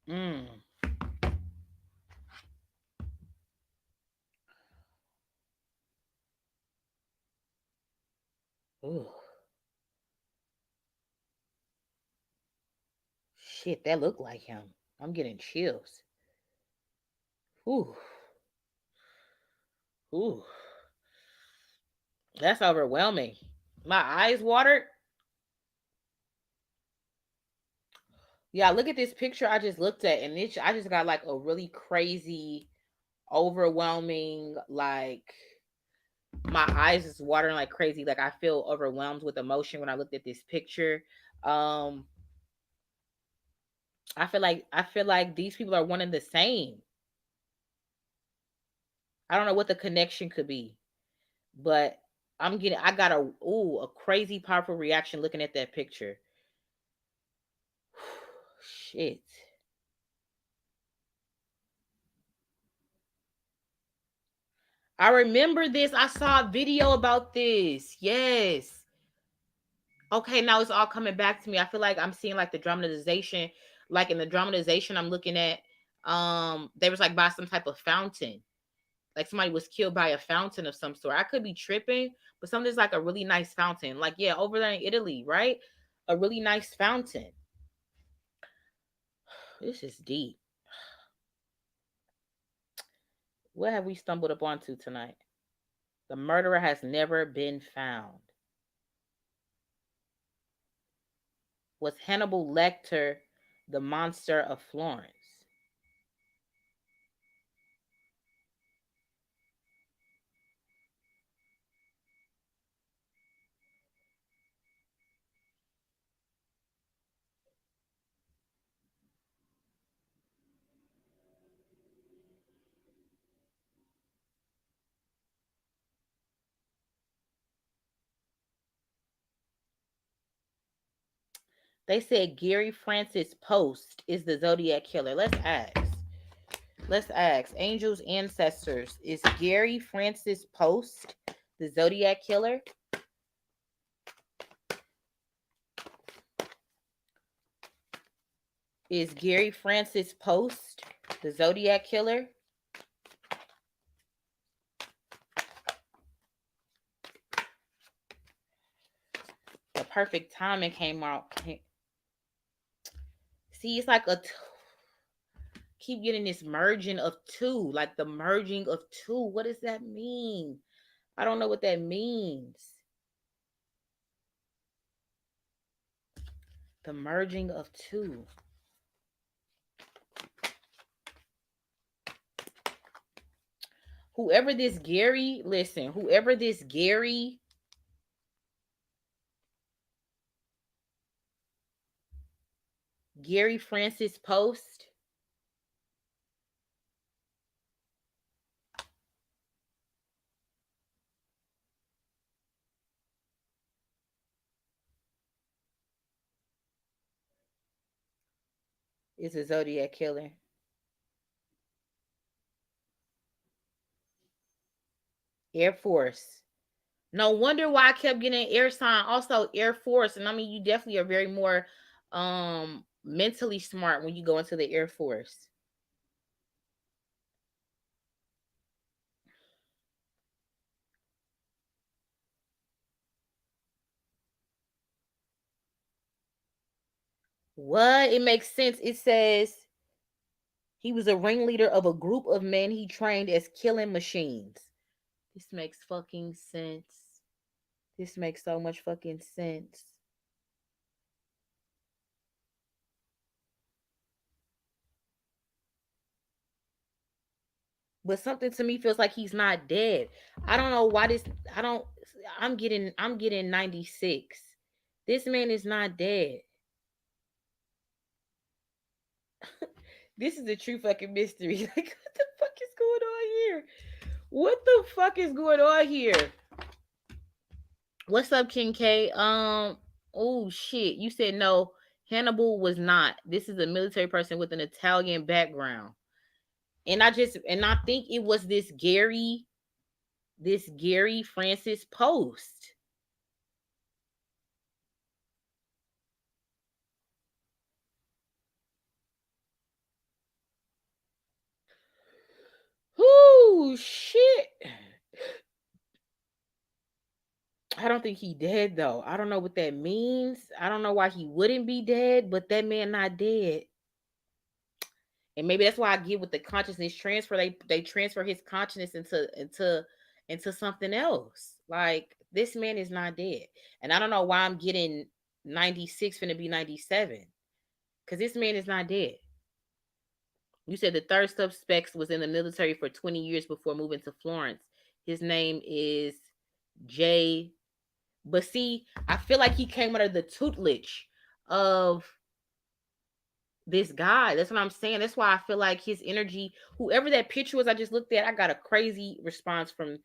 Hmm. Ooh. Shit, that looked like him. I'm getting chills. Ooh. Ooh. That's overwhelming. My eyes watered. Yeah, look at this picture I just looked at, and I just got like a really crazy, overwhelming, like my eyes is watering like crazy. Like I feel overwhelmed with emotion when I looked at this picture. Um, I feel like these people are one and the same. I don't know what the connection could be, but I got a crazy powerful reaction looking at that picture. shit. I remember this. I saw a video about this. Yes. Okay, now it's all coming back to me. I feel like I'm seeing like the dramatization. Like in the dramatization, I'm looking at there was like by some type of fountain. Like somebody was killed by a fountain of some sort. I could be tripping, but something's like a really nice fountain. Like, yeah, over there in Italy, right? A really nice fountain. This is deep. What have we stumbled upon to tonight? The murderer has never been found. Was Hannibal Lecter the monster of Florence? They said Gary Francis Post is the Zodiac Killer. Let's ask. Let's ask. Angels, ancestors. Is Gary Francis Post the Zodiac Killer? Is Gary Francis Post the Zodiac Killer? The perfect timing came out. See, it's like keep getting this merging of two, like the merging of two. What does that mean? I don't know what that means. The merging of two. Whoever this Gary, listen, whoever this Gary Francis Post is a Zodiac Killer. Air Force. No wonder why I kept getting air sign. Also, Air Force. And I mean, you definitely are very more mentally smart when you go into the Air Force. What? It makes sense. It says he was a ringleader of a group of men he trained as killing machines. This makes fucking sense. This makes so much fucking sense. But something to me feels like he's not dead. I don't know why this. I'm getting 96. This man is not dead. This is a true fucking mystery. Like, what the fuck is going on here? What the fuck is going on here? What's up, King K? Oh shit. You said no. Hannibal was not. This is a military person with an Italian background. And I think it was this Gary Francis Post. Oh shit. I don't think he dead though. I don't know what that means. I don't know why he wouldn't be dead, but that man not dead. And maybe that's why I get with the consciousness transfer. They transfer his consciousness into something else. Like, this man is not dead. And I don't know why I'm getting 96 finna be 97. Because this man is not dead. You said the third suspect was in the military for 20 years before moving to Florence. His name is Jay. But see, I feel like he came under the tutelage of this guy. That's what I'm saying. That's why I feel like his energy, whoever that picture was I just looked at, I got a crazy response from,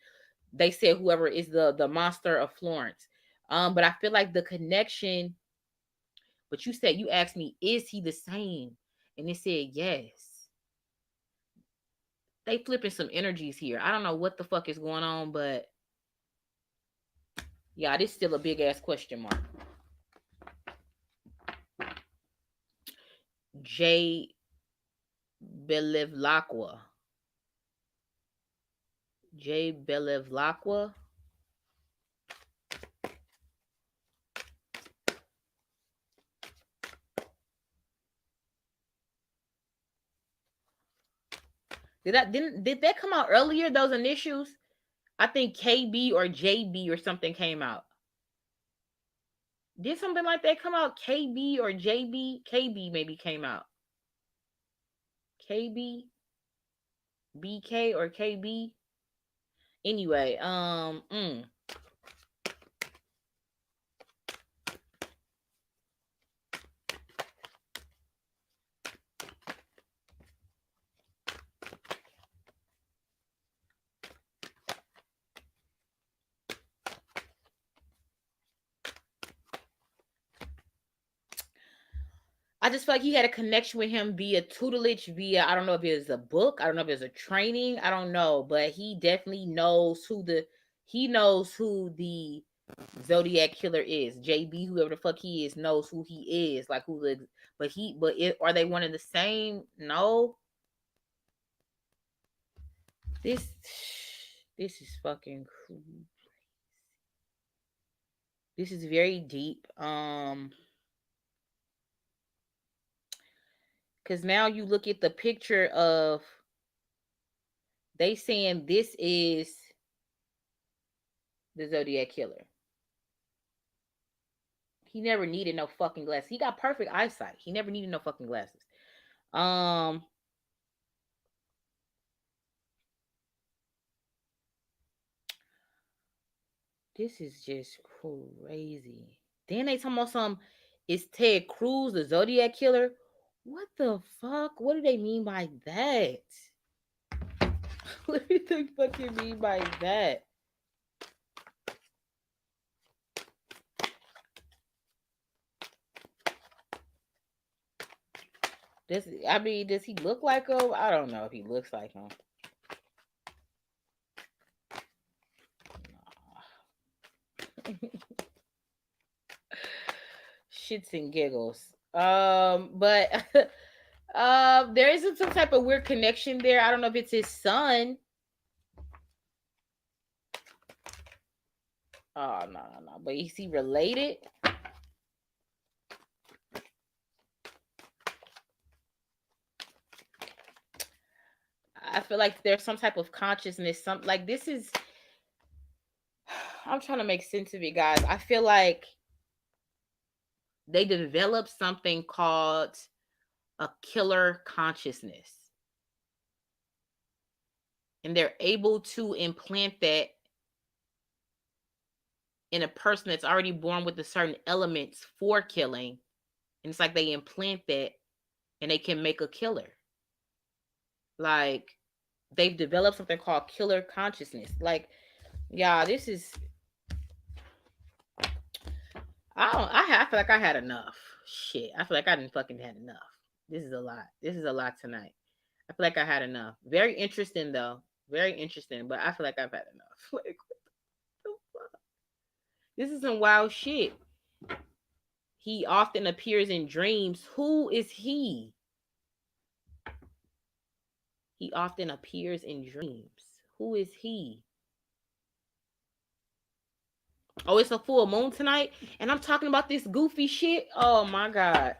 they said whoever is the monster of Florence. But I feel like the connection But you asked me, is he the same? And it said yes. They flipping some energies here. I don't know what the fuck is going on, but yeah, this is still a big ass question mark. J. Belevlaqua. J. Belevlaqua. Did that come out earlier? Those initials? I think KB or JB or something came out. Did something like that come out? KB or JB? KB maybe came out. KB, BK or KB. Anyway, I just feel like he had a connection with him via tutelage, via, I don't know if it was a book, I don't know if it was a training, I don't know, but he definitely knows who the Zodiac killer is. JB, whoever the fuck he is, knows who he is, like are they one and the same? No. This is fucking crazy. This is very deep. Because now you look at the picture of, they saying this is the Zodiac killer. He never needed no fucking glasses. He got perfect eyesight. He never needed no fucking glasses. This is just crazy. Then they talking about some, is Ted Cruz the Zodiac killer? What the fuck? What do they mean by that? What do they fucking mean by that? Does he look like him? I don't know if he looks like him. Shits and giggles. But there is some type of weird connection there. I don't know if it's his son. Oh, no. But is he related? I feel like there's some type of consciousness. This is. I'm trying to make sense of it, guys. I feel like they developed something called a killer consciousness. And they're able to implant that in a person that's already born with the certain elements for killing. And it's like they implant that and they can make a killer. Like, they've developed something called killer consciousness. Like, yeah, this is... I feel like I had enough. Shit. I feel like I didn't fucking had enough. This is a lot. This is a lot tonight. I feel like I had enough. Very interesting, though. Very interesting, but I feel like I've had enough. Like, what the fuck? This is some wild shit. He often appears in dreams. Who is he? He often appears in dreams. Who is he? Oh, it's a full moon tonight, and I'm talking about this goofy shit. Oh my god.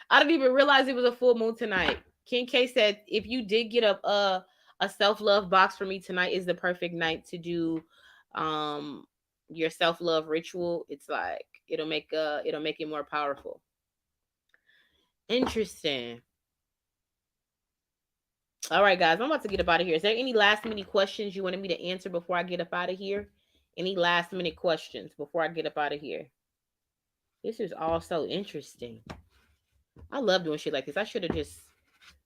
I didn't even realize it was a full moon tonight. King K said, if you did get a self-love box for me tonight, is the perfect night to do your self-love ritual. It's like it'll make it more powerful. Interesting. All right, guys, I'm about to get up out of here. Is there any last minute questions you wanted me to answer before I get up out of here? Any last minute questions before I get up out of here? This is all so interesting. I love doing shit like this. I should have just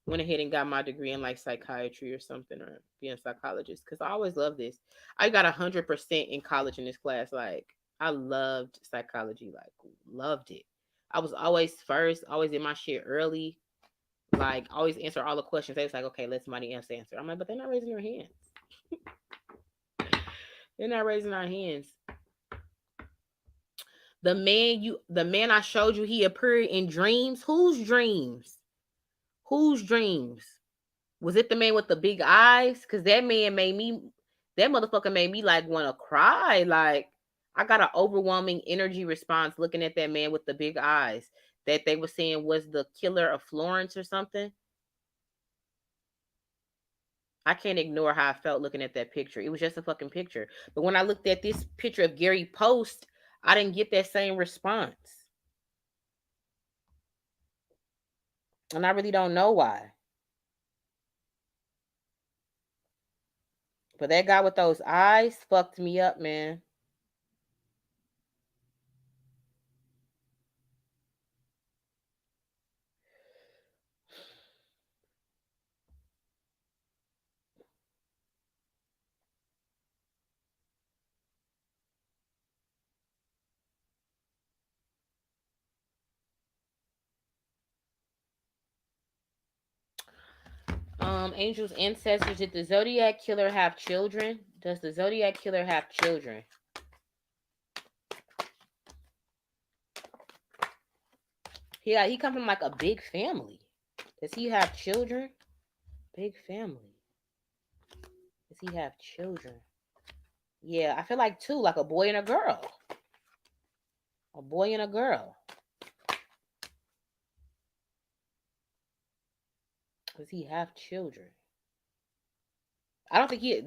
went ahead and got my degree in like psychiatry or something, or being a psychologist, because I always love this. I got 100% in college in this class. Like, I loved psychology, like loved it. I was always first, always in my shit early. Like, always answer all the questions. They was like, okay, let somebody else answer. I'm like, but they're not raising their hands. They're not raising our hands. The man I showed you, he appeared in dreams. Whose dreams? Whose dreams? Was it the man with the big eyes? Because that motherfucker made me like want to cry. Like, I got an overwhelming energy response looking at that man with the big eyes that they were saying was the killer of Florence or something. I can't ignore how I felt looking at that picture. It was just a fucking picture. But when I looked at this picture of Gary Post, I didn't get that same response. And I really don't know why. But that guy with those eyes fucked me up, man. Angels, ancestors, did the Zodiac Killer have children? Does the Zodiac Killer have children? Yeah, he come from like a big family. Does he have children? Big family. Does he have children? Yeah, I feel like two, like a boy and a girl. A boy and a girl. Does he have children? I don't think he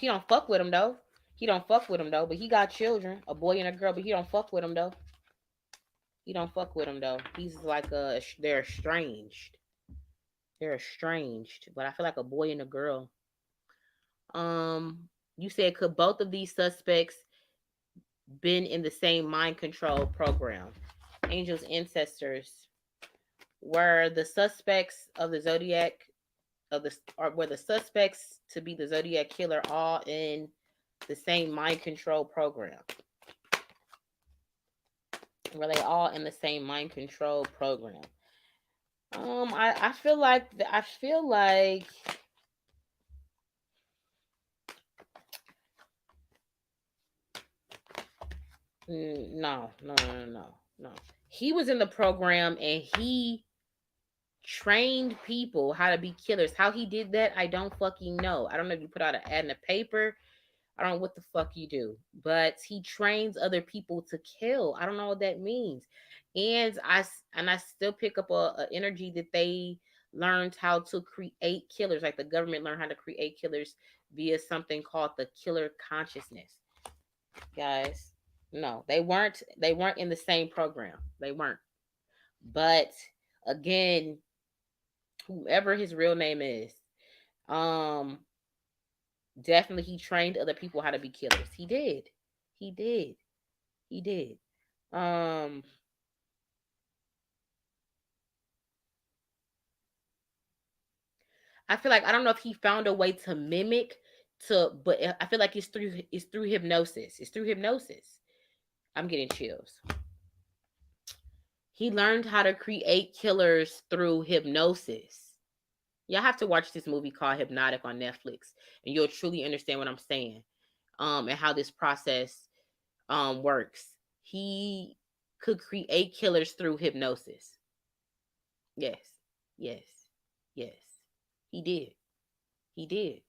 don't fuck with him though. He don't fuck with him though, but he got children, a boy and a girl, but he don't fuck with him though. He don't fuck with him though. He's like they're estranged. They're estranged, but I feel like a boy and a girl. You said could both of these suspects been in the same mind control program? Angels, ancestors, were the suspects of the Zodiac or were the suspects to be the Zodiac Killer all in the same mind control program? Were they all in the same mind control program? I feel like no. He was in the program and he trained people how to be killers. How he did that, I don't fucking know. I don't know if you put out an ad in the paper. I don't know what the fuck you do, but he trains other people to kill. I don't know what that means. And I still pick up a energy that they learned how to create killers. Like the government learned how to create killers via something called the killer consciousness. Guys, no, they weren't in the same program. They weren't. But again, whoever his real name is, um definitely he trained other people how to be killers. He did. He did. He did. I feel like I don't know if he found a way to mimic but I feel like it's through hypnosis. It's through hypnosis. I'm getting chills. He learned how to create killers through hypnosis. Y'all have to watch this movie called Hypnotic on Netflix, and you'll truly understand what I'm saying. And how this process works. He could create killers through hypnosis. Yes. Yes. Yes. He did. He did.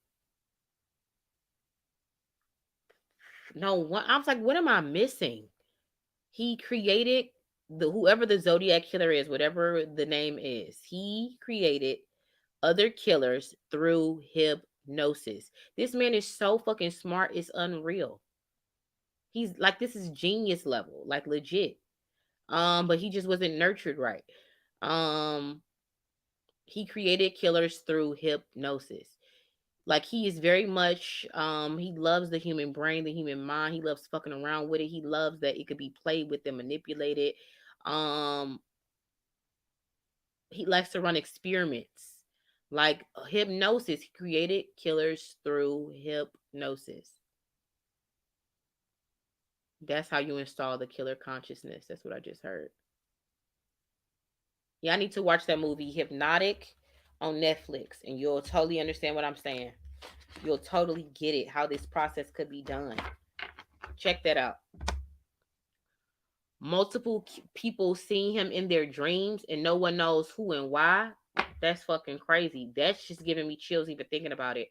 No, what I was like, what am I missing? He created whoever the Zodiac Killer is, whatever the name is, he created other killers through hypnosis. This man is so fucking smart, it's unreal. He's like, this is genius level, like legit. But he just wasn't nurtured right. Um, he created killers through hypnosis. Like he is very much he loves the human brain, the human mind. He loves fucking around with it. He loves that it could be played with and manipulated. Um he likes to run experiments. Like hypnosis, he created killers through hypnosis. That's how you install the killer consciousness. That's what I just heard. Y'all need to watch that movie Hypnotic on Netflix, and you'll totally understand what I'm saying. You'll totally get it, how this process could be done. Check that out. Multiple people seeing him in their dreams and no one knows who and why. That's fucking crazy. That's just giving me chills even thinking about it.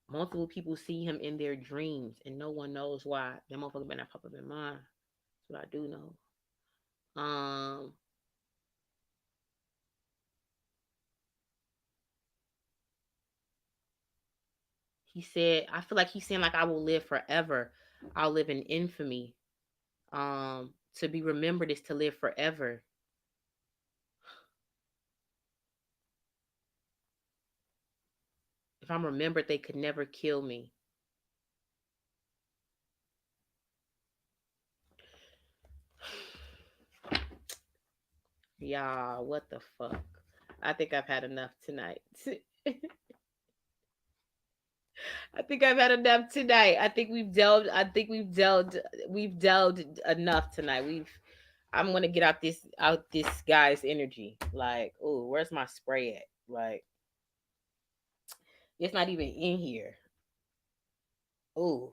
Multiple people see him in their dreams and no one knows why. That motherfucker better not pop up in mine. That's what I do know. He said, I feel like he's saying like I will live forever. I'll live in infamy. To be remembered is to live forever. If I'm remembered, they could never kill me. Y'all, what the fuck? I think I've had enough tonight. I think I've had enough tonight. We've delved enough tonight. I'm gonna get out this guy's energy. Like, oh, where's my spray at? Like, it's not even in here. Oh,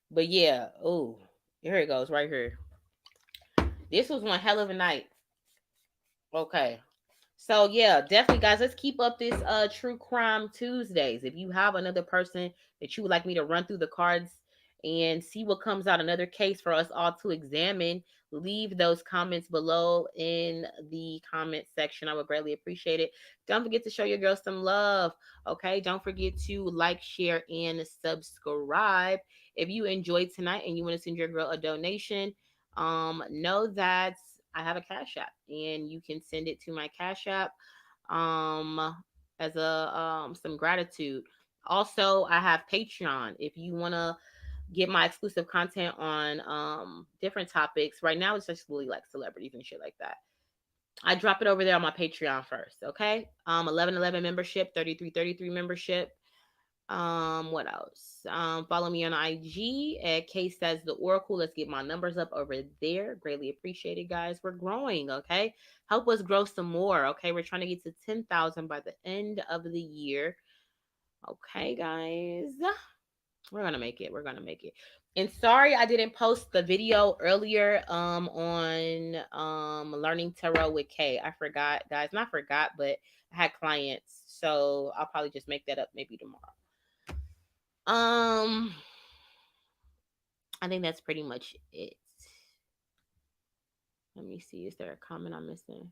but yeah. Oh, here it goes, right here. This was one hell of a night. Okay. So yeah, definitely guys, let's keep up this True Crime Tuesdays. If you have another person that you would like me to run through the cards and see what comes out, another case for us all to examine, leave those comments below in the comment section. I would greatly appreciate it. Don't forget to show your girl some love. Okay, don't forget to like, share, and subscribe. If you enjoyed tonight and you want to send your girl a donation, know that I have a Cash App and you can send it to my Cash App as a some gratitude. Also, I have Patreon if you want to get my exclusive content on different topics. Right now it's just really like celebrities and shit like that. I drop it over there on my Patreon first, okay? 1111 membership, 3333 membership. What else? Follow me on IG at K Says the Oracle. Let's get my numbers up over there. Greatly appreciated, guys. We're growing, okay? Help us grow some more, okay? We're trying to get to 10,000 by the end of the year. Okay, guys. We're gonna make it. We're gonna make it. And sorry I didn't post the video earlier on learning tarot with K. I forgot, guys. Not forgot, but I had clients. So I'll probably just make that up maybe tomorrow. I think that's pretty much it. Let me see. Is there a comment I'm missing?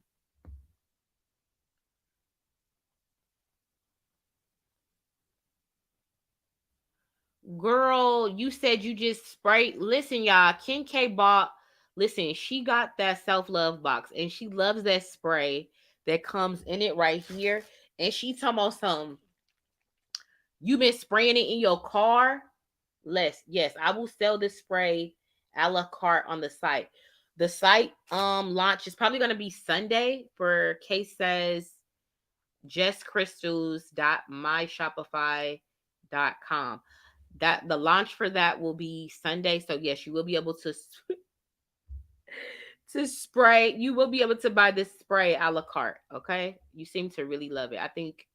Girl, you said you just sprayed. Listen, y'all. Kim K bought. Listen, she got that self-love box and she loves that spray that comes in it right here. And she talking about some. You been spraying it in your car? Yes, I will sell this spray a la carte on the site. The site launch is probably gonna be Sunday for Case Says justcrystals.myshopify.com. That the launch for that will be Sunday. So yes, you will be able to spray. You will be able to buy this spray a la carte. Okay, you seem to really love it. I think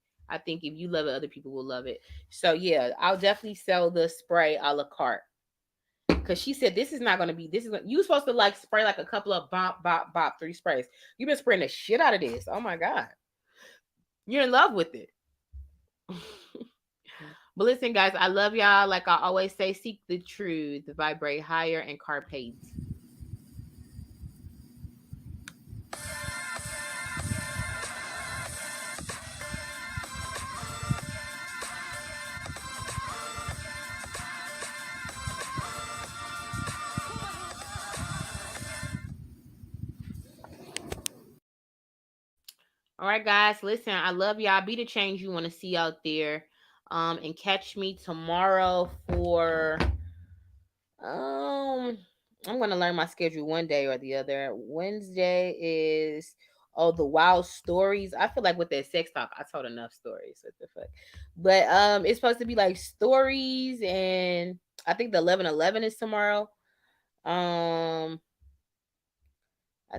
if you love it, other people will love it. So yeah, I'll definitely sell the spray a la carte. Cause she said this is not gonna be. You supposed to like spray like a couple of bop bop bop 3 sprays. You've been spraying the shit out of this. Oh my god, you're in love with it. But listen, guys, I love y'all. Like I always say, seek the truth, vibrate higher, and carpe diem. All right, guys, listen, I love y'all. Be the change you want to see out there. And catch me tomorrow for I'm gonna learn my schedule one day or the other. Wednesday is the wild stories. I feel like with that sex talk, I told enough stories. What the fuck? But it's supposed to be like stories, and I think the 11/11 is tomorrow. I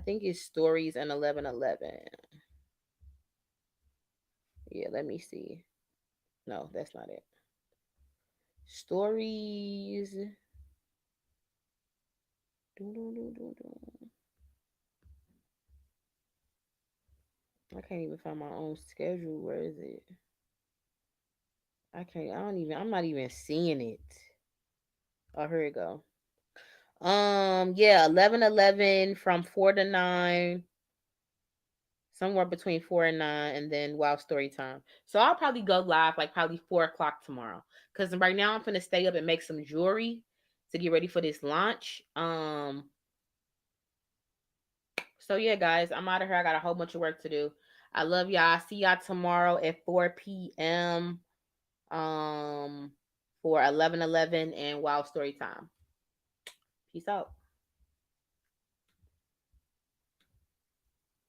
think it's stories and 1111. Yeah, let me see. No, that's not it. Stories. I can't even find my own schedule. Where is it? I'm not even seeing it. Oh, here we go. Yeah, 11:11 from 4 to 9, somewhere between 4 and 9, and then Wild Story Time. So I'll probably go live like probably 4 o'clock tomorrow. Because right now I'm gonna stay up and make some jewelry to get ready for this launch. So yeah, guys, I'm out of here. I got a whole bunch of work to do. I love y'all. See y'all tomorrow at 4 p.m. For 11:11 and Wild Story Time. Peace out.